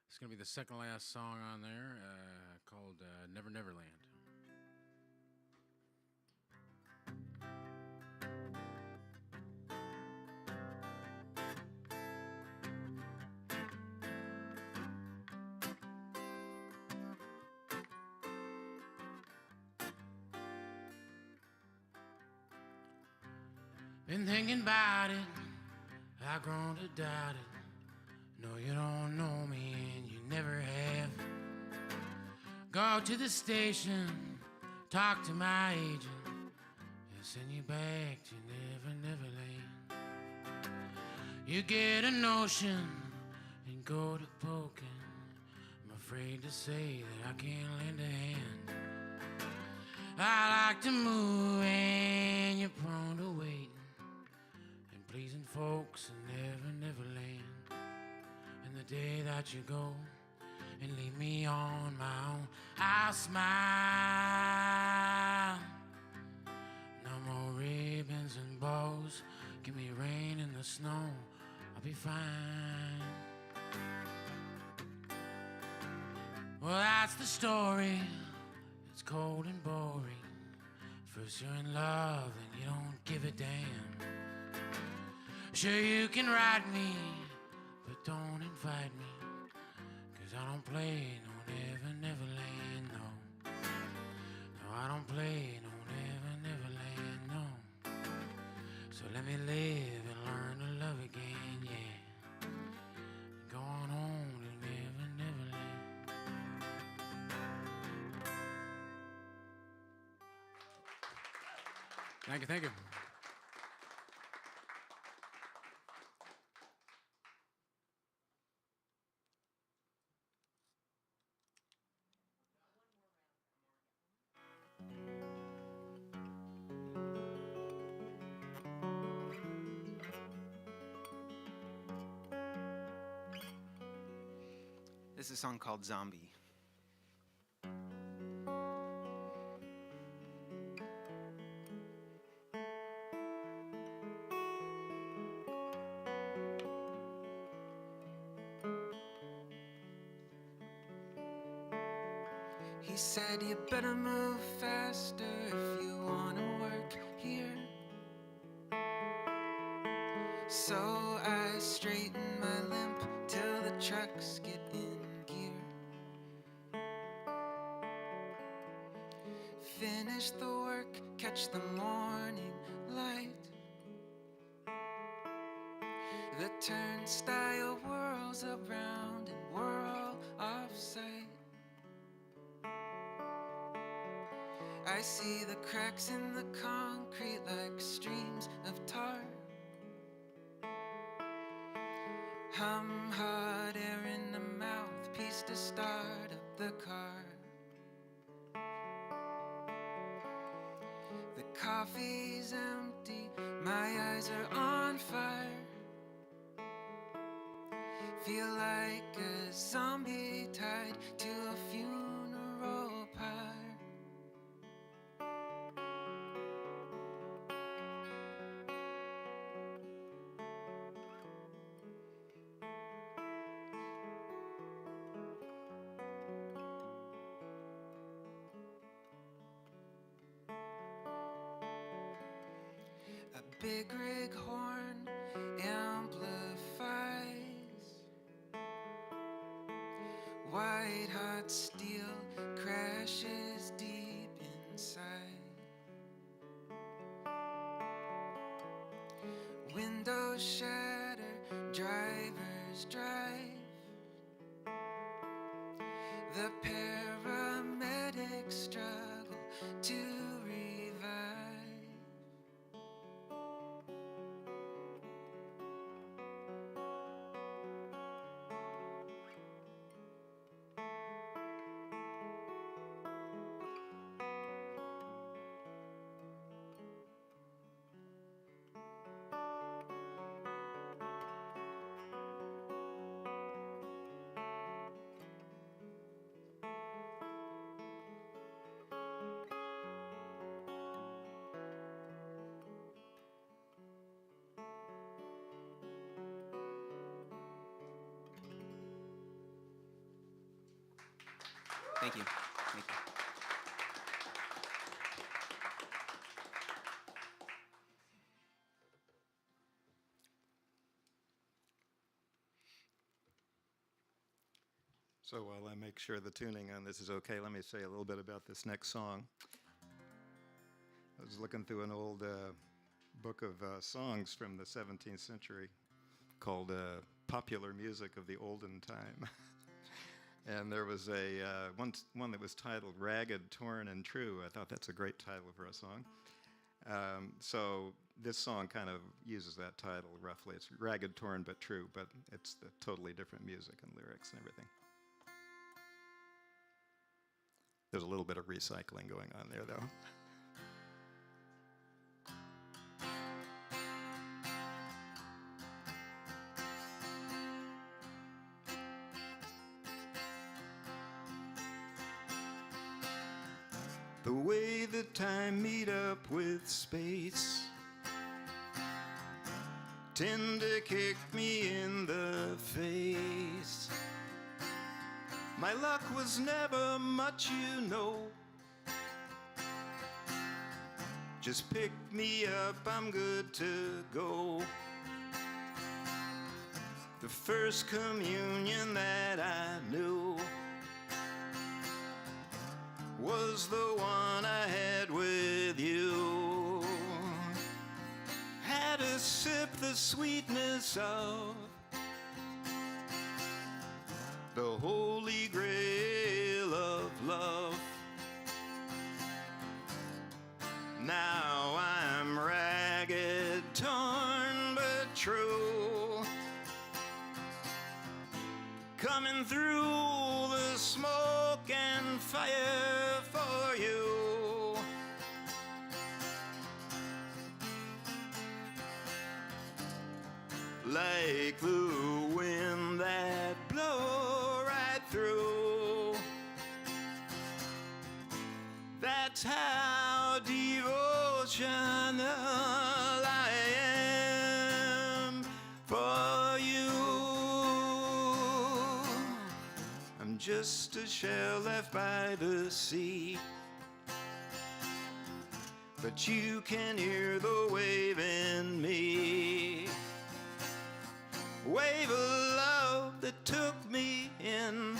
It's going to be the second last song on there called Never Never Land. Been thinking about it, I've grown to doubt it. No, you don't know me and you never have. Go to the station, talk to my agent. He'll send you back to Never Never Land. You get a notion and go to poking. I'm afraid to say that I can't lend a hand. I like to move and you're prone to waiting and pleasing folks in Never Never Land. And the day that you go and leave me on my own, I'll smile. No more ribbons and bows. Give me rain in the snow, I'll be fine. Well, that's the story. It's cold and boring. First you're in love, then you don't give a damn. Sure you can ride me, but don't invite me, 'cause I don't play no Never Never Land, no. No, I don't play no Never Never Land, no. So let me live and learn to love again, yeah. Go on home to Never Never Land. Thank you, thank you. This is a song called Zombie. He said you better move faster if you want to work here. So I straighten my limp till the trucks get in gear. Finish the work, catch the morning light. The turnstile whirls around and we're all off sight. I see the cracks in the concrete like streams of tar. Hum hot air in the mouthpiece to start up the car. The coffee's empty, my eyes are on fire. Feel like a zombie tied to a funeral pyre. Thank you. Thank you. So while I make sure the tuning on this is okay, let me say a little bit about this next song. I was looking through an old book of songs from the 17th century called Popular Music of the Olden Time. And there was a one that was titled Ragged, Torn, and True. I thought that's a great title for a song. So this song kind of uses that title roughly. It's ragged, torn, but true, but it's the totally different music and lyrics and everything. There's a little bit of recycling going on there, though. The way that time meet up with space tend to kick me in the face. My luck was never much, you know. Just pick me up, I'm good to go. The first communion that I knew was the one I had with you. Had to sip the sweetness of the holy grail of love. Now I'm ragged, torn, but true, coming through the smoke and fire for you. Like the wind that blows right through. That's how devotional I am for you. I'm just a shell left by the sea, but you can hear the wave in me. Wave of love that took me in,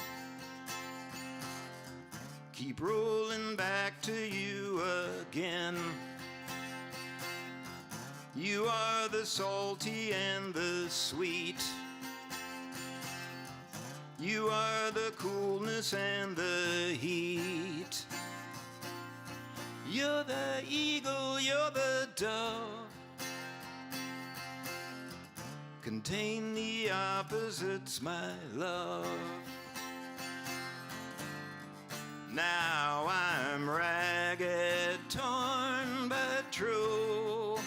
keep rolling back to you again. You are the salty and the sweet. You are the coolness and the heat. You're the eagle, you're the dove. Contain the opposites, my love. Now I'm ragged, torn, but true,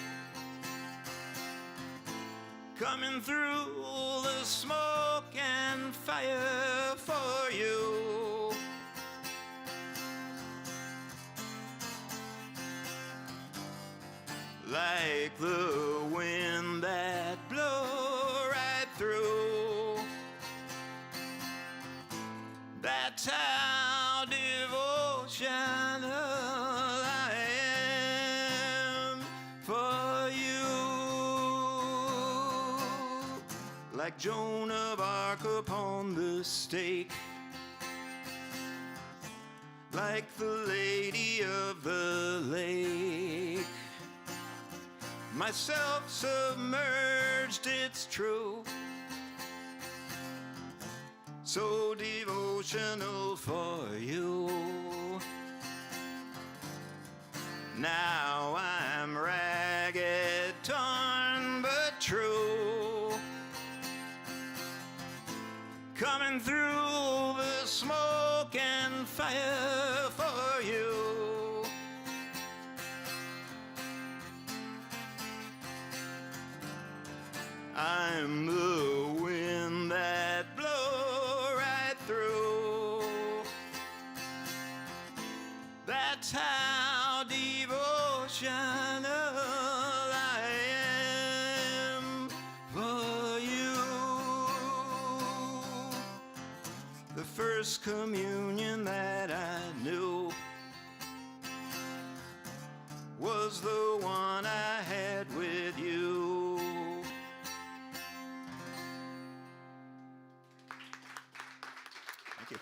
coming through the smoke and fire for you. Like the wind that blows right through. That's how devotional I am for you. Like Joan of Arc upon the stake, like the Lady of the Lake. Myself submerged, it's true, so devotional for you. Now I'm ragged, torn, but true, coming through the smoke and fire for you. I'm the wind that blows right through. That's how devotional I am for you. The first first communion that I knew was the one I had with you. Thank you.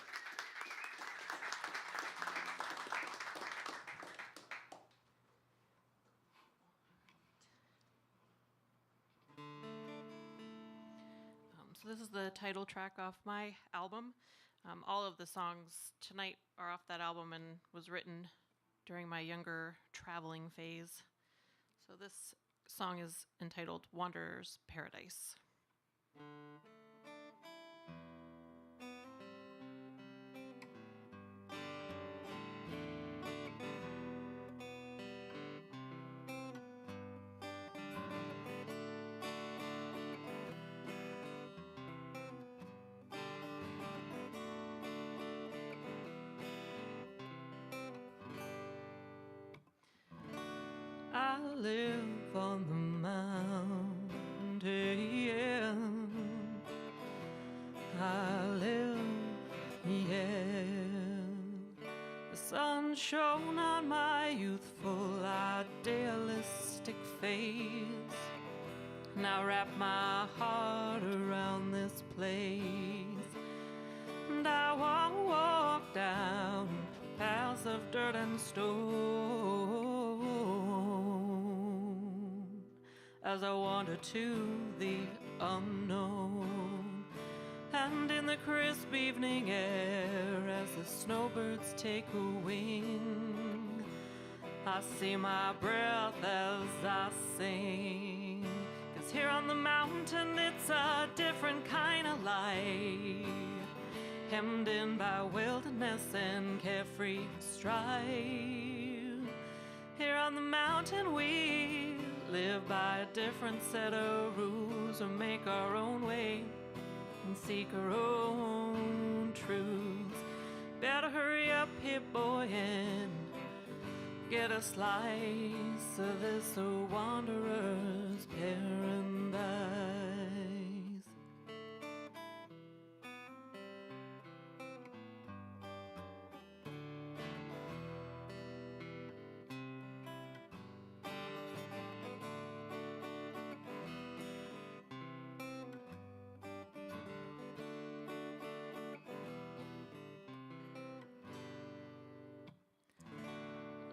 So this is the title track off my album. All of the songs tonight are off that album and was written during my younger traveling phase. So this song is entitled Wanderer's Paradise. I live on the mountain. I live, yeah. The sun shone on my youthful idealistic face. Now wrap my heart around this place, and I walk down paths of dirt and stone as I wander to the unknown. And in the crisp evening air, as the snowbirds take a wing, I see my breath as I sing. 'Cause here on the mountain it's a different kind of life, hemmed in by wilderness and carefree strife. Here on the mountain we live by a different set of rules, or make our own way and seek our own truths. Better hurry up here, boy, and get a slice of this wanderer's paradise.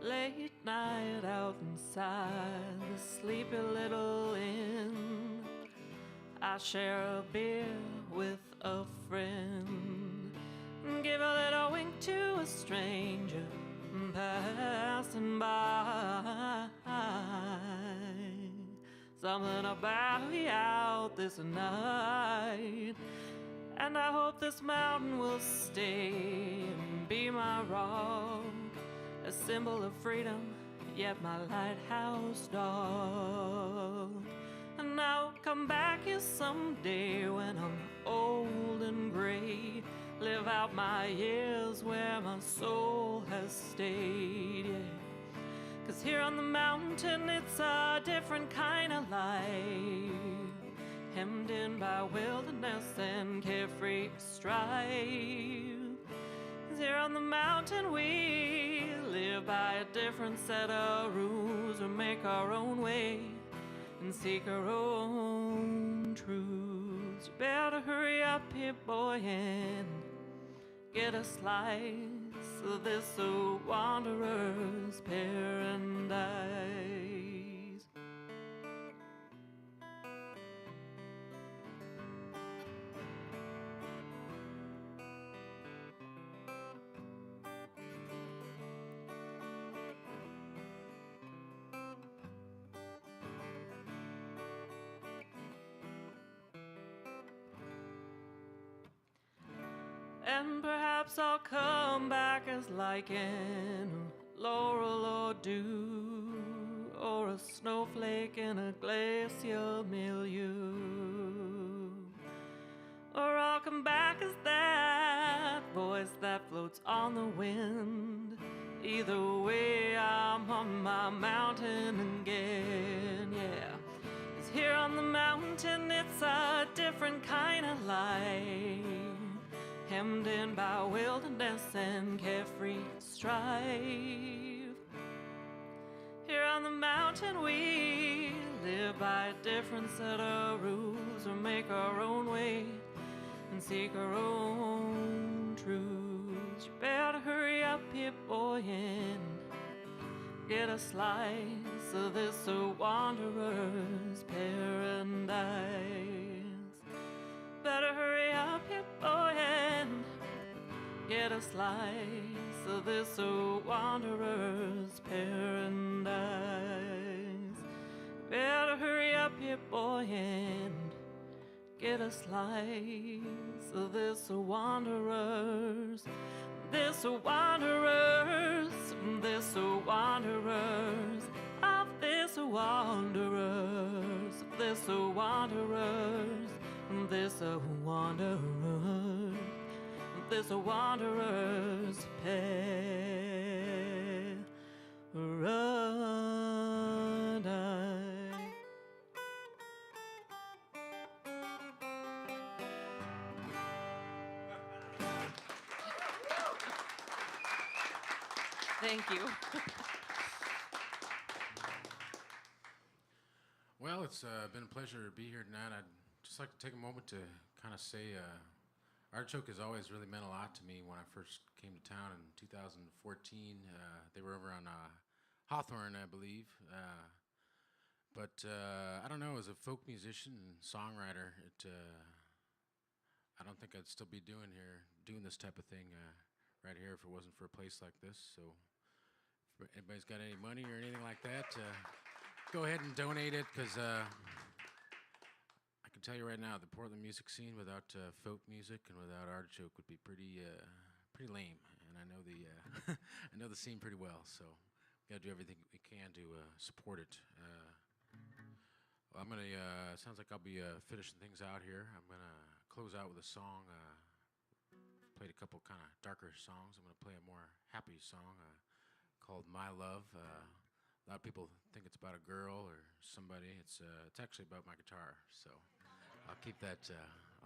Late night out inside the sleepy little inn, I share a beer with a friend, give a little wink to a stranger passing by. Something about me out this night, and I hope this mountain will stay and be my rock, a symbol of freedom, yet my lighthouse dog. And I'll come back here someday when I'm old and gray, live out my years where my soul has stayed, yeah. 'Cause here on the mountain it's a different kind of life, hemmed in by wilderness and carefree strife. 'Cause here on the mountain we live by a different set of rules, or make our own way and seek our own truths. You better hurry up here, boy, and get a slice of this wanderer's paradise. And perhaps I'll come back as lichen, laurel or dew, or a snowflake in a glacial milieu. Or I'll come back as that voice that floats on the wind. Either way, I'm on my mountain again, yeah. 'Cause here on the mountain, it's a different kind of life, hemmed in by wilderness and carefree strife. Here on the mountain we live by a different set of rules, or make our own way and seek our own truths. You better hurry up here, boy, and get a slice of this wanderer's paradise. Better hurry up here, boy, and get a slice of this wanderer's paradise. Better hurry up here, boy, and get a slice of this wanderer's, this wanderer's, this wanderer's, of this wanderer's, this wanderer's, this wanderer's, this wanderer's paradise. Thank you. Well, it's been a pleasure to be here tonight. I'd just like to take a moment to kind of say Artichoke has always really meant a lot to me. When I first came to town in 2014, they were over on Hawthorne, I believe. But I don't know, as a folk musician and songwriter, I don't think I'd still be doing this type of thing right here if it wasn't for a place like this. So if anybody's got any money or anything like that, go ahead and donate it, because I can tell you right now, the Portland music scene without folk music and without Artichoke would be pretty lame. And I know I know the scene pretty well, so we got to do everything we can to support it. Well, I'm gonna. Sounds like I'll be finishing things out here. I'm gonna close out with a song. Played a couple kind of darker songs. I'm gonna play a more happy song called "My Love." A lot of people think it's about a girl or somebody. It's actually about my guitar. So I'll keep that.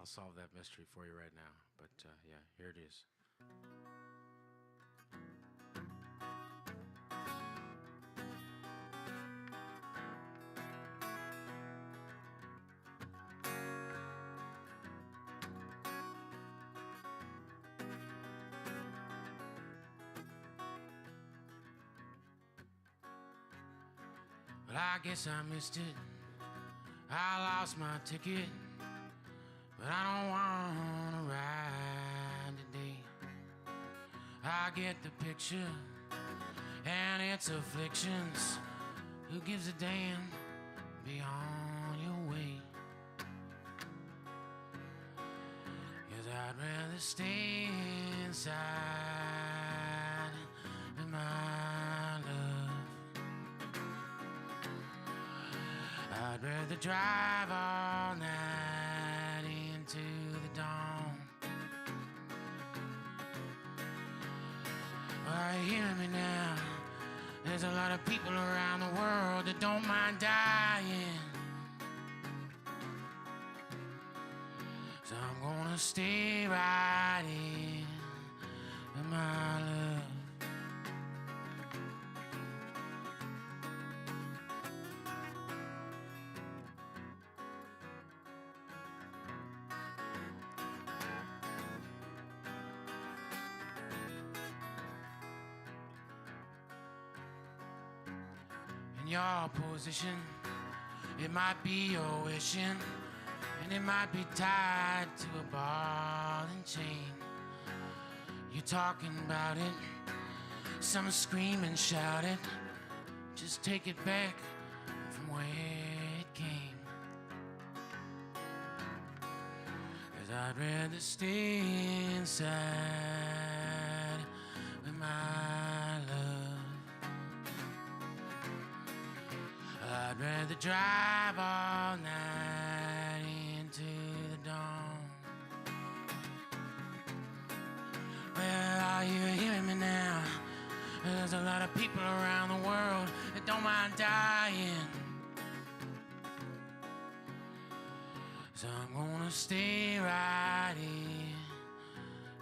I'll solve that mystery for you right now. But yeah, here it is. But I guess I missed it. I lost my ticket, but I don't wanna ride today. I get the picture and its afflictions. Who gives a damn? Be on your way. 'Cause I'd rather stay inside with my love. I'd rather drive all night into the dawn. Are you hearing me now? There's a lot of people around the world that don't mind dying. So I'm gonna stay right here with my love. Your position, it might be your wishing, and it might be tied to a ball and chain. You're talking about it, some scream and shout it. Just take it back from where it came. 'Cause I'd rather stay inside with my love. I'd rather drive all night into the dawn. Well, are you hearing me now? There's a lot of people around the world that don't mind dying. So I'm gonna stay right here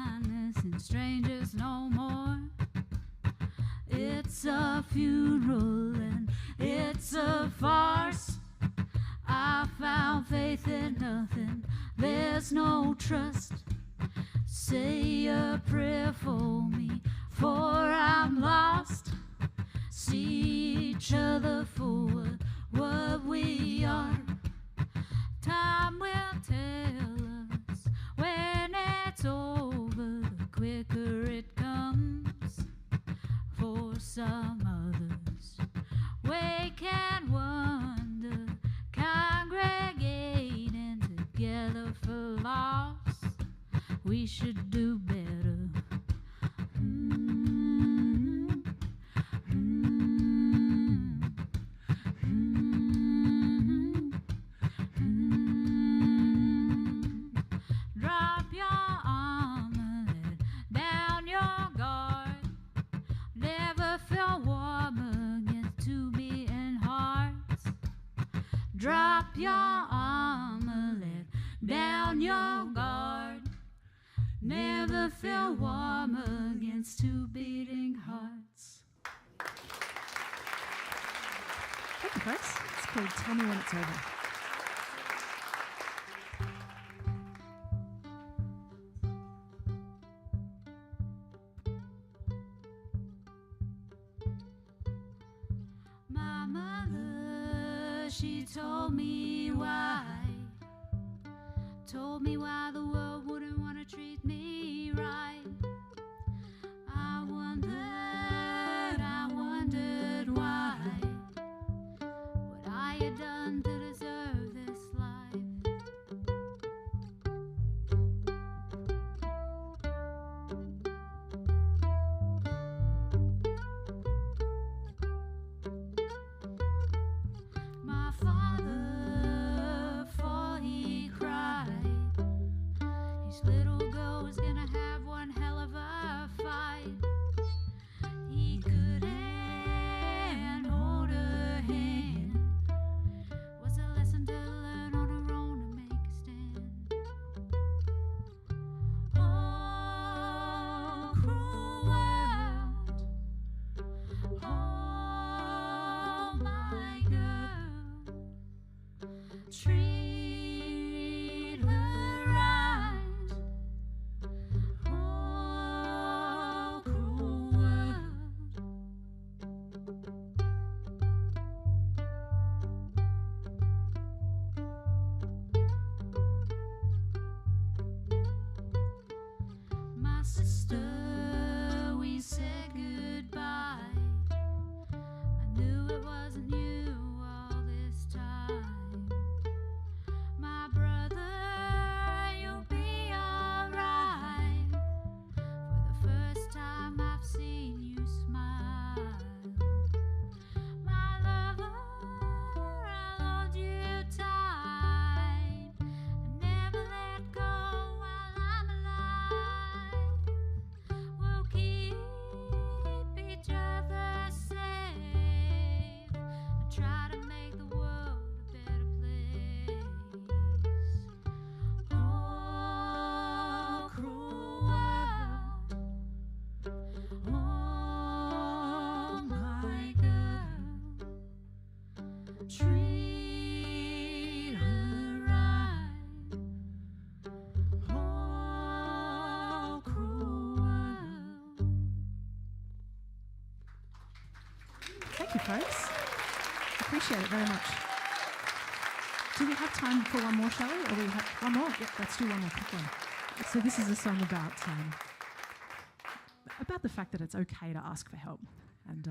kindness and strangers no more. It's a funeral and it's a farce. I found faith in nothing, there's no trust. Say a prayer for me, for I'm lost. See each other for what we are. Time will tell us when it's over, the quicker it comes. For some others, wake and wonder, congregating together for loss. We should do better. Drop your armor, let down your guard. Never felt warmer against two beating hearts. Drop your armor, let down your guard. Never felt warmer against two beating hearts. Thank you, folks. It's called Tell Me When It's Over. My mother, she told me why. Told me why the world wouldn't want to treat me right. I wondered why. What I had done to deserve this life. My father, for he cried, his little girl was gonna have one hell of a fight. He couldn't hold her hand. Was a lesson to learn on her own to make a stand. Oh, cruel world. Oh, my girl. Treat her right. Oh, cruel world. My sister, we said goodbye. I knew it wasn't you all this time. My brother, you'll be alright. For the first time I've seen you smile. My lover, I'll hold you tight. I never let go while I'm alive. We'll keep each other safe and try to make the world a better place. Oh, cruel world. Oh, my girl. Treat her right. Oh, cruel world. Thank you, folks. Appreciate it very much. Do we have time for one more, Shelley? Or we have one more? Yep, let's do one more quick one. So this is a song about the fact that it's okay to ask for help. And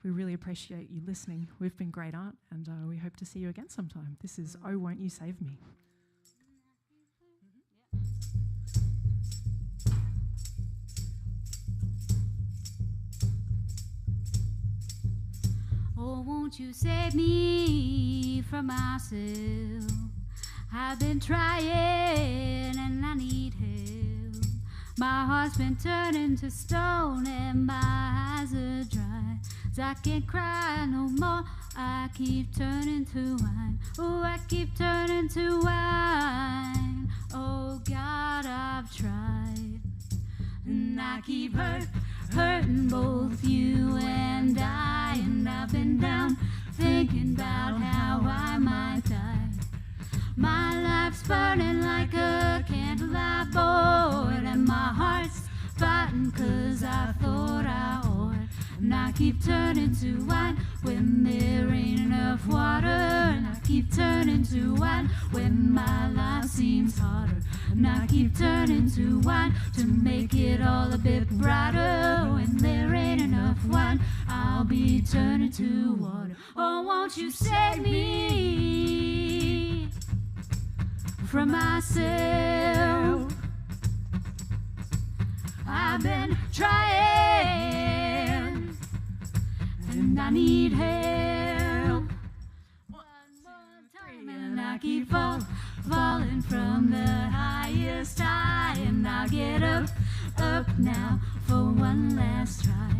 we really appreciate you listening. We've been great, Aunt, and we hope to see you again sometime. This is Oh, Won't You Save Me? Oh, won't you save me from myself? I've been trying and I need help. My heart's been turning to stone and my eyes are dry. 'Cause I can't cry no more. I keep turning to wine. Oh, I keep turning to wine. Oh, God, I've tried. and I keep hurting both you and I. And I've been down thinking about how I might die. My life's burning like a candlelight board, and my heart's fighting 'cause I thought I ought. And I keep turning to wine when there ain't enough water, and I keep turning to wine when my life seems harder. And I keep turning to wine to make it all a bit brighter. When there ain't enough wine, I'll be turning to water. Oh, won't you save me from myself? I've been trying and I need help. One more time and I keep falling from the highest high, and I'll get up now for one last try.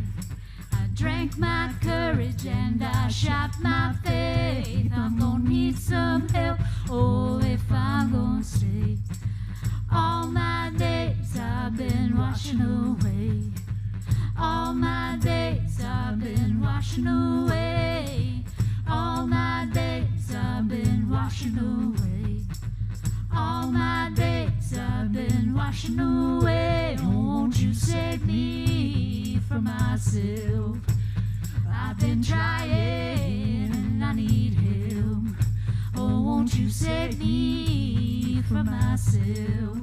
I drank my courage and I shot my faith. I'm gonna need some help, oh, if I'm gonna stay. All my days I've been washing away. All my days I've been washing away. All my days I've been washing away. All my days I've been washing away. Oh, won't you save me from myself? I've been trying and I need help. Oh, won't you save me from myself?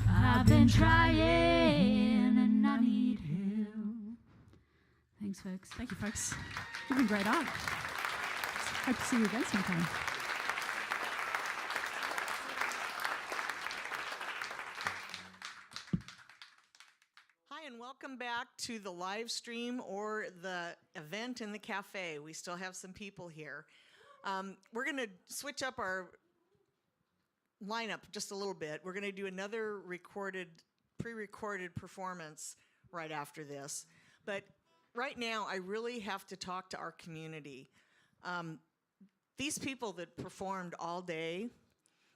I've been trying and I need help. Thanks, folks. Thank you, folks. You've been great art. Hope to see you again sometime. Hi, and welcome back to the live stream or the event in the cafe. We still have some people here. We're going to switch up our lineup just a little bit. We're going to do another pre-recorded performance right after this. But right now, I really have to talk to our community. These people that performed all day,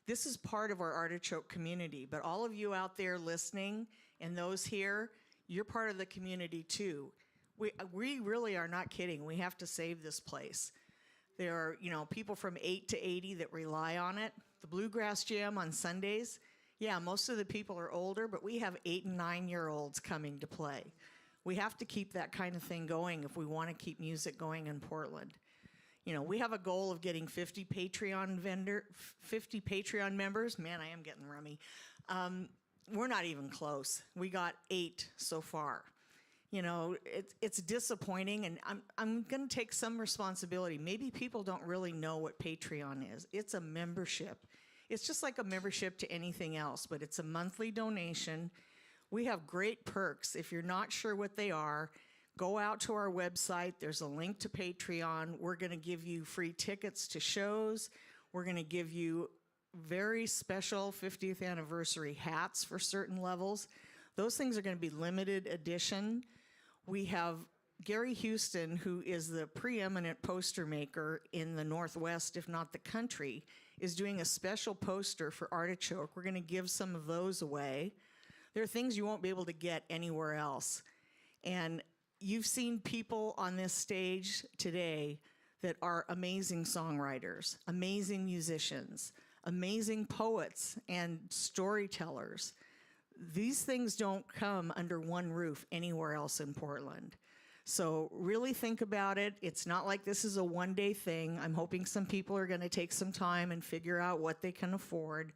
this is part of our Artichoke community. But all of you out there listening and those here, you're part of the community too. We really are not kidding. We have to save this place. There are, people from 8 to 80 that rely on it. The Bluegrass Jam on Sundays, yeah, most of the people are older, but we have 8 and 9-year-olds coming to play. We have to keep that kind of thing going if we want to keep music going in Portland. We have a goal of getting 50 Patreon members. Man, I am getting rummy. We're not even close. We got 8 so far. It's disappointing, and I'm going to take some responsibility. Maybe people don't really know what Patreon is. It's a membership. It's just like a membership to anything else, but it's a monthly donation. We have great perks. If you're not sure what they are, go out to our website. There's a link to Patreon. We're going to give you free tickets to shows. We're going to give you very special 50th anniversary hats for certain levels. Those things are going to be limited edition. We have Gary Houston, who is the preeminent poster maker in the Northwest, if not the country, is doing a special poster for Artichoke. We're going to give some of those away. There are things you won't be able to get anywhere else. And you've seen people on this stage today that are amazing songwriters, amazing musicians, amazing poets and storytellers. These things don't come under one roof anywhere else in Portland. So really think about it. It's not like this is a one-day thing. I'm hoping some people are going to take some time and figure out what they can afford,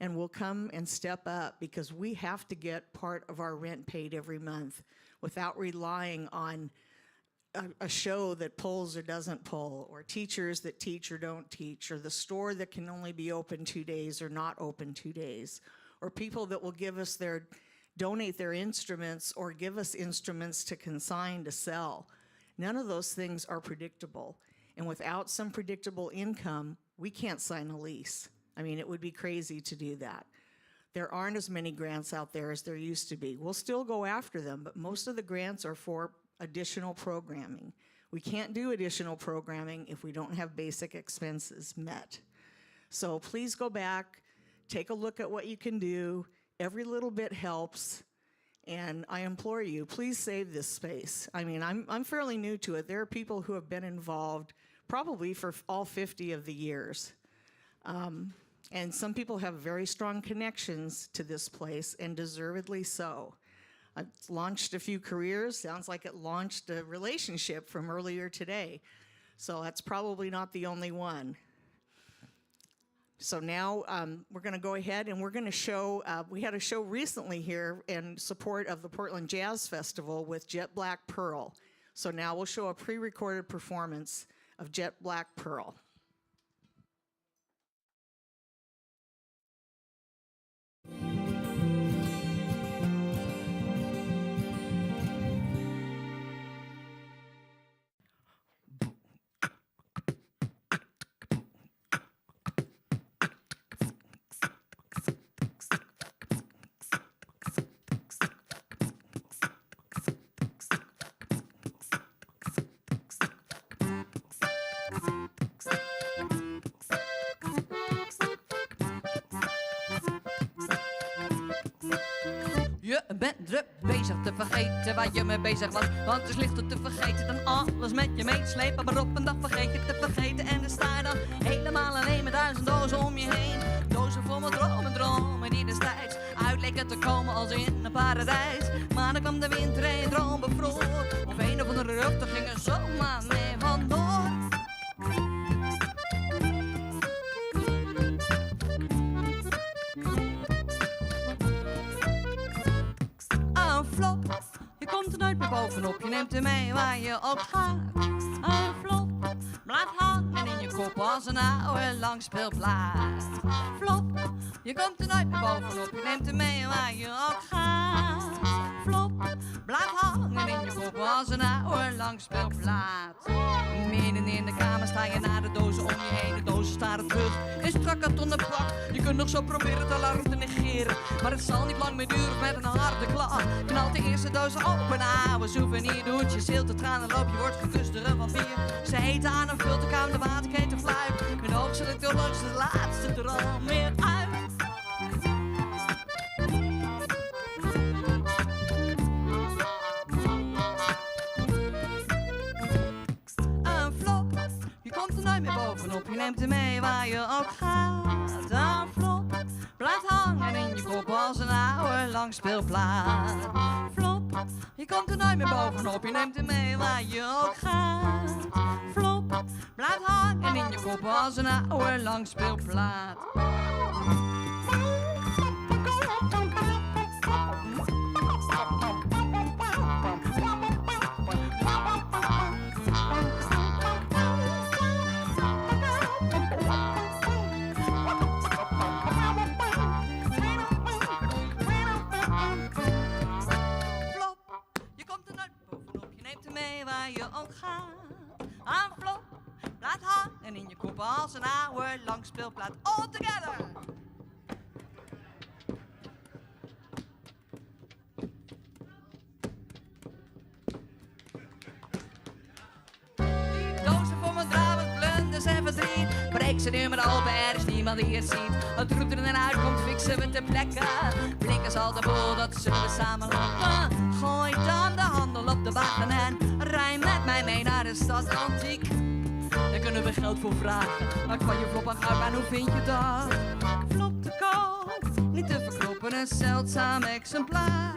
and we'll come and step up because we have to get part of our rent paid every month without relying on a show that pulls or doesn't pull, or teachers that teach or don't teach, or the store that can only be open 2 days or not open 2 days, or people that will donate their instruments or give us instruments to consign to sell. None of those things are predictable. And without some predictable income, we can't sign a lease. I mean, it would be crazy to do that. There aren't as many grants out there as there used to be. We'll still go after them, but most of the grants are for additional programming. We can't do additional programming if we don't have basic expenses met. So please go back, take a look at what you can do. Every little bit helps. And I implore you, please save this space. I mean, I'm fairly new to it. There are people who have been involved probably for all 50 of the years. And some people have very strong connections to this place, and deservedly so. It's launched a few careers. Sounds like it launched a relationship from earlier today. So that's probably not the only one. So now we're going to go ahead and we're going to show, we had a show recently here in support of the Portland Jazz Festival with Jet Black Pearl. So now we'll show a pre-recorded performance of Jet Black Pearl. Je bent druk bezig te vergeten waar je mee bezig was. Want het is lichter te vergeten dan alles met je meeslepen. Maar op een dag vergeet je te vergeten en dan sta je dan helemaal alleen met 1000 dozen om je heen. Dozen vol met dromen die destijds uit leken te komen als in een paradijs. Maar dan kwam de winter en je droom bevroor. Op een of andere rug, ging er zomaar mee vandoor. Flop, je komt er nooit meer bovenop. Je neemt er mee waar je ook gaat. Een flop, blijft hangen in je kop als een oude langspeelplaat. Flop, je komt er nooit meer bovenop. Je neemt er mee waar je ook gaat. Flop, blijft hangen in je kop als een oude langspeelplaat. Midden in de kamer sta je naar de dozen om je heen. De dozen staren terug in strak kartonnen plak. Je kunt nog zo proberen het alarm te negeren, maar het zal niet lang meer duren met een harde klap. Knalt de eerste doos open, oude souvenir. Doet je zilt de tranen, loop je wordt gekust door een vampier. Ze heten aan en vult de kamer, de waterketen fluit. Mijn oog zit door langs de laatste droom weer uit. Je komt er nooit meer bovenop, je neemt er mee waar je ook gaat. Een flop blijft hangen in je kop als een oude langspeelplaat. Flop, je komt er nooit meer bovenop, je neemt er mee waar je ook gaat. Flop, blijft hangen in je kop als een oude langspeelplaat. Aan flop, laat hangen in je kop als een oude langspeelplaat. All together! Die dozen voor mijn draven, blunders en verdriet. Breek ze nu maar open, er is niemand die het ziet. Het roet er en uitkomt, fixen we ter plekke. Blikken zal de boel, dat zullen we samen lopen. Gooi dan de handel op de wagen en rij met mij mee naar de stad Antiek. Daar kunnen we geld voor vragen. Maak van je flop een goudbaan, hoe vind je dat? Flop te koop, niet te verkloppen, een zeldzaam exemplaar.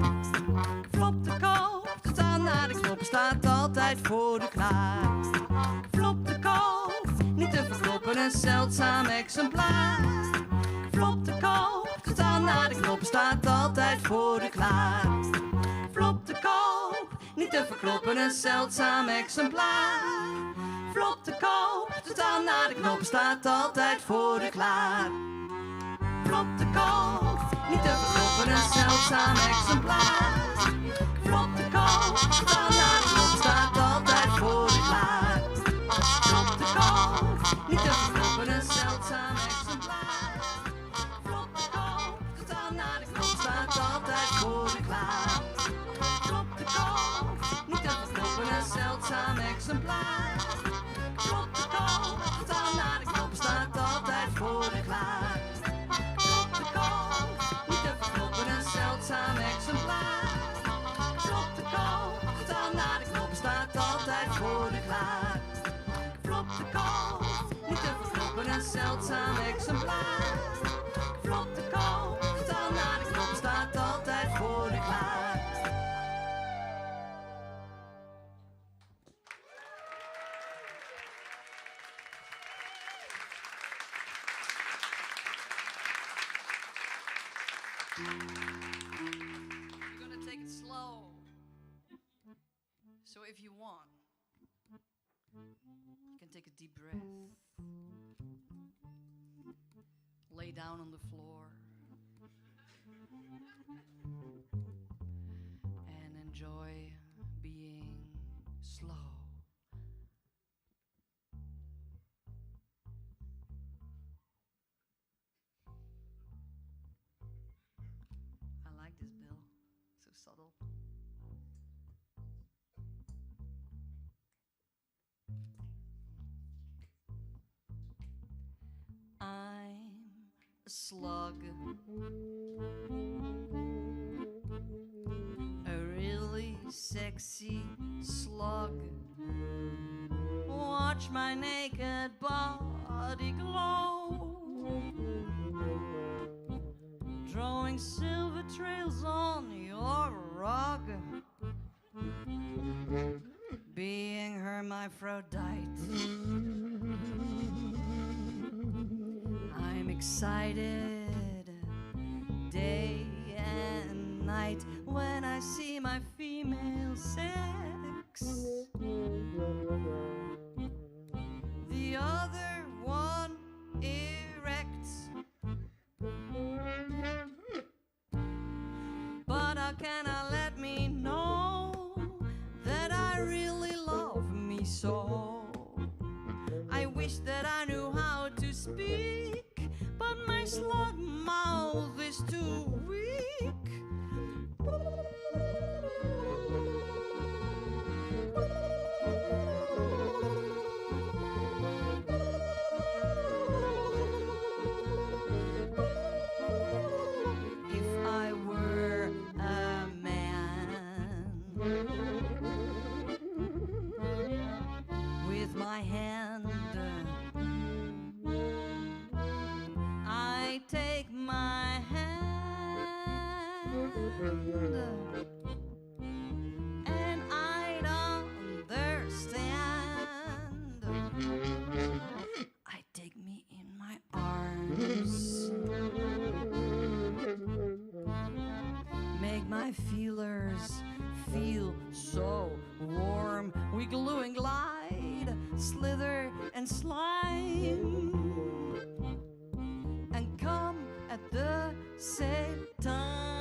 Flop te koop, tot aan naar de knop staat altijd voor de klaar. Flop te koop, niet te verkloppen, een zeldzaam exemplaar. Flop te koop, tot aan naar de knop staat altijd voor de klaar. Flop te koop, niet te verkloppen, een zeldzaam exemplaar. Flop te koop, tot aan naar de knop staat altijd voor de klaar. Flop te koop, niet te verkloppen, een zeldzaam exemplaar. Flop te koop, tot aan naar de knop staat altijd voor de klaar. Flop te koop, niet te verkloppen, een zeldzaam exemplaar. Flop te koop, tot aan naar de knop staat altijd voor de klaar. Flop te koop, niet te verkloppen, een zeldzaam exemplaar. Flop te koop, tot aan naar de knop staat altijd voor de klaar. Flop te koop, niet te verkloppen, een zeldzaam exemplaar. So if you want, you can take a deep breath. Lay down on the floor and enjoy being slow. I like this, Bill. So subtle. I'm a slug, a really sexy slug. Watch my naked body glow, drawing silver trails on your rug. Being hermaphrodite, I'm excited day and night when I see my female sex. The other one erects. But how can I let me know that I really love me so? I wish that I knew how to speak, but my slug mouth is too weak. If I were a man with my hand, I take my hand and I'd understand. I take me in my arms, make my feelers feel so warm. We glue and glide, slither and slime, and come at the same time.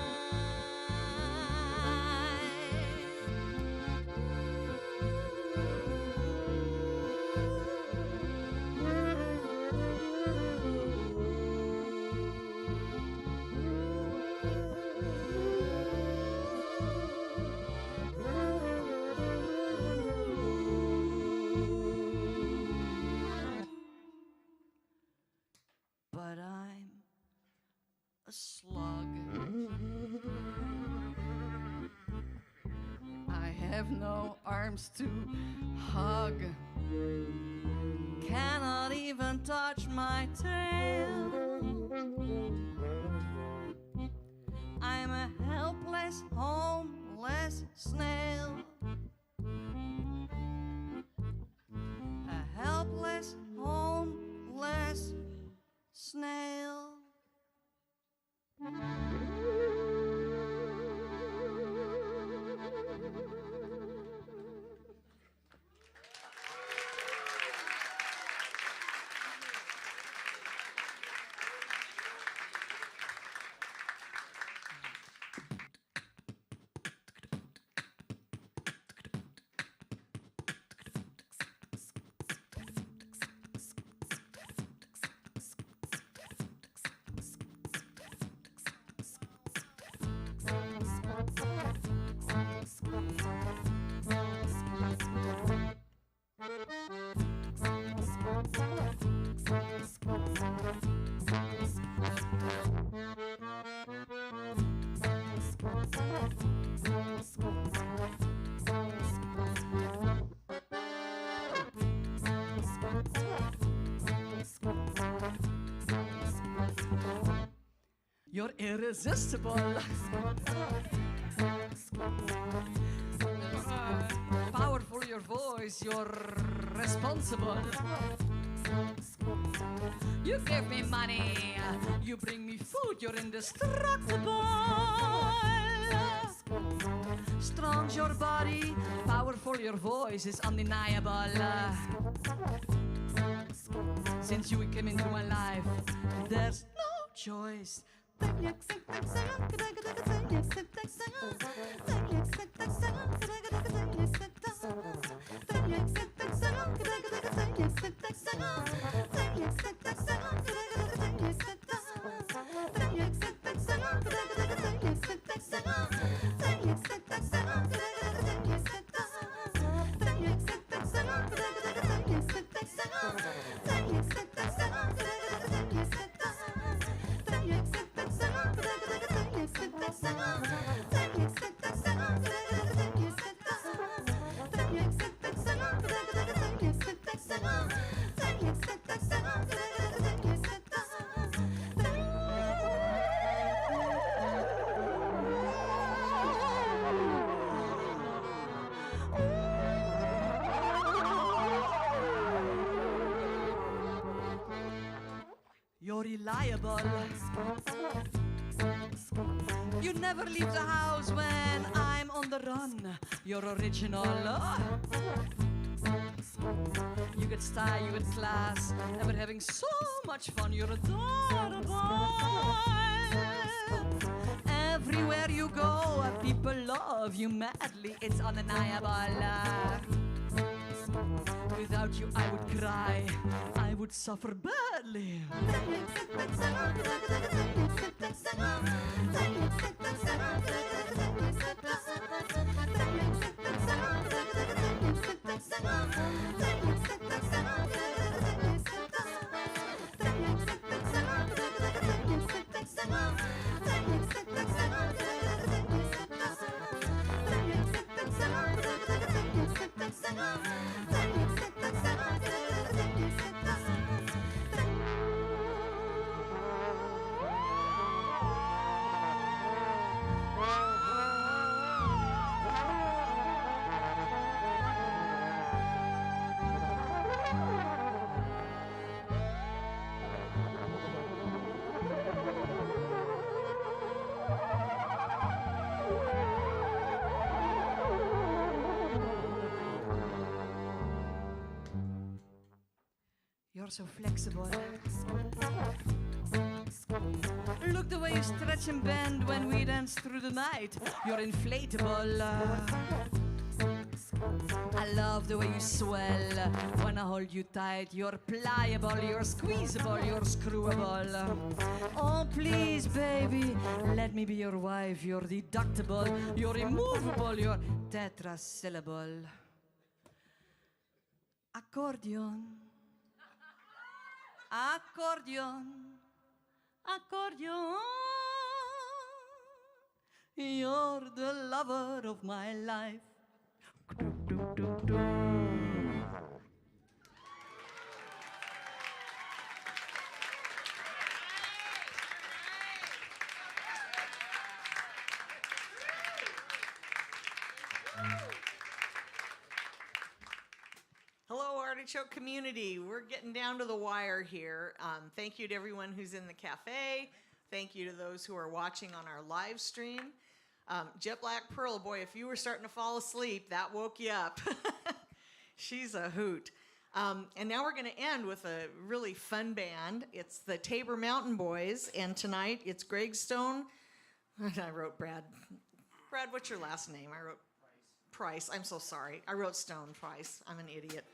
But I'm a slug. I have no arms to hug, cannot even touch my tail. I'm a helpless, homeless snail. A helpless, homeless snail. You're irresistible. Powerful your voice, you're responsible. You give me money, you bring me food, you're indestructible. Strong's your body, powerful for your voice is undeniable. Since you came into my life, there's no choice. You're reliable. You never leave the house when I'm on the run. You're original. You get style, you get class, and we're having so much fun. You're adorable. Everywhere you go, people love you madly. It's undeniable. Without you, I would cry. I would suffer badly. You're so flexible. Look the way you stretch and bend when we dance through the night. You're inflatable. I love the way you swell when I hold you tight. You're pliable, you're squeezable, you're screwable. Oh, please, baby, let me be your wife. You're deductible, you're immovable, you're tetrasyllable. Accordion. Accordion, accordion, you're the lover of my life. Hello, Artichoke community. We're getting down to the wire here. Thank you to everyone who's in the cafe. Thank you to those who are watching on our live stream. Jet Black Pearl, boy, if you were starting to fall asleep, that woke you up. She's a hoot. And now we're going to end with a really fun band. It's the Tabor Mountain Boys, and tonight it's Greg Stone. I wrote Brad. Brad, what's your last name? I wrote Price. I'm so sorry. I wrote Stone twice. I'm an idiot.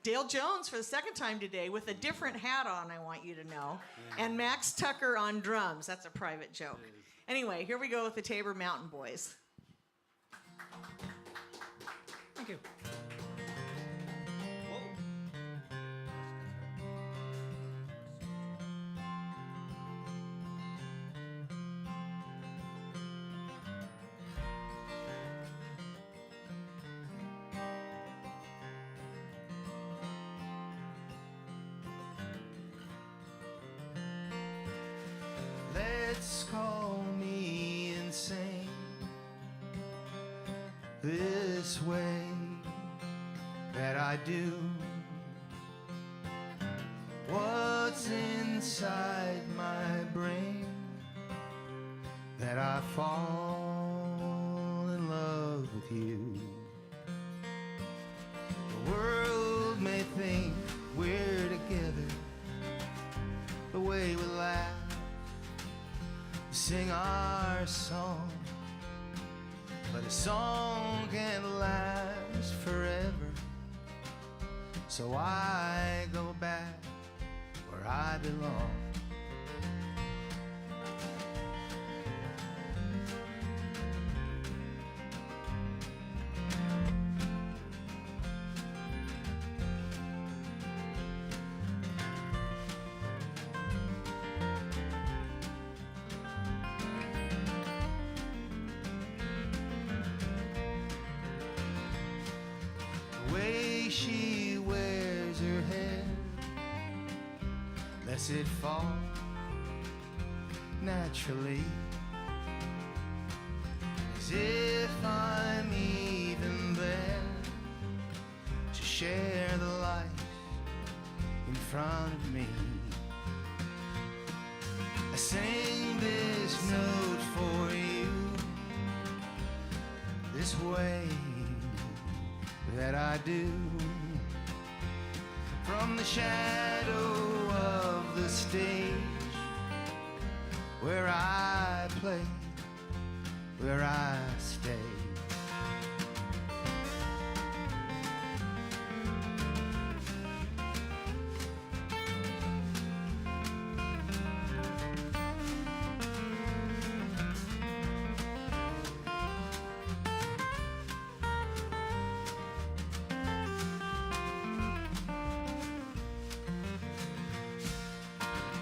Dale Jones for the second time today with a different hat on, I want you to know. And Max Tucker on drums. That's a private joke. Anyway, here we go with the Tabor Mountain Boys. Thank you. Let's call me insane this way that I do. What's inside my brain that I fall in love with you? a song can't last forever. So I go back where I belong. The way she wears her hair, lets it fall naturally, as if I'm even there to share the life in front of me. I sing this note for you, this way that I do, from the shadow of the stage where I play, where I stay.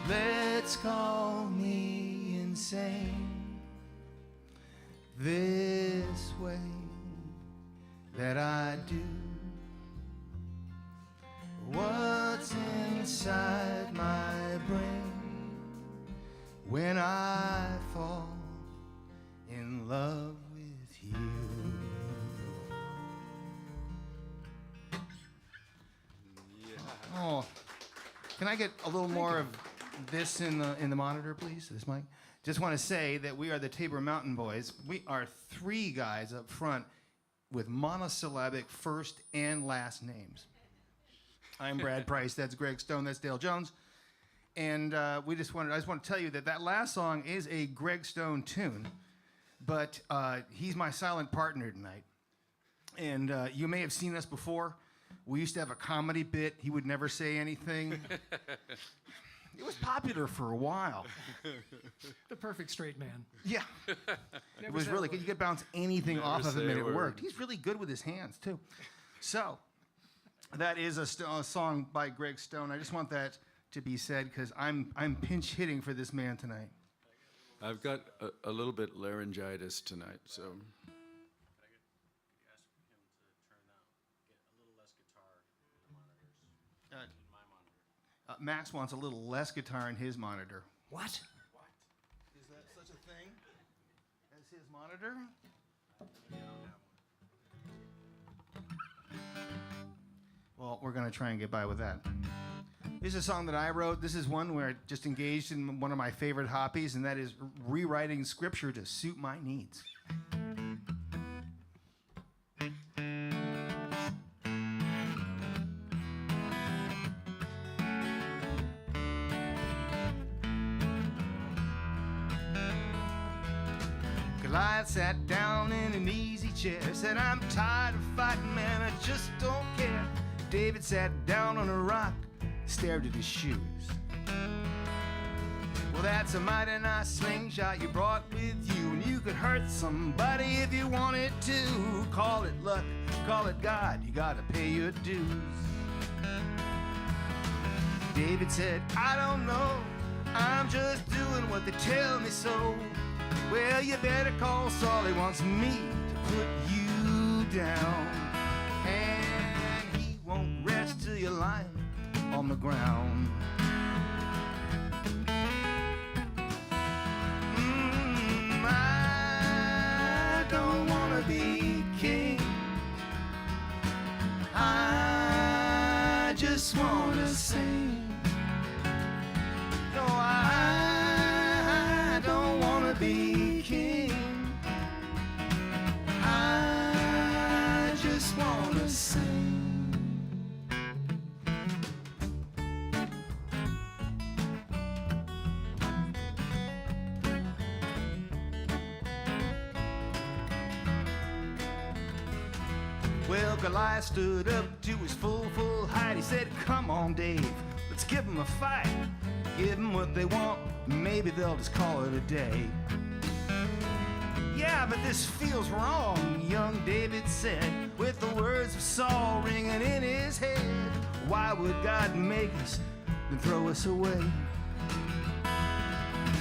Let's call me insane, this way that I do. What's inside my brain when I fall in love with you? Oh, can I get a little more of this in the monitor, please? This mic. Just want to say that we are the Tabor Mountain Boys. We are three guys up front with monosyllabic first and last names. I'm Brad Price. That's Greg Stone. That's Dale Jones. And I just want to tell you that last song is a Greg Stone tune, but he's my silent partner tonight. And you may have seen us before. We used to have a comedy bit. He would never say anything. It was popular for a while. The perfect straight man. Yeah. It was really good. You could bounce anything off of him and it worked. He's really good with his hands, too. So, that is a song by Greg Stone. I just want that to be said because I'm pinch hitting for this man tonight. I've got a little bit laryngitis tonight, so. Max wants a little less guitar in his monitor. What? Is that such a thing as his monitor? Well, we're going to try and get by with that. This is a song that I wrote. This is one where I just engaged in one of my favorite hobbies, and that is rewriting scripture to suit my needs. Goliath sat down in an easy chair, said, I'm tired of fighting, man, I just don't care. David sat down on a rock, stared at his shoes. Well, that's a mighty nice slingshot you brought with you, and you could hurt somebody if you wanted to. Call it luck, call it God, you gotta pay your dues. David said, I don't know, I'm just doing what they tell me so. Well, you better call Saul, he wants me to put you down. And he won't rest till you're lying on the ground. I don't want to be king. I just want to sing. No, I don't want to be king. I just want to sing. Well, Goliath stood up to his full height. He said, come on, Dave, let's give them a fight. Give them what they want, maybe they'll just call it a day. Yeah, but this feels wrong, young David said, with the words of Saul ringing in his head. Why would God make us and throw us away?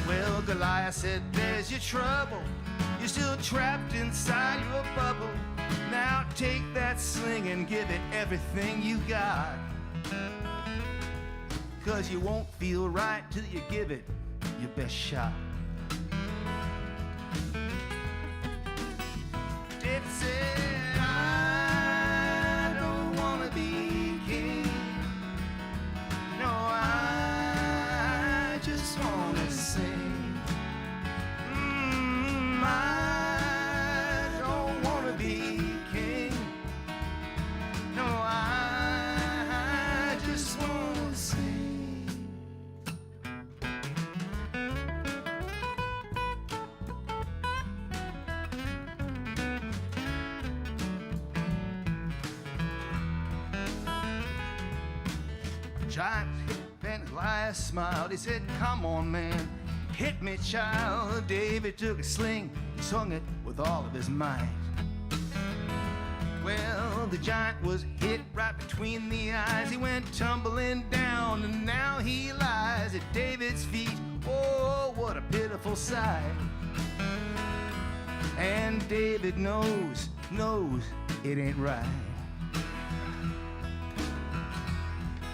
Well, Goliath said, there's your trouble. You're still trapped inside your bubble. Now take that sling and give it everything you got. 'Cause you won't feel right till you give it your best shot. David said, I don't wanna be king. No, I just wanna sing. I don't wanna be king. No, I just wanna sing. Giant and Goliath smiled. He said, come on, man, hit me, child. David took a sling, he swung it with all of his might. Well, the giant was hit right between the eyes. He went tumbling down, and now he lies at David's feet. Oh, what a pitiful sight. And David knows it ain't right.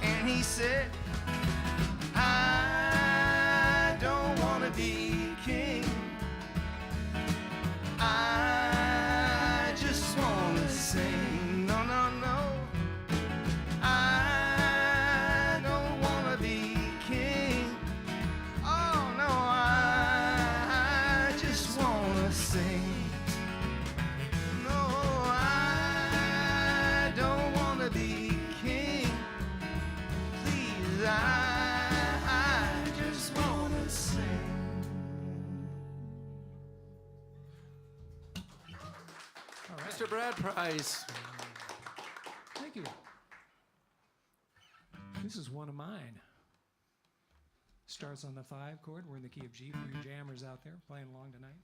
And he said, I don't wanna be king. I just wanna sing. No, no, no. I don't wanna be king. Oh, no, I just wanna sing. No, I don't wanna be king. Please, I just wanna sing. All right. Mr. Brad Price. Thank you. This is one of mine. Starts on the 5 chord. We're in the key of G for you jammers out there playing along tonight.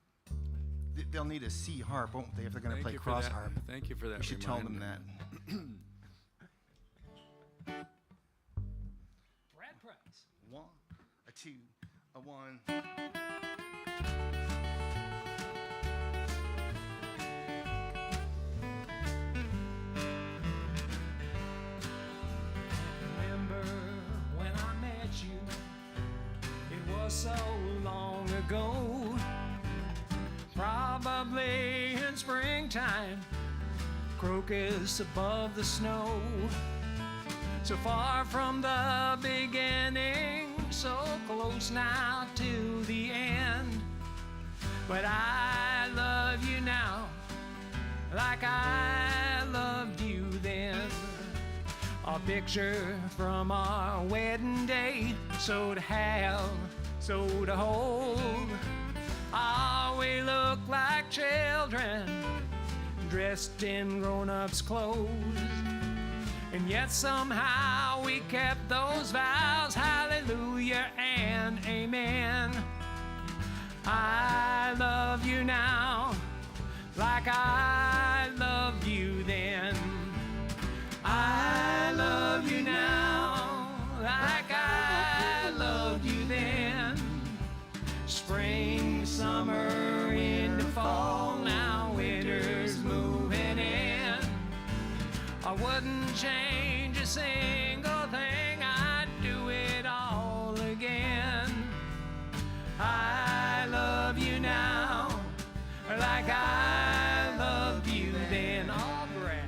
They'll need a C harp, won't they, if they're going to play you for cross that. harp? Thank you for that You should tell them reminder. that. Brad Price. 1, a 2, a 1. Remember when I met you? It was so long ago. Probably in springtime, crocus above the snow. So far from the beginning, so close now to the end. But I love you now, like I loved you then. A picture from our wedding day, so to have, so to hold. Ah, we look like children, dressed in grown-ups' clothes. And yet somehow we kept those vows, hallelujah and amen. I love you now, like I loved you then. I love you now, like I loved you then. Spring, summer, into fall, now winter's moving in. I wouldn't change a single thing, I'd do it all again. I love you now, like I loved you then. All right.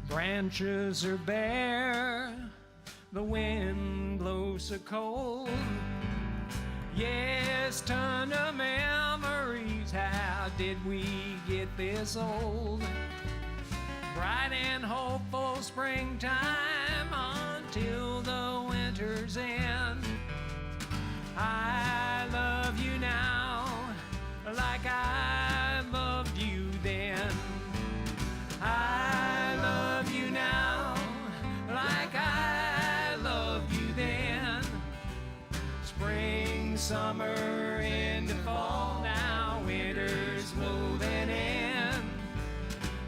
Branches are bare, the wind blows so cold. Yes, ton of memories, how did we get this old? Bright and hopeful springtime until the winter's end. I love you now like I loved you then. I love you now like I loved you then. Spring, summer, into fall, now winter's moving in.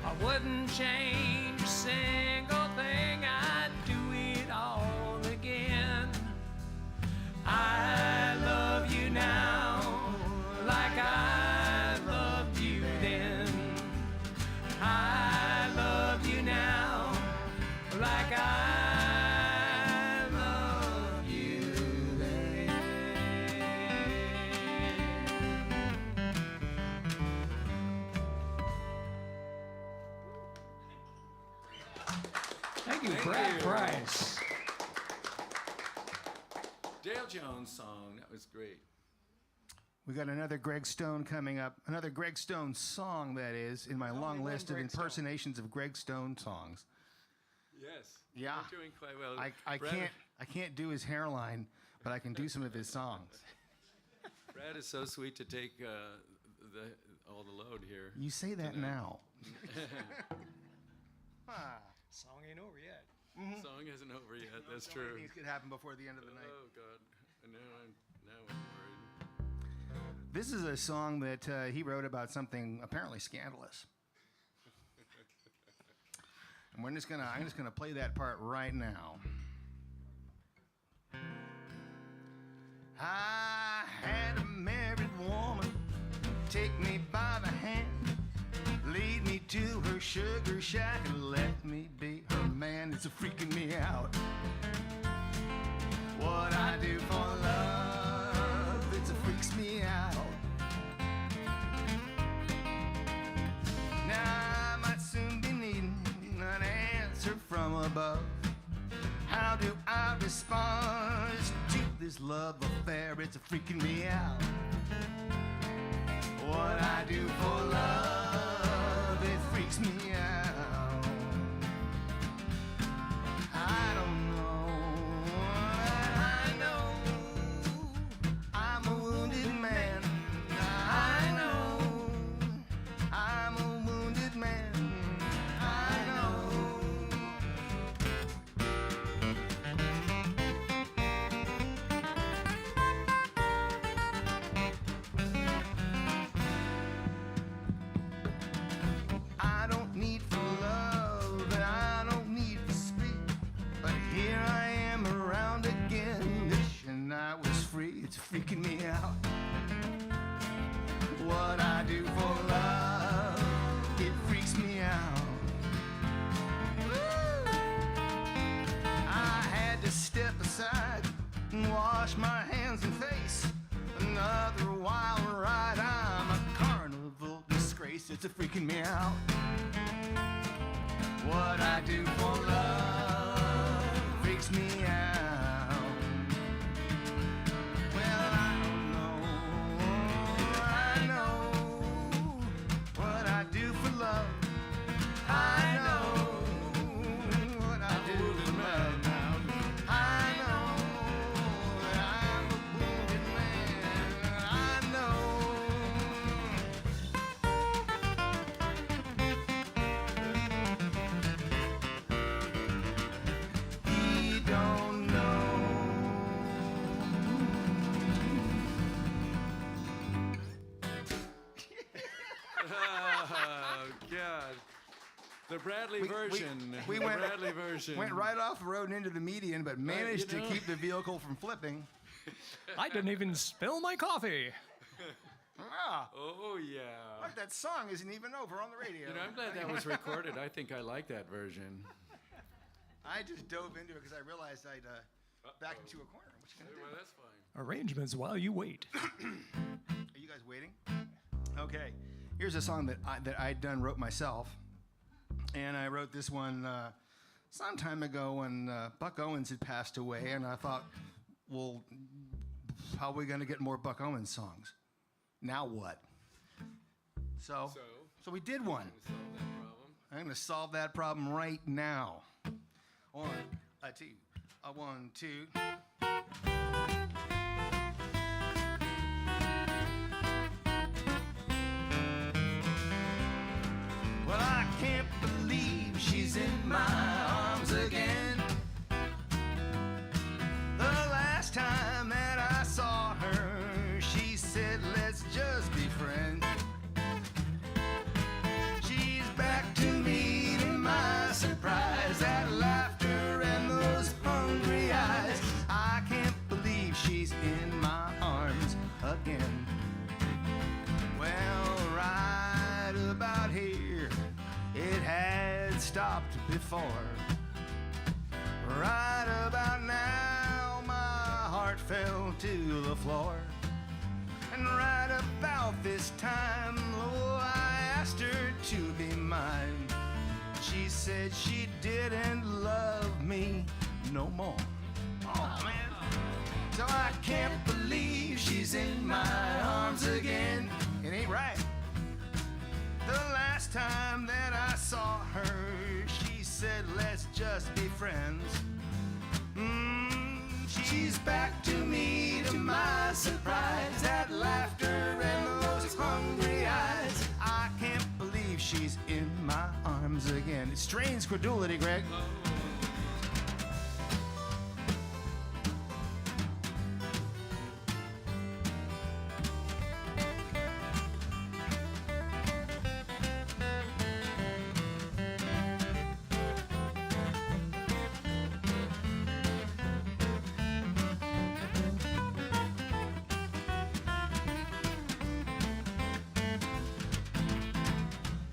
I wouldn't change a single thing, I'd do it all again. I love you now like I loved you then. I love you now like I love you then. Thank you, Brad Price. Dale Jones song. That was great. We got another Greg Stone coming up. Another Greg Stone song, that is, in my long list of impersonations of Greg Stone songs. Yes. Yeah. You're doing quite well. I can't do his hairline, but I can do some of his songs. Brad is so sweet to take all the load here. You say that tonight. now. Song ain't over yet. Song isn't over yet. You know, That's so true. many things could happen before the end of the night. Oh God! And now I'm worried. This is a song that he wrote about something apparently scandalous. And I'm just gonna play that part right now. I had a married woman take me by the hand, lead me to her sugar shack and let me be her man. It's freaking me out. What I do for love, it freaks me out. Now I might soon be needing an answer from above. How do I respond to this love affair? It's freaking me out. What I do for love, it freaks me out. I don't know, but I know I'm a wounded man. I know I'm a wounded man. I know. I don't need for love, and I don't need for speed. But here I am around again, wishing I was free. It's freaking me out. What I do for love, it freaks me out. I had to step aside and wash my hands and face. Another wild ride, I'm a carnival disgrace. It's freaking me out. What I do for love freaks me out. Well, I don't know. I know what I do for love. I know what I do for love. I know that I'm a wounded man. I know. He don't know. Oh God! The Bradley version. We the went, Bradley version. went right off the road and into the median, but managed you know. to keep the vehicle from flipping. I didn't even spill my coffee. Ah, Oh yeah. look, that song isn't even over on the radio. You know, I'm glad that was recorded. I think I like that version. I just dove into it because I realized I'd backed into a corner. What you gonna do? Well, that's fine. Arrangements while you wait. Are you guys waiting? Okay. Here's a song that I'd wrote myself. And I wrote this one some time ago when Buck Owens had passed away, and I thought, well, how are we going to get more Buck Owens songs? Now what? So we did one. I'm going to solve that problem right now. One, two. Well, I can't believe she's in my arms again. The last time that I saw her, she said, let's just be friends. She's back to me, to my surprise, that laughter and those hungry eyes. I can't believe she's in my arms again. Well, right about here, it had stopped before. Right about now, my heart fell to the floor. And right about this time, oh, I asked her to be mine. She said she didn't love me no more. Oh, man. So I can't believe she's in my arms again. It ain't right. The last time that I saw her, she said, let's just be friends. She's back to me, to my surprise, that laughter and those hungry eyes. I can't believe she's in my arms again. It strains credulity, Greg.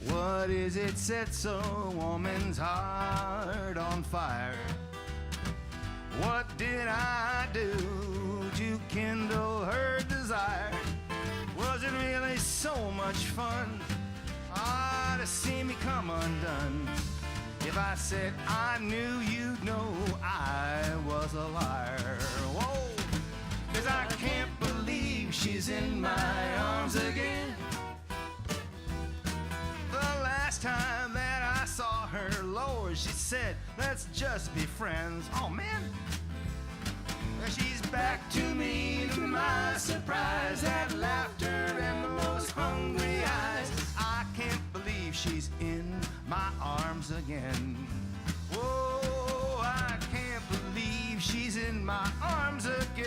What is it sets a woman's heart on fire? What did I do to kindle her desire? Was it really so much fun to see me come undone? If I said I knew, you'd know I was a liar. Whoa, 'cause I can't believe she's in my arms again. The last time that I saw her, Lord, she said, let's just be friends. Oh, man. She's back to me, to my surprise, that laughter and those hungry eyes. I can't believe she's in my arms again. Whoa, I can't believe she's in my arms again.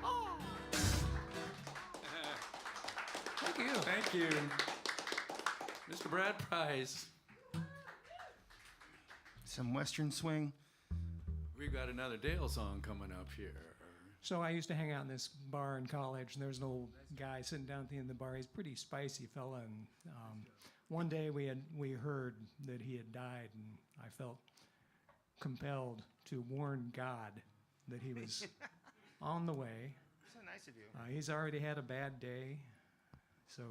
Oh. Thank you. Mr. Brad Price. Some Western swing. We've got another Dale song coming up here. So I used to hang out in this bar in college, and there was an old guy sitting down at the end of the bar. He's a pretty spicy fella, and one day we heard that he had died, and I felt compelled to warn God that he was on the way. So nice of you. He's already had a bad day, so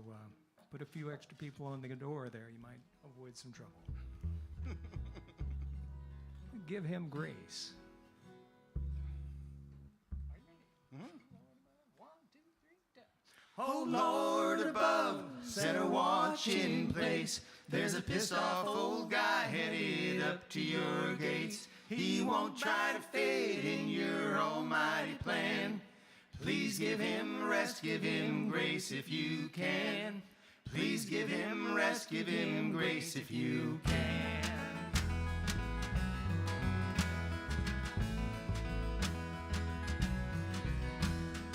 put a few extra people on the door there. You might avoid some trouble. Give him grace. Oh Lord above, set a watch in place. There's a pissed off old guy headed up to your gates. He won't try to fit in your almighty plan. Please give him rest, give him grace if you can. Please give him rest, give him grace if you can.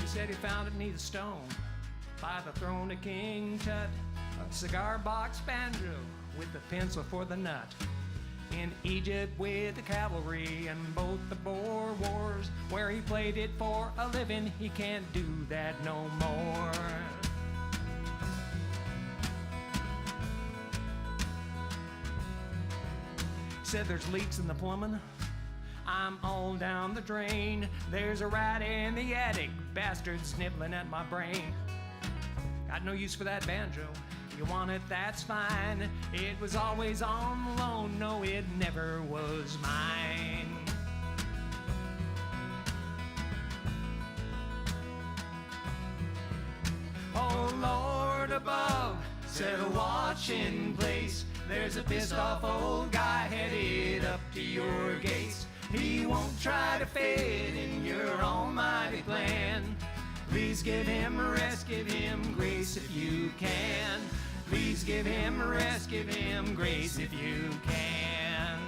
He said he found it beneath a stone by the throne of King Tut, a cigar box banjo with the pencil for the nut. In Egypt with the cavalry and both the Boer Wars, where he played it for a living, he can't do that no more. Said there's leaks in the plumbing. I'm all down the drain. There's a rat in the attic, bastard sniveling at my brain. Got no use for that banjo. You want it, that's fine. It was always on loan, no, it never was mine. Oh Lord above, set a watch in place. There's a pissed off old guy headed up to your gates. He won't try to fit in your almighty plan. Please give him rest, give him grace if you can. Please give him rest, give him grace if you can.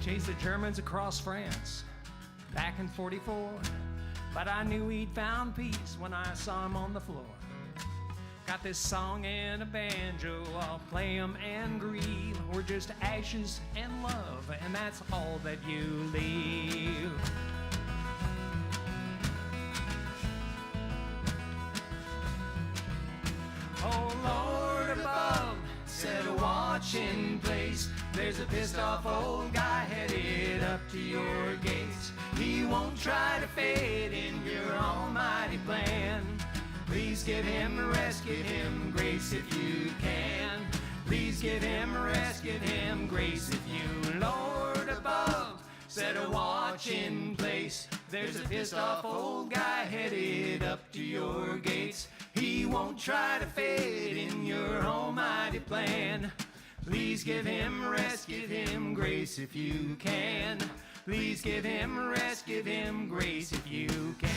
Chased the Germans across France back in '44, but I knew he'd found peace when I saw him on the floor. Got this song and a banjo, I'll play 'em and grieve. We're just ashes and love, and that's all that you leave. Oh Lord above, set a watch in place. There's a pissed off old guy headed up to your gates. He won't try to fit in your almighty plan. Please give him rest, give him grace if you can. Please give him rest, give him grace if you, Lord above, set a watch in place. There's a pissed off old guy headed up to your gates. He won't try to fit in your almighty plan. Please give him rest, give him grace if you can. Please give him rest, give him grace if you can.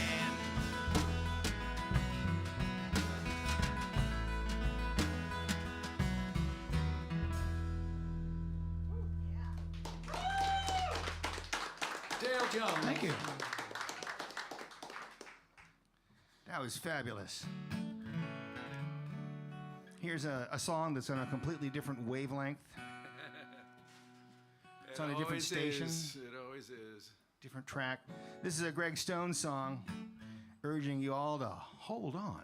Dale Jones. Thank you. That was fabulous. Here's a song that's on a completely different wavelength. It's on a different station. It always is. Different track. This is a Greg Stone song urging you all to hold on.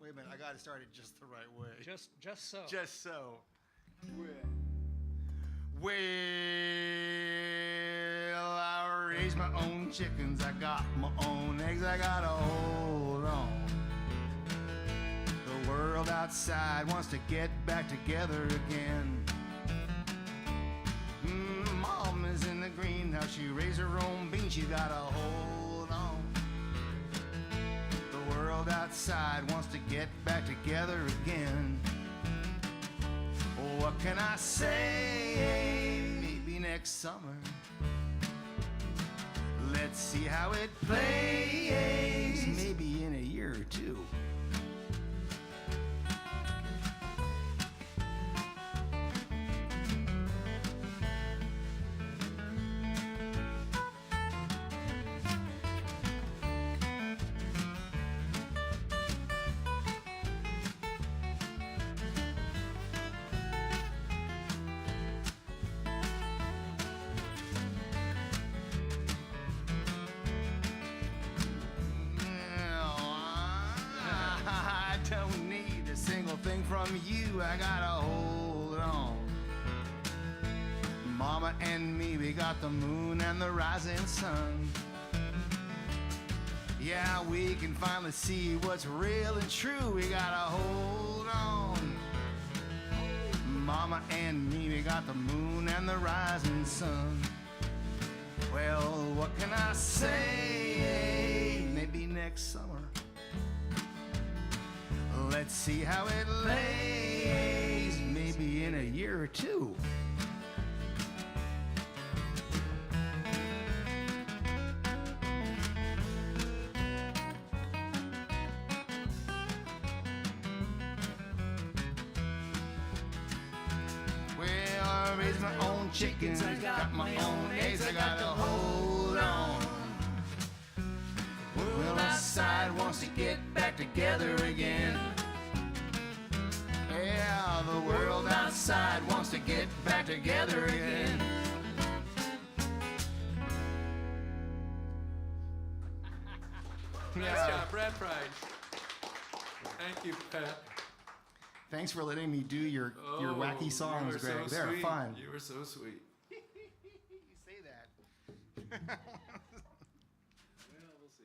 Wait a minute, I got to start it just the right way. Just so. Just so. Well, I raise my own chickens, I got my own eggs, I gotta hold on. The world outside wants to get back together again. Mom is in the greenhouse, she raised her own beans, she gotta hold on. The world outside wants to get back together again. What can I say? Maybe next summer. Let's see how it plays. Maybe in a year or two. From you, I gotta hold on. Mama and me, we got the moon and the rising sun. Yeah, we can finally see what's real and true. We gotta hold on. Mama and me, we got the moon and the rising sun. Well, what can I say? Maybe next summer. Let's see how it lays, maybe in a year or two. Well, I raise my own chickens, I got my own eggs, I gotta hold on. outside wants to get back together again. Yeah, the world outside wants to get back together again. Nice job, Brad Price. Thank you, Pat. Thanks for letting me do your wacky songs, you were Greg. so They're sweet. fun. You were so sweet. You say that. Well, we'll see.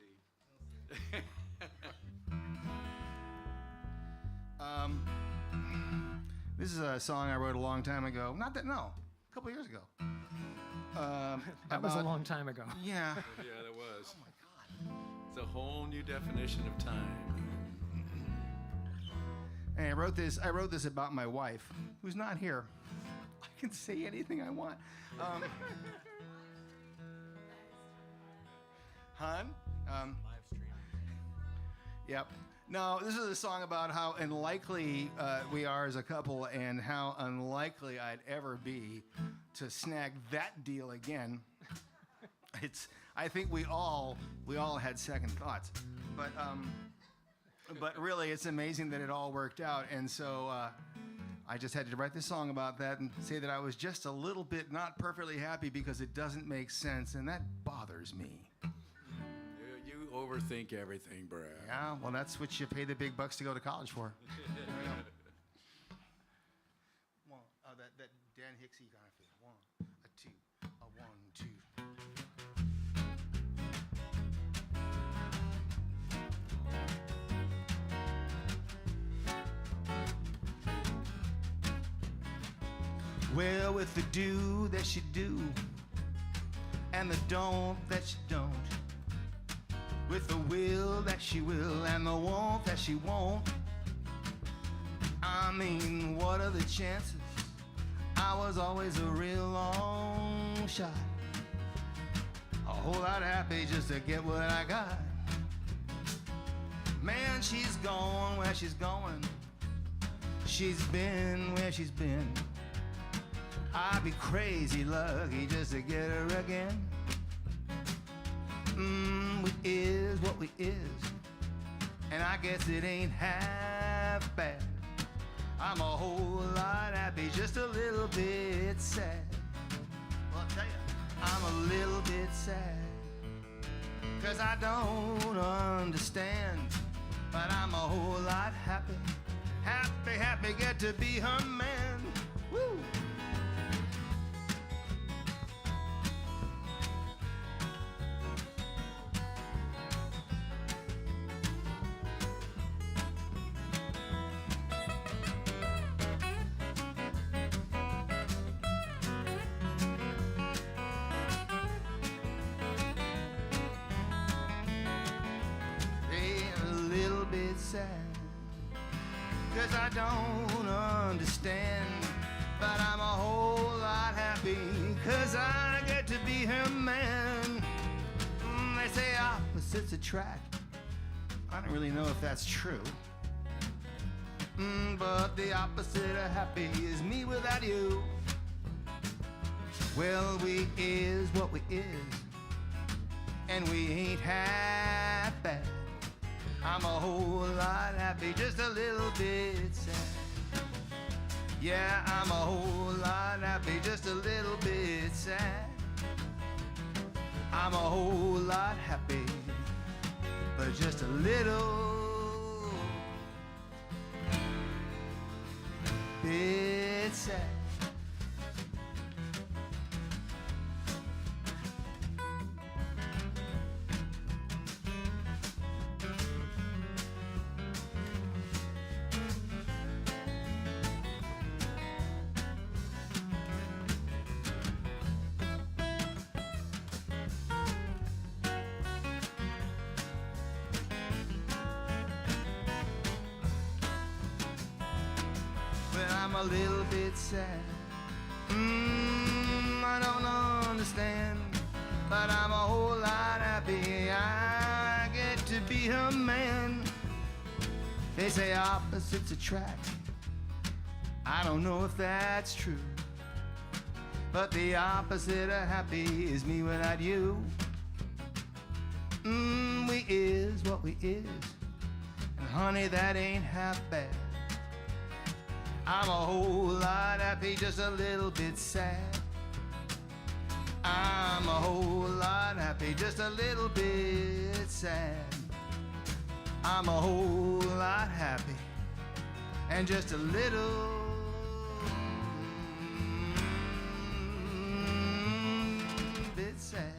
This is a song I wrote a long time ago. A couple years ago. That was a long time ago. Yeah. Yeah, that was. Oh my God. It's a whole new definition of time. And I wrote this about my wife, who's not here. I can say anything I want. Hun? Live stream. Yep. No, this is a song about how unlikely we are as a couple and how unlikely I'd ever be to snag that deal again. I think we all had second thoughts. But really, it's amazing that it all worked out. And so I just had to write this song about that and say that I was just a little bit not perfectly happy because it doesn't make sense, and that bothers me. You overthink everything, Brad. Yeah, well, that's what you pay the big bucks to go to college for. Well, that Dan Hicksy kind of thing. 1, a 2, a 1, 2. Well, with the do that you do and the don't that you don't, with the will that she will and the won't that she won't, I mean, what are the chances? I was always a real long shot, a whole lot happy just to get what I got. Man, she's gone where she's going, she's been where she's been. I'd be crazy lucky just to get her again. We is what we is, and I guess it ain't half bad. I'm a whole lot happy, just a little bit sad. Well, I'll tell you, I'm a little bit sad, 'cause I don't understand, but I'm a whole lot happy, happy, get to be her man. Woo! Sad, 'cause I don't understand, but I'm a whole lot happy, 'cause I get to be her man. They say opposites attract. I don't really know if that's true, but the opposite of happy is me without you. Well, we is what we is, and we ain't half bad. I'm a whole lot happy, just a little bit sad. Yeah, I'm a whole lot happy, just a little bit sad. I'm a whole lot happy, but just a little bit sad. I'm a little bit sad. I don't understand, but I'm a whole lot happy. I get to be her man. They say opposites attract. I don't know if that's true, but the opposite of happy is me without you. We is what we is, and honey, that ain't half bad. I'm a whole lot happy, just a little bit sad. I'm a whole lot happy, just a little bit sad. I'm a whole lot happy, and just a little bit sad.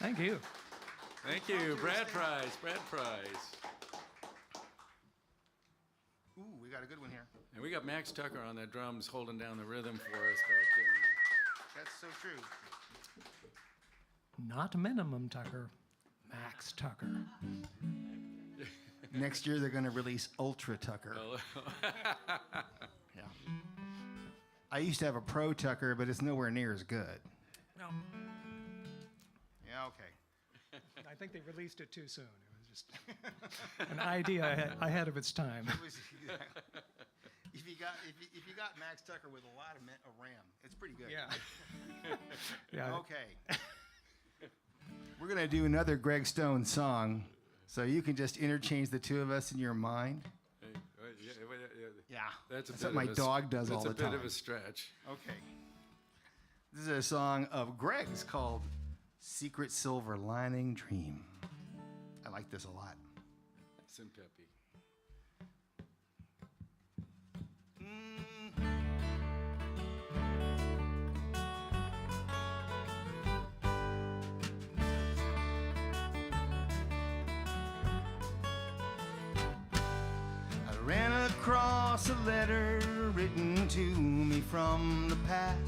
Thank you. Thank you. Brad Price. Brad Price. Ooh, we got a good one here. And we got Max Tucker on the drums holding down the rhythm for us back there. That's so true. Not minimum Tucker, Max Tucker. Next year they're going to release Ultra Tucker. Yeah. I used to have a Pro Tucker, but it's nowhere near as good. No. Yeah, okay. I think they released it too soon. It was just an idea ahead of its time. It was, if you got Max Tucker with a lot of RAM, it's pretty good. Yeah. Yeah. Okay. We're going to do another Greg Stone song, so you can just interchange the two of us in your mind. Yeah. That's what my dog does all the time. That's a bit of a stretch. Okay. This is a song of Greg's called Secret Silver Lining Dream. I like this a lot. Sim peppy. I ran across a letter written to me from the past.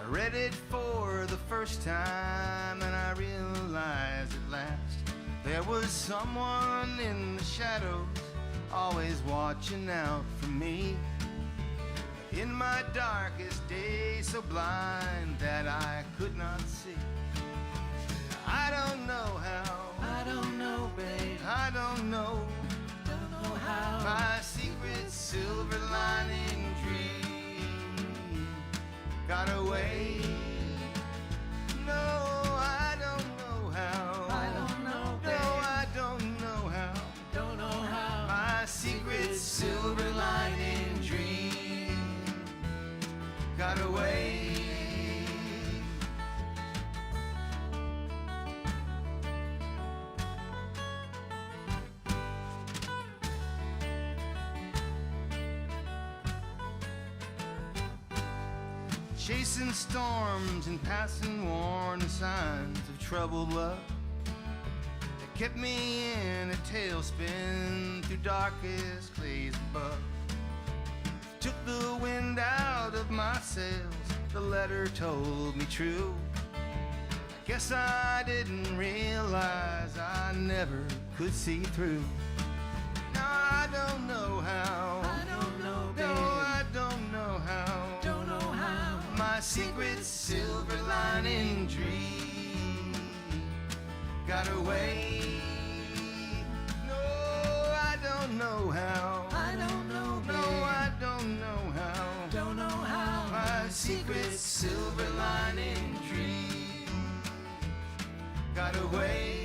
I read it for the first time and I realized at last there was someone in the shadows always watching out for me. In my darkest days so blind that I could not see. I don't know how, I don't know, babe, I don't know how my secret silver lining dream got away. No, I don't know how. I don't know, babe. No, I don't know how. Don't know how. My secret silver lining dream got away. Chasing storms and passing warning signs of troubled love that kept me in a tailspin through darkest clays above. Took the wind out of my sails, the letter told me true. I guess I didn't realize I never could see through. Now I don't know how. I don't know, babe. No, I don't know how. Don't know how. My secret silver lining dream got away. No, I don't know how. I don't know, babe. No, I don't know how. Don't know how. My secret silver lining dream got away.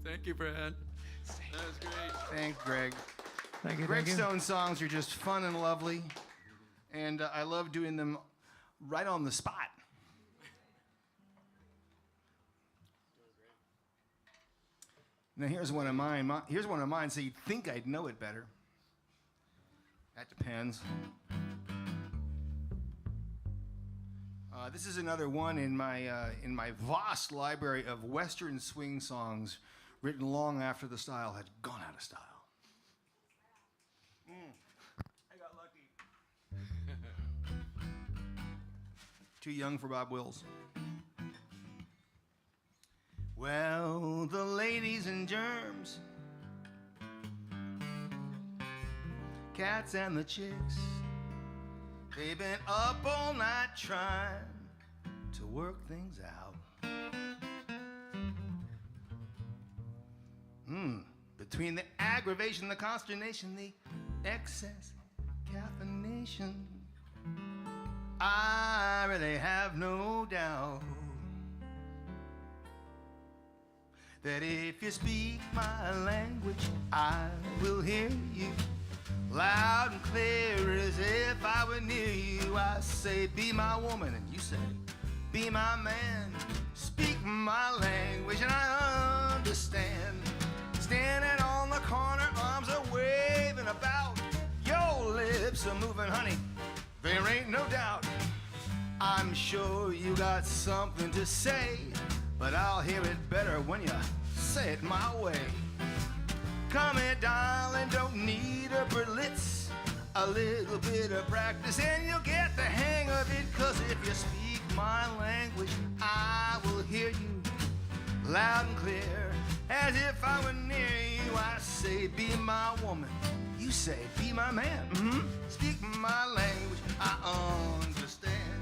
Thank you, Brad. That was great. Thanks, Greg. Thank you. Greg Thank you. Stone songs are just fun and lovely, and I love doing them right on the spot. Now here's one of mine. Here's one of mine, so you'd think I'd know it better. That depends. This is another one in my vast library of Western swing songs written long after the style had gone out of style. I got lucky. Too young for Bob Wills. Well, the ladies and germs, cats and the chicks, they've been up all night trying to work things out. Between the aggravation, the consternation, the excess caffeination, I really have no doubt that if you speak my language, I will hear you loud and clear as if I were near you. I say, be my woman, and you say, be my man. Speak my language, and I understand. Standing on the corner, arms are waving about. Your lips are moving, honey, there ain't no doubt. I'm sure you got something to say, but I'll hear it better when you say it my way. Come here, darling, don't need a Berlitz. A little bit of practice and you'll get the hang of it. 'Cause if you speak my language, I will hear you loud and clear, as if I were near you. I say, be my woman, you say, be my man. Speak my language, I understand.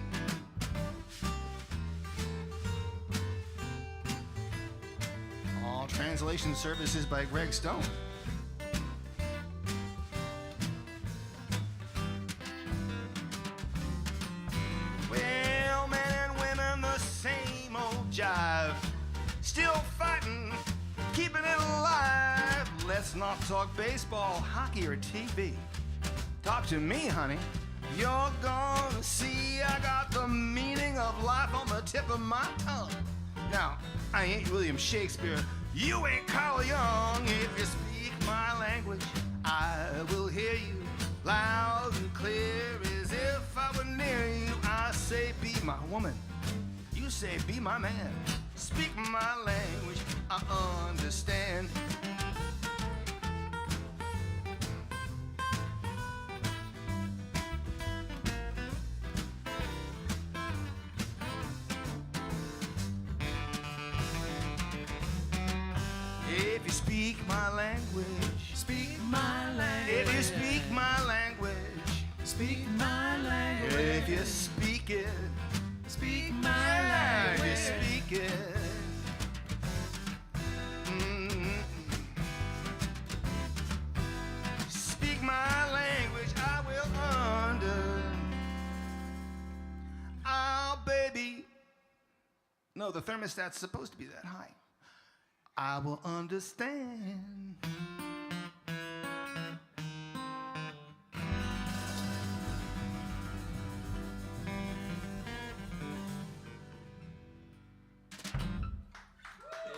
All translation services by Greg Stone. Well, men and women, the same old jive. Still fighting, keeping it alive. Let's not talk baseball, hockey, or TV. Talk to me, honey. You're gonna see I got the meaning of life on the tip of my tongue. Now, I ain't William Shakespeare, you ain't Carl Jung. If you speak my language, I will hear you loud and clear, as if I were near you. I say, be my woman, you say, be my man. Speak my language, I understand. If you speak my language, speak my language. If you speak my language, speak my language. If you speak it, speak my language. If you speak it. Speak my language, I will Oh, baby. No, the thermostat's supposed to be that high. I will understand.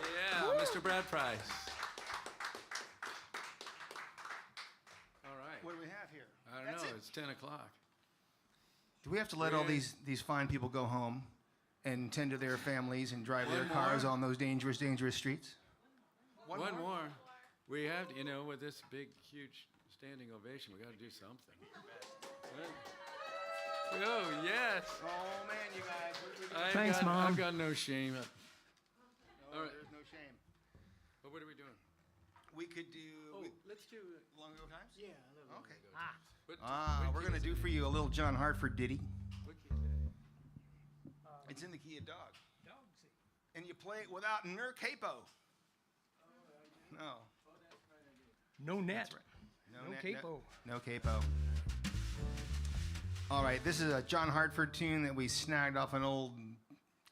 Yeah, Mr. Brad Price. All right. What do we have here? I don't know. It's 10 o'clock. Do we have to let all these fine people go home and tend to their families and drive their cars on those dangerous, dangerous streets? One more. We have to, with this big, huge standing ovation, we got to do something. Oh, yes. Oh, man, you guys. Thanks, Mom. I've got no shame. All right. There's no shame. But what are we doing? We could do... let's do Long Ago Times? Yeah. Okay. What we're going to do for you a little John Hartford ditty. What key is that? It's in the key of dog. And you play it without ner capo. No. No net. That's right. No capo. No capo. All right, this is a John Hartford tune that we snagged off an old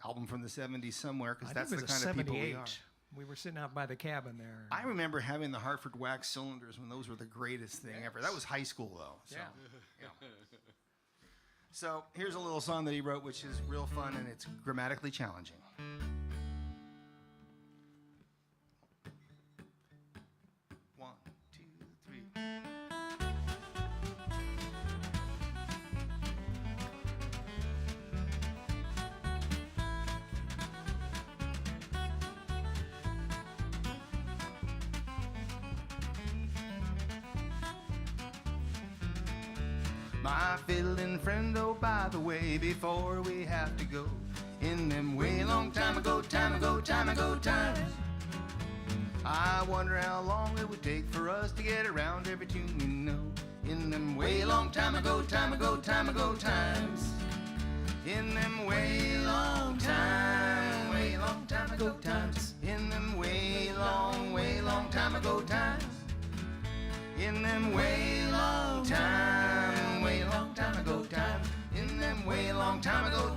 album from the 70s somewhere, because that's the kind of people we are. We were sitting out by the cabin there. I remember having the Hartford wax cylinders when those were the greatest thing ever. That was high school, though. So, Yeah. So here's a little song that he wrote, which is real fun, and it's grammatically challenging. One, two, three. My fiddling friend, oh, by the way, before we have to go, in them way long time ago times, I wonder how long it would take for us to get around every tune we know. In them way long time ago times, in them way long time ago times, in them way long time ago times, in them way long time ago times, in them way long time ago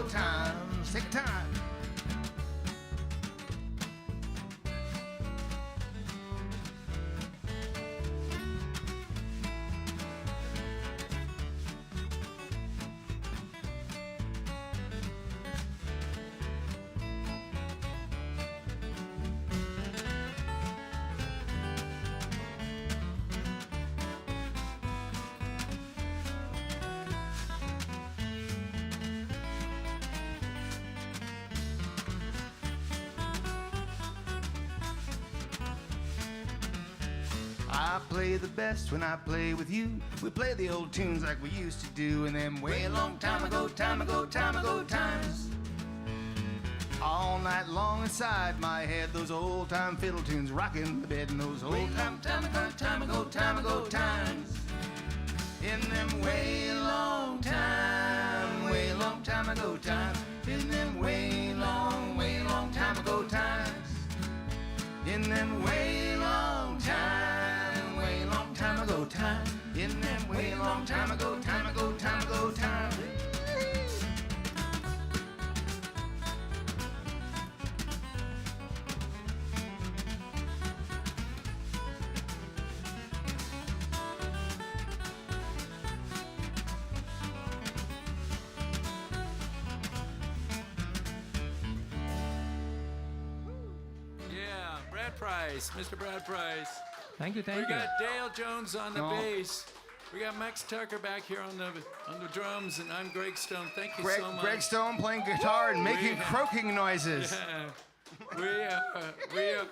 times. Take time. I play the best when I play with you. We play the old tunes like we used to do in them way long time ago times. All night long inside my head, those old time fiddle tunes rocking the bed in those old time ago times. In them way long time ago times. In them way long time ago times. In them way long time ago time. In them way long time ago time. Yeah, Brad Price, Mr. Brad Price. Thank you, We got Dale Jones on the bass. We got Max Tucker back here on the drums, and I'm Greg Stone. Thank you so much. Greg Stone playing guitar and making croaking noises. Yeah, we are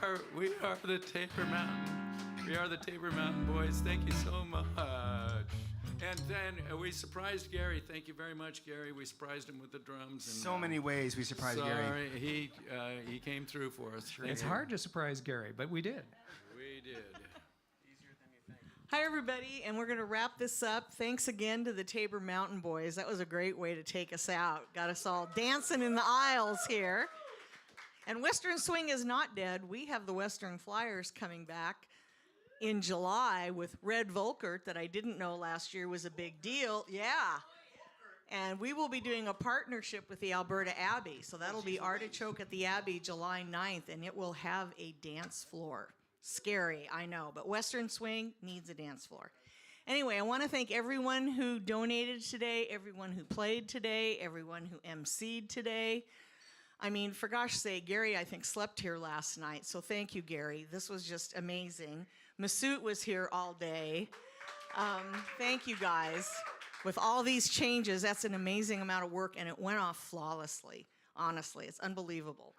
the Tabor Mountain. We are the Tabor Mountain Boys. Thank you so much. And then we surprised Gary. Thank you very much, Gary. We surprised him with the drums. And, So many ways we surprised Gary. Sorry, he came through for us. It's hard to surprise Gary, but we did. We did. Hi, everybody, and we're going to wrap this up. Thanks again to the Tabor Mountain Boys. That was a great way to take us out. Got us all dancing in the aisles here. And Western Swing is not dead. We have the Western Flyers coming back in July with Red Volkert that I didn't know last year was a big deal. Yeah. And we will be doing a partnership with the Alberta Abbey. So that'll be Artichoke at the Abbey July 9th, and it will have a dance floor. Scary, I know, but Western Swing needs a dance floor. Anyway, I want to thank everyone who donated today, everyone who played today, everyone who emceed today. I mean, for gosh sake, Gary, I think, slept here last night, so thank you, Gary. This was just amazing. Masoot was here all day. Thank you, guys. With all these changes, that's an amazing amount of work, and it went off flawlessly. Honestly, it's unbelievable.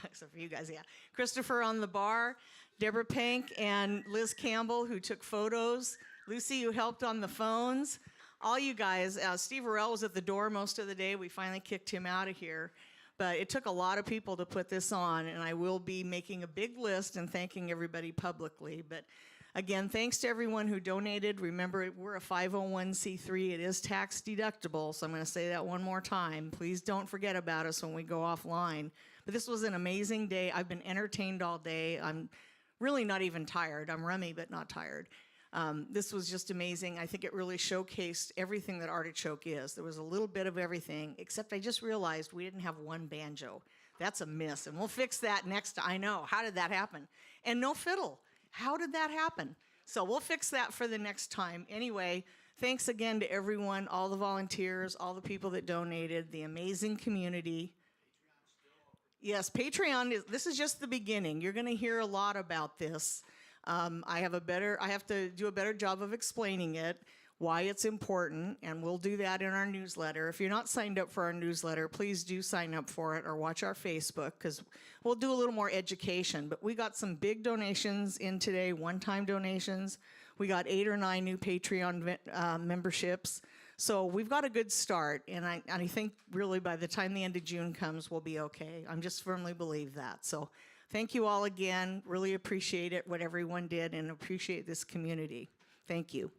Except for you guys, yeah. Christopher on the bar, Deborah Pank and Liz Campbell, who took photos, Lucy, who helped on the phones, all you guys. Steve Burrell was at the door most of the day. We finally kicked him out of here. But it took a lot of people to put this on, and I will be making a big list and thanking everybody publicly. But again, thanks to everyone who donated. Remember, we're a 501c3. It is tax deductible, so I'm going to say that one more time. Please don't forget about us when we go offline. But this was an amazing day. I've been entertained all day. I'm really not even tired. I'm rummy, but not tired. This was just amazing. I think it really showcased everything that Artichoke is. There was a little bit of everything, except I just realized we didn't have one banjo. That's a miss, and we'll fix that next time. I know. How did that happen? And no fiddle. How did that happen? So we'll fix that for the next time. Anyway, thanks again to everyone, all the volunteers, all the people that donated, the amazing community. Yes, Patreon, this is just the beginning. You're going to hear a lot about this. I have to do a better job of explaining it, why it's important, and we'll do that in our newsletter. If you're not signed up for our newsletter, please do sign up for it or watch our Facebook, because we'll do a little more education. But we got some big donations in today, one-time donations. We got 8 or 9 new Patreon memberships. So we've got a good start, and I think really by the time the end of June comes, we'll be okay. I'm just firmly believe that. So thank you all again. Really appreciate it, what everyone did, and appreciate this community. Thank you.